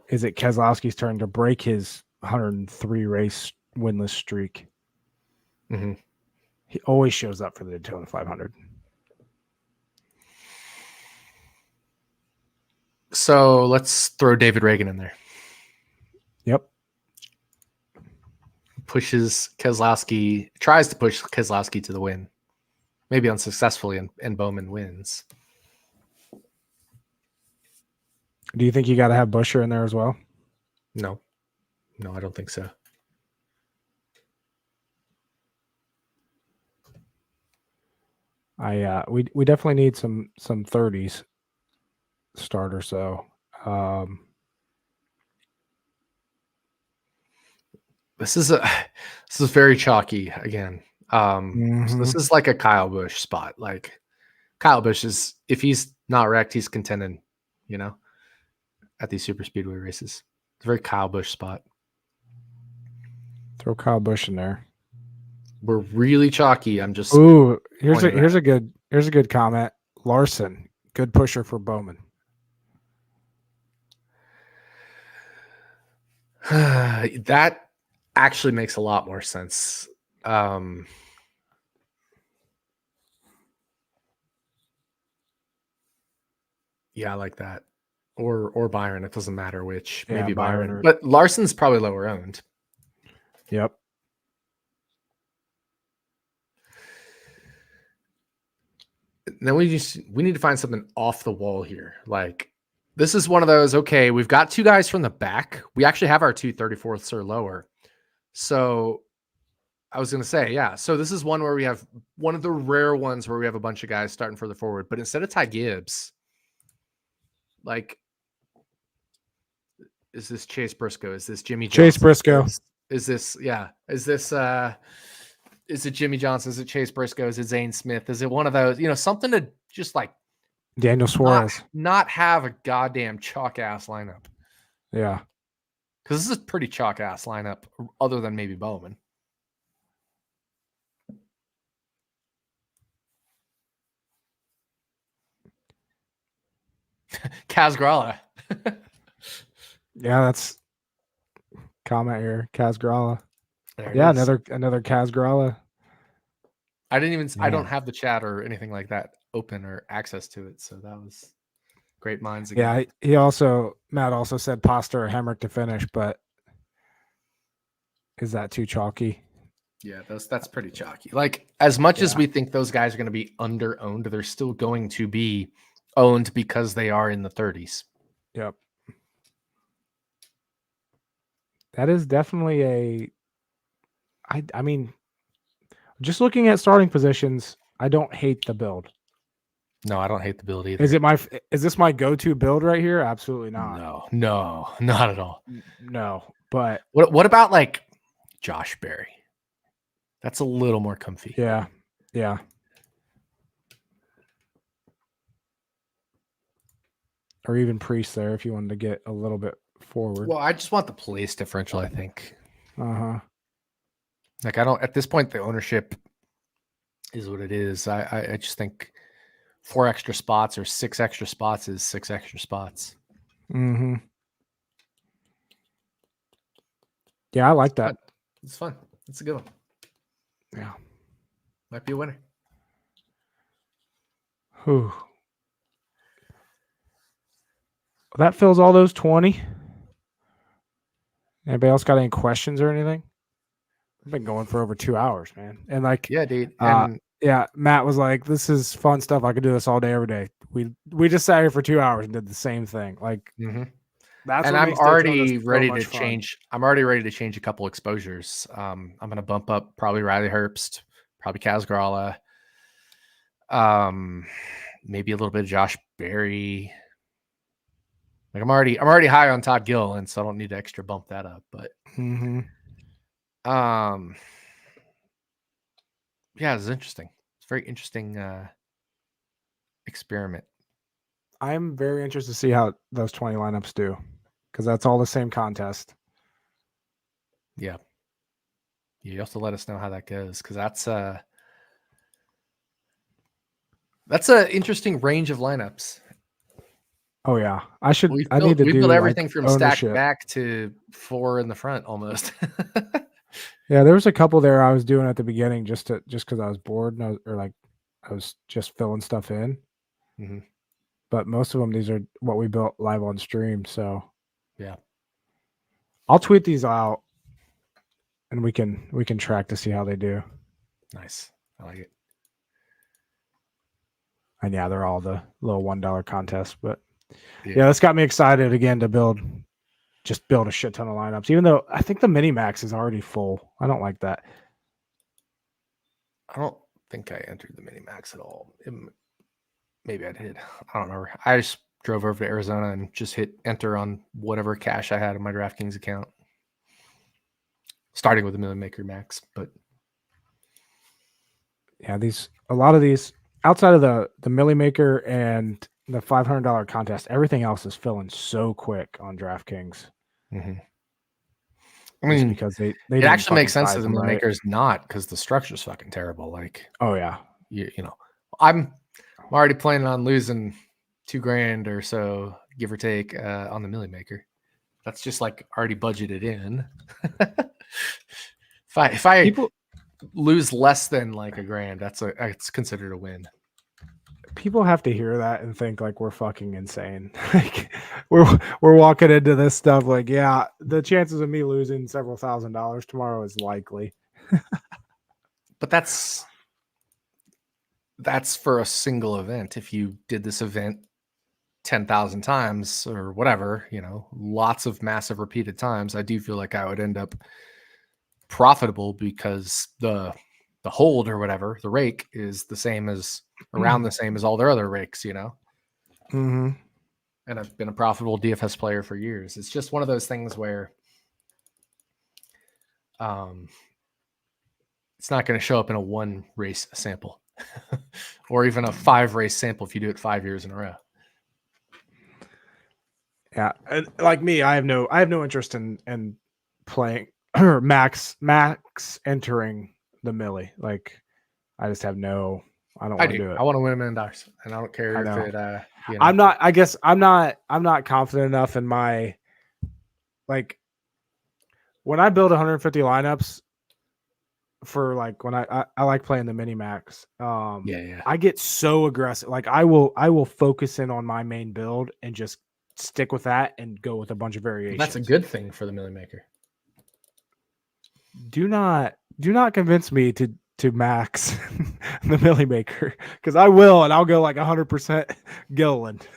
Is it Keselowski's turn to break his 103 race winless streak? Mm-hmm. He always shows up for the Daytona 500. So let's throw David Reagan in there. Yep. Pushes Keselowski, tries to push Keselowski to the win. Maybe unsuccessfully, and Bowman wins. Do you think you got to have Buescher in there as well? No, I don't think so. We definitely need some 30s starter. So this is very chalky again. So this is like a Kyle Busch spot. Like Kyle Busch is, if he's not wrecked, he's contending, you know, at these super speedway races. It's a very Kyle Busch spot. Throw Kyle Busch in there. We're really chalky. I'm just here's a good comment. Larson, good pusher for Bowman. That actually makes a lot more sense. Yeah, I like that. Or Byron. It doesn't matter which. Yeah, maybe Byron. Byron. But Larson's probably lower owned. Yep. Then we need to find something off the wall here. Like, this is one of those, okay, we've got two guys from the back. We actually have our 234ths or lower. So I was going to say, yeah. So this is one where we have one of the rare ones where we have a bunch of guys starting further forward. But instead of Ty Gibbs, like, is this Chase Briscoe? Is this Jimmy Johnson? Chase Briscoe. Is this, yeah. Is it Jimmy Johnson? Is it Chase Briscoe? Is it Zane Smith? Is it one of those, something to just like Daniel Suarez. Not have a goddamn chalk ass lineup. Yeah. Because this is a pretty chalk ass lineup, other than maybe Bowman. Kaz Grala. Yeah, that's comment here. Kaz Grala. Yeah, another Kaz Grala. I didn't even. Yeah. I don't have the chat or anything like that open or access to it, so that was great minds again. Yeah, Matt also said Pasta or Hemrick to finish, but is that too chalky? Yeah, that's pretty chalky. Like, as much as we think those guys are going to be under owned, they're still going to be owned because they are in the 30s. Yep. That is definitely I mean, just looking at starting positions, I don't hate the build. No, I don't hate the build either. Is this my go-to build right here? Absolutely not. No, not at all. No, but what about like Josh Berry? That's a little more comfy. Yeah. Or even Priest there if you wanted to get a little bit forward. Well, I just want the place differential, I think. Uh-huh. Like, I don't, at this point, the ownership is what it is. I just think 4 extra spots or 6 extra spots is 6 extra spots. Mm-hmm. Yeah, I like that. It's fun. It's a good one. Yeah. Might be a winner. Whew. That fills all those 20. Anybody else got any questions or anything? I've been going for over 2 hours, man. And like, yeah, dude. Matt was like, "This is fun stuff. I could do this all day, every day." We just sat here for 2 hours and did the same thing. Like, that's. And I'm already ready to change. I'm already ready to change a couple exposures. I'm going to bump up probably Riley Herbst, probably Kaz Grala. Maybe a little bit of Josh Berry. Like I'm already high on Todd Gilliland, so I don't need to extra bump that up. But yeah, it's interesting. It's a very interesting experiment. I'm very interested to see how those 20 lineups do, because that's all the same contest. Yeah. You have to let us know how that goes, because that's an interesting range of lineups. Oh yeah, I need to we do built everything like from ownership. stack back to 4 in the front almost. Yeah, there was a couple there I was doing at the beginning just because I was bored and I was just filling stuff in. Mm-hmm. But most of them, these are what we built live on stream. So yeah, I'll tweet these out, and we can track to see how they do. Nice, I like it. And yeah, they're all the little $1 contests. But yeah, that's got me excited again to build a shit ton of lineups. Even though I think the mini max is already full. I don't like that. I don't think I entered the mini max at all. Maybe I did. I don't remember. I just drove over to Arizona and just hit enter on whatever cash I had in my DraftKings account, starting with the Millionaire Maker max. But yeah, a lot of these outside of the Millionaire Maker and the $500 contest, everything else is filling so quick on DraftKings. Mm-hmm. I mean, because they it actually makes sense that the Millionaire Maker's not, because the structure's fucking terrible. Like, oh yeah, you know, I'm already planning on losing $2,000 or so, give or take, on the Millionaire Maker. That's just like already budgeted in. if I lose less than like $1,000, it's considered a win. People have to hear that and think like we're fucking insane. Like we're walking into this stuff like, yeah, the chances of me losing several $1,000s tomorrow is likely. But that's for a single event. If you did this event 10,000 times or whatever, lots of massive repeated times, I do feel like I would end up profitable, because the hold or whatever, the rake is the same as around the same as all their other rakes, Mm-hmm. And I've been a profitable DFS player for years. It's just one of those things where it's not going to show up in a 1 race sample or even a 5 race sample if you do it 5 years in a row. Yeah, and like me, I have no interest in playing or max entering the milli. Like, I just have no. I don't want to do it. I want to win $1 million, and I don't care if it. I'm not. I guess I'm not confident enough in my. Like, when I build 150 lineups for like when I like playing the mini max. I get so aggressive. Like I will focus in on my main build and just stick with that and go with a bunch of variations. That's a good thing for the Millionaire Maker. Do not convince me to max the Millionaire Maker, because I will, and I'll go like 100% Gilliland.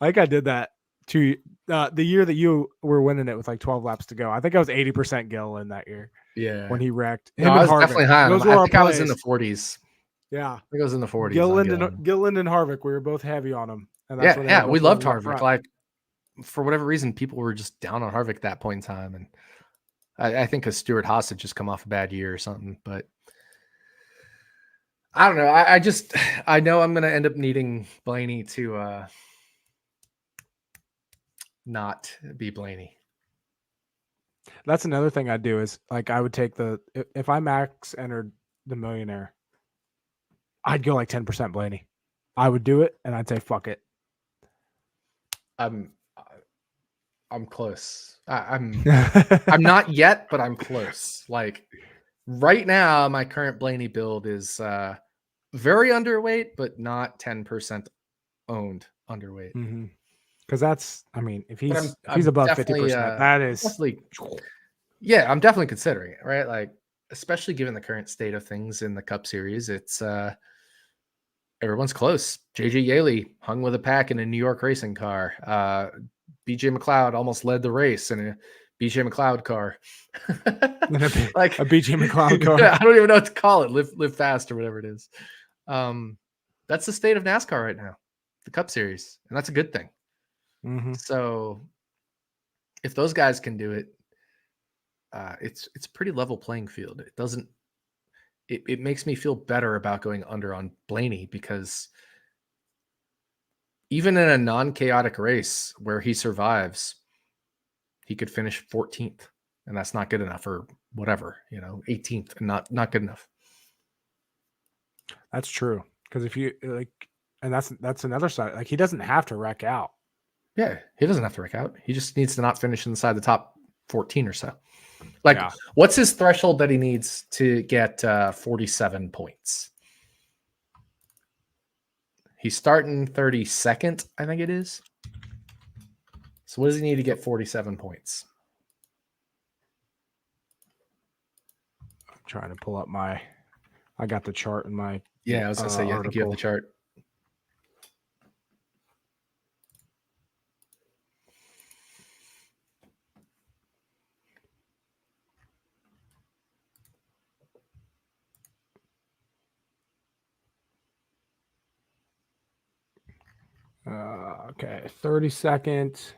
I think I did that the year that you were winning it with like 12 laps to go. I think I was 80% Gilliland that year. Yeah, when he wrecked. No, I was definitely high on him. I think I was in the 40s. Yeah, I think I was in the 40s. Gilliland and Harvick, we were both heavy on him. And that's we loved Harvick. Like, for whatever reason, people were just down on Harvick at that point in time, and I think because Stuart Haas had just come off a bad year or something. But I don't know. I know I'm going to end up needing Blaney to not be Blaney. That's another thing I'd do is like I would take if I max entered the Millionaire, I'd go like 10% Blaney. I would do it, and I'd say fuck it. I'm close. I'm not yet, but I'm close. Like right now, my current Blaney build is very underweight, but not 10% owned underweight. Mm-hmm. Because that's, I mean, if he's above 50%, that is definitely, yeah, I'm definitely considering it, right? Like, especially given the current state of things in the Cup Series, it's everyone's close. JJ Yaley hung with a pack in a New York racing car. BJ McLeod almost led the race in a BJ McLeod car. Like a BJ McLeod car. Yeah, I don't even know what to call it. Live fast or whatever it is. That's the state of NASCAR right now, the Cup Series, and that's a good thing. Mm-hmm. So if those guys can do it, it's a pretty level playing field. It doesn't. It makes me feel better about going under on Blaney, because even in a non-chaotic race where he survives, he could finish 14th, and that's not good enough, or whatever, 18th, and not good enough. That's true. Because if you and that's another side. Like, he doesn't have to wreck out. Yeah, he doesn't have to wreck out. He just needs to not finish inside the top 14 or so. Like, yeah. What's his threshold that he needs to get 47 points? He's starting 32nd, I think it is. So what does he need to get 47 points? I'm trying to pull up I got the chart in my I was going to say, I think you have the chart. Okay, 32nd.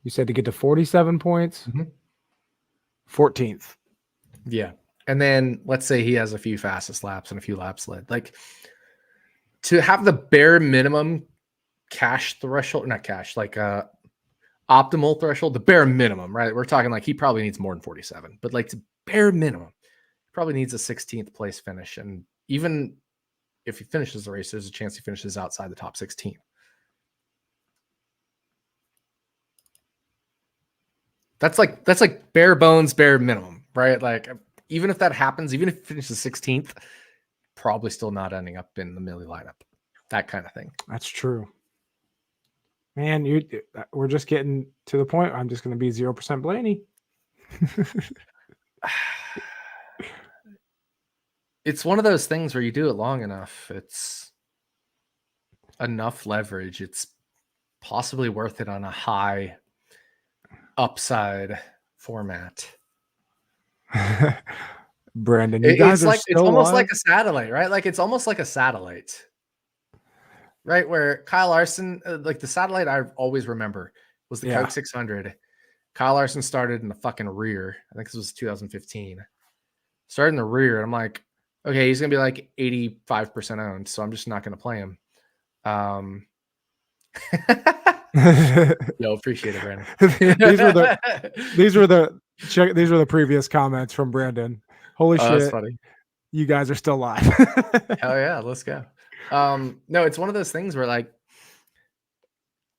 You said to get to 47 points? Mm-hmm. 14th. Yeah. And then let's say he has a few fastest laps and a few laps led. Like, to have the bare minimum cash threshold, not cash, like optimal threshold, the bare minimum, right? We're talking like he probably needs more than 47, but like, to bare minimum, probably needs a 16th place finish. And even if he finishes the race, there's a chance he finishes outside the top 16. That's like bare bones, bare minimum, right? Like, even if that happens, even if he finishes 16th, probably still not ending up in the Millie lineup, that kind of thing. That's true. Man, we're just getting to the point. I'm just going to be 0% Blaney. It's one of those things where you do it long enough, it's enough leverage. It's possibly worth it on a high upside format. Brandon, you guys are it's almost like a satellite, right? Like, it's almost like a satellite, right? Where Kyle Larson, like the satellite I always remember was the Coke 600. Kyle Larson started in the fucking rear. I think this was 2015. Started in the rear, and I'm like, okay, he's gonna be like 85% owned, so I'm just not gonna play him. Yo, appreciate it, Brandon. these were the previous comments from Brandon. Holy shit! That's funny. You guys are still live. Hell yeah, let's go. No, it's one of those things where, like,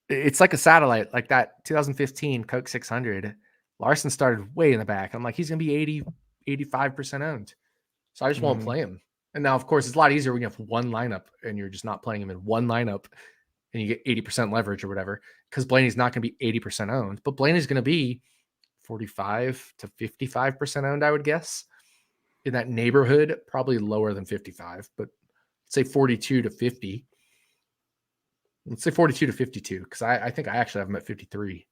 it's like a satellite, like that 2015 Coke 600. Larson started way in the back. I'm like, he's gonna be 85% owned, so I just won't play him. And now, of course, it's a lot easier when you have one lineup and you're just not playing him in one lineup, and you get 80% leverage or whatever, because Blaney's not going to be 80% owned, but Blaney's going to be 45 to 55% owned, I would guess, in that neighborhood, probably lower than 55, but let's say 42 to 50. Let's say 42 to 52, because I think I actually have him at 53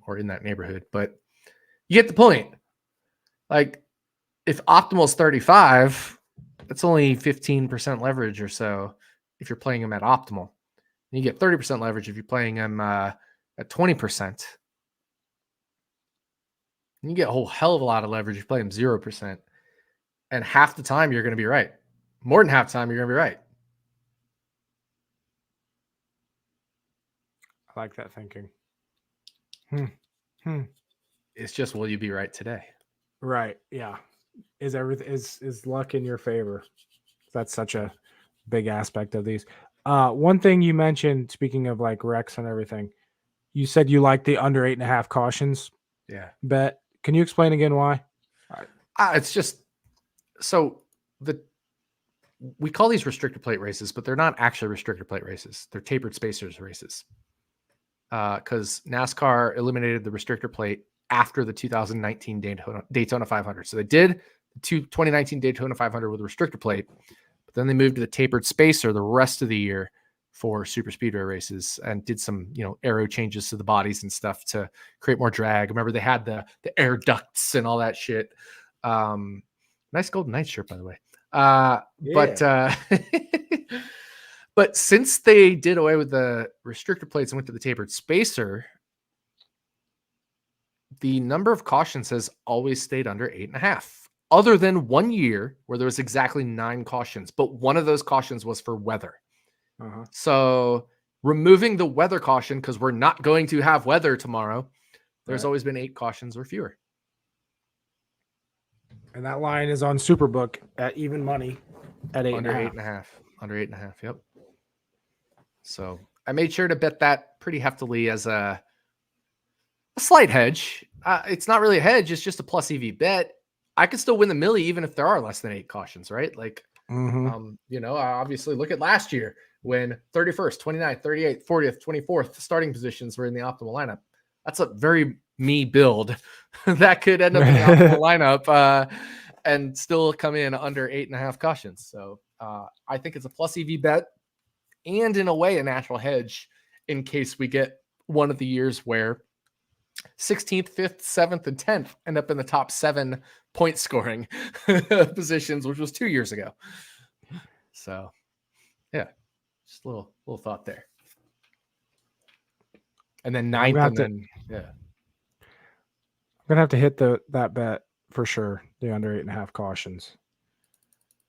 or in that neighborhood, but you get the point. Like, if optimal is 35, that's only 15% leverage or so if you're playing him at optimal. And you get 30% leverage if you're playing him at 20%. And you get a whole hell of a lot of leverage if you play him 0%. And half the time, you're going to be right. More than half the time, you're going to be right. I like that thinking. It's just, will you be right today? Right. Yeah. Is everything is luck in your favor? That's such a big aspect of these. One thing you mentioned, speaking of like wrecks and everything, you said you like the under 8.5 cautions. Yeah. Bet. Can you explain again why? It's just, so we call these restrictor plate races, but they're not actually restrictor plate races. They're tapered spacers races. Because NASCAR eliminated the restrictor plate after the 2019 Daytona 500. So they did the 2019 Daytona 500 with a restrictor plate, but then they moved to the tapered spacer the rest of the year for super speedway races and did some, aero changes to the bodies and stuff to create more drag. Remember they had the air ducts and all that shit. Nice Golden Knights shirt, by the way. But since they did away with the restrictor plates and went to the tapered spacer, the number of cautions has always stayed under 8.5. Other than 1 year where there was exactly 9 cautions, but one of those cautions was for weather. So removing the weather caution, because we're not going to have weather tomorrow, there's always been 8 cautions or fewer. And that line is on Superbook at even money at 8.5. Under 8.5. Under 8.5. Yep. So I made sure to bet that pretty heftily as a slight hedge. It's not really a hedge. It's just a plus EV bet. I could still win the milli even if there are less than 8 cautions, right? Like, obviously look at last year when 31st, 29th, 38th, 40th, 24th starting positions were in the optimal lineup. That's a very me build that could end up in the optimal lineup and still come in under 8.5 cautions. So I think it's a plus EV bet and in a way a natural hedge in case we get one of the years where 16th, 5th, 7th, and 10th end up in the top 7 point scoring positions, which was 2 years ago. So, yeah, just a little thought there. And then 9th, and then I'm gonna have to hit that bet for sure. The under 8.5 cautions.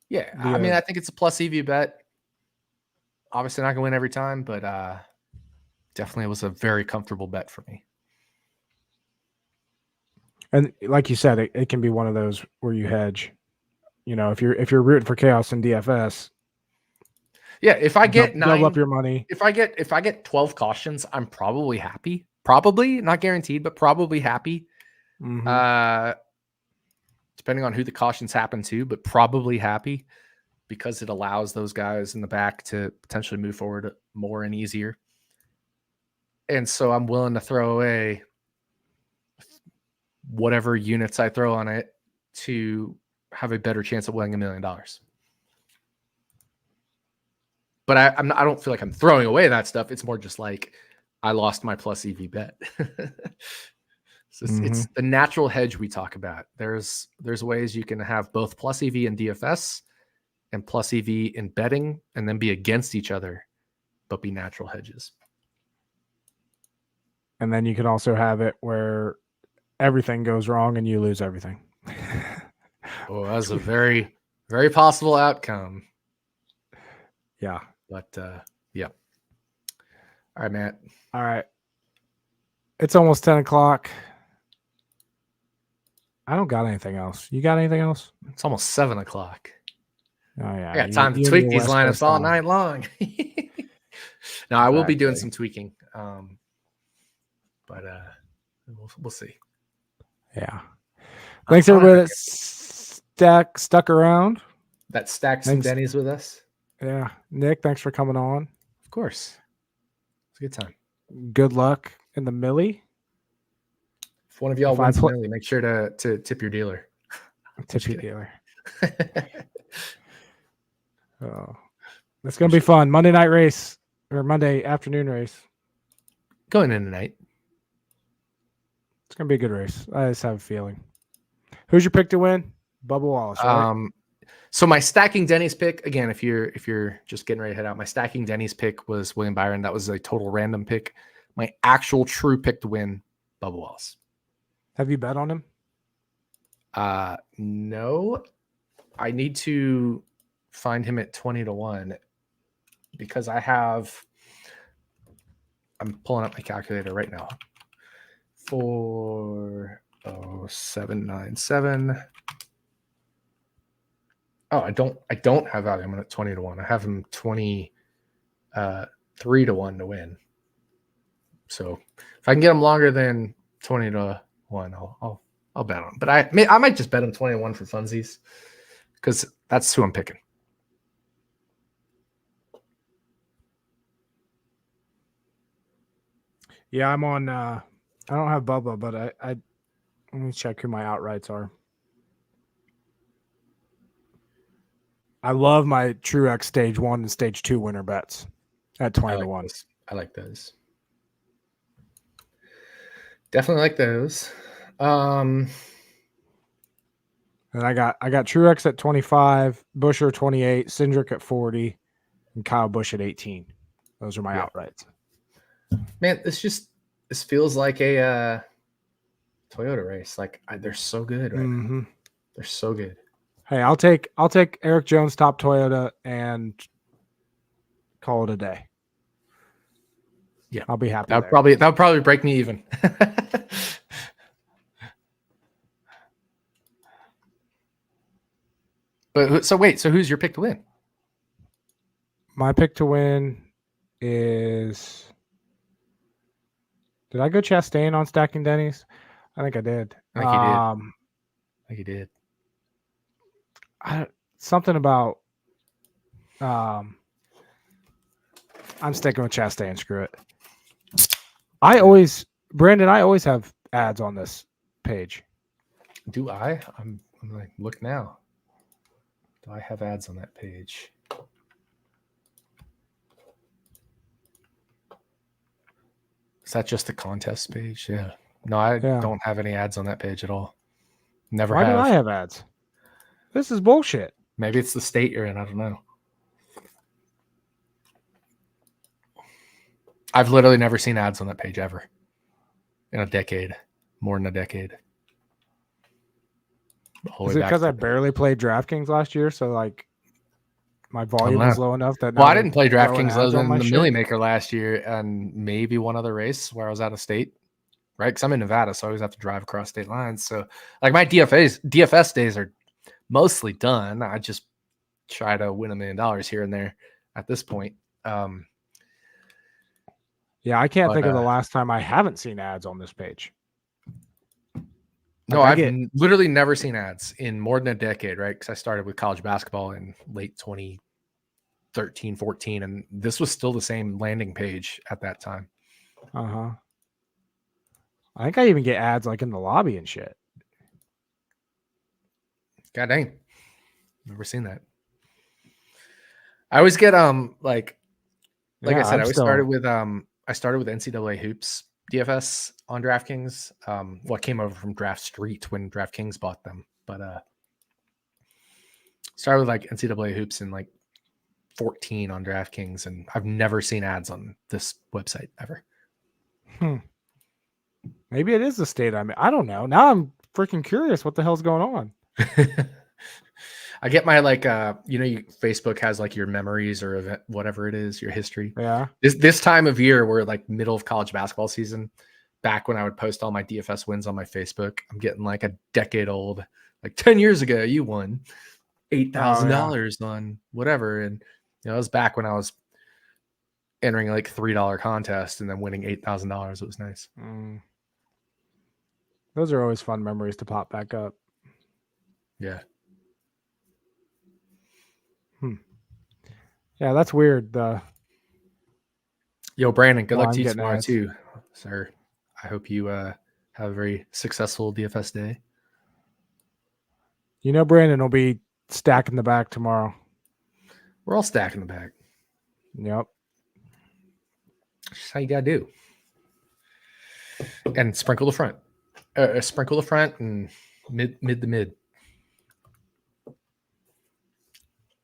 Yeah, I mean, I think it's a plus EV bet. Obviously, not gonna win every time, but definitely was a very comfortable bet for me. And like you said, it can be one of those where you hedge. If you're rooting for chaos in DFS, if I get 9, double up your money. If I get 12 cautions, I'm probably happy. Probably not guaranteed, but probably happy. Depending on who the cautions happen to, but probably happy because it allows those guys in the back to potentially move forward more and easier. And so I'm willing to throw away whatever units I throw on it to have a better chance of winning $1 million. But I don't feel like I'm throwing away that stuff. It's more just like I lost my plus EV bet. So it's the natural hedge we talk about. There's ways you can have both plus EV in DFS and plus EV in betting and then be against each other, but be natural hedges. And then you can also have it where everything goes wrong and you lose everything. Oh, that's a very, very possible outcome. Yeah. But yeah. All right, Matt. All right. It's almost 10 o'clock. I don't got anything else. You got anything else? It's almost 7 o'clock. Oh, yeah. I got time to tweak these lineups all night long. No, I will be doing some tweaking. But we'll see. Yeah. Thanks everybody that stuck around. That stacked some Denny's with us. Yeah. Nick, thanks for coming on. Of course. It's a good time. Good luck in the millie. If one of y'all wins the millie, make sure to tip your dealer. Tip your dealer. Oh, it's gonna be fun. Monday night race or Monday afternoon race. Going in tonight. It's gonna be a good race. I just have a feeling. Who's your pick to win? Bubba Wallace. Right? So my stacking Denny's pick again. If you're just getting ready to head out, my stacking Denny's pick was William Byron. That was a total random pick. My actual true pick to win, Bubba Wallace. Have you bet on him? No. I need to find him at 20-1 because I'm pulling up my calculator right now. 40797. Oh, I don't have him at 20-1. I have him 3-1 to win. So if I can get him longer than 20-1, I'll bet on him. But I might just bet him 20-1 for funsies because that's who I'm picking. Yeah, I'm on. I don't have Bubba, but I let me check who my outrights are. I love my Truex Stage 1 and Stage 2 winner bets. at 20-1. I like those. Definitely like those. And I got Truex at 25, Busher 28, Cindric at 40, and Kyle Busch at 18. Those are my outrights. Man, this feels like a Toyota race. Like they're so good right now. They're so good. Hey, I'll take Eric Jones top Toyota and call it a day. Yeah, I'll be happy. That would probably break me even. But so who's your pick to win? My pick to win is. Did I go Chastain on Stacking Denny's? I think I did. I think you did. Something about. I'm sticking with Chastain. Screw it. Brandon, I always have ads on this page. Do I? I'm like, look now. Do I have ads on that page? Is that just the contest page? Yeah. No, I don't have any ads on that page at all. Never have. Why do I have ads? This is bullshit. Maybe it's the state you're in. I don't know. I've literally never seen ads on that page ever. In a decade. More than a decade. Is it because I barely played DraftKings last year? So like my volume was low enough that. Well, I didn't play DraftKings other than the Millionaire Maker last year and maybe one other race where I was out of state, right? Because I'm in Nevada, so I always have to drive across state lines. So like my DFS days are mostly done. I just try to win $1 million here and there at this point. Yeah, I can't think of the last time I haven't seen ads on this page. No, I've literally never seen ads in more than a decade, right? Because I started with college basketball in late 2013, 14, and this was still the same landing page at that time. I think I even get ads like in the lobby and shit. God dang. Never seen that. I always get like I said, I started with NCAA hoops DFS on DraftKings. What came over from Draft Street when DraftKings bought them, but started with like NCAA hoops in like 14 on DraftKings, and I've never seen ads on this website ever. Maybe it is the state I'm in. I don't know. Now I'm freaking curious what the hell's going on. I get my Facebook has like your memories or event, whatever it is, your history. Yeah. This time of year, we're like middle of college basketball season. Back when I would post all my DFS wins on my Facebook, I'm getting like a decade old. Like 10 years ago, you won $8,000 on whatever, and it was back when I was entering like $3 contest and then winning $8,000. It was nice. Those are always fun memories to pop back up. Yeah. Yeah, that's weird. Yo, Brandon, good luck to you tomorrow too, sir. I hope you have a very successful DFS day. Brandon will be stacking the back tomorrow. We're all stacking the back. Yep. That's how you gotta do. And sprinkle the front. Sprinkle the front and mid the mid.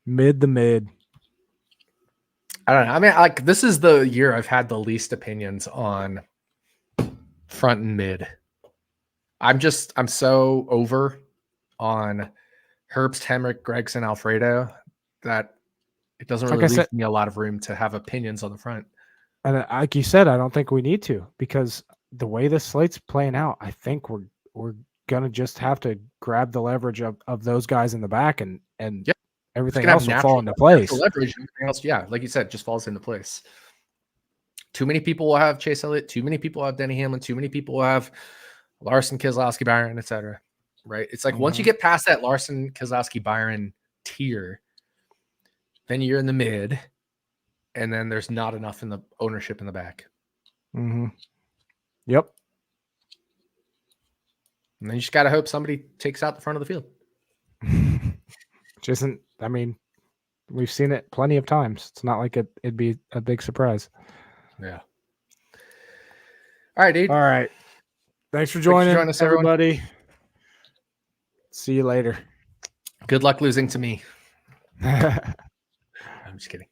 Mid the mid. I don't know. I mean, like this is the year I've had the least opinions on front and mid. I'm so over on Herbst, Hemrick, Gregson, Alfredo that it doesn't really leave me a lot of room to have opinions on the front. And like you said, I don't think we need to, because the way this slate's playing out, I think we're gonna just have to grab the leverage of those guys in the back and everything else will fall into place. Leverage, everything else, like you said, just falls into place. Too many people will have Chase Elliott. Too many people will have Denny Hamlin. Too many people will have Larson, Keselowski, Byron, etc. Right? It's like once you get past that Larson, Keselowski, Byron tier, then you're in the mid, and then there's not enough in the ownership in the back. Yep. And then you just got to hope somebody takes out the front of the field. We've seen it plenty of times. It's not like it'd be a big surprise. Yeah. All right, dude. All right. Thanks for joining us, everybody. Everyone. See you later. Good luck losing to me. I'm just kidding.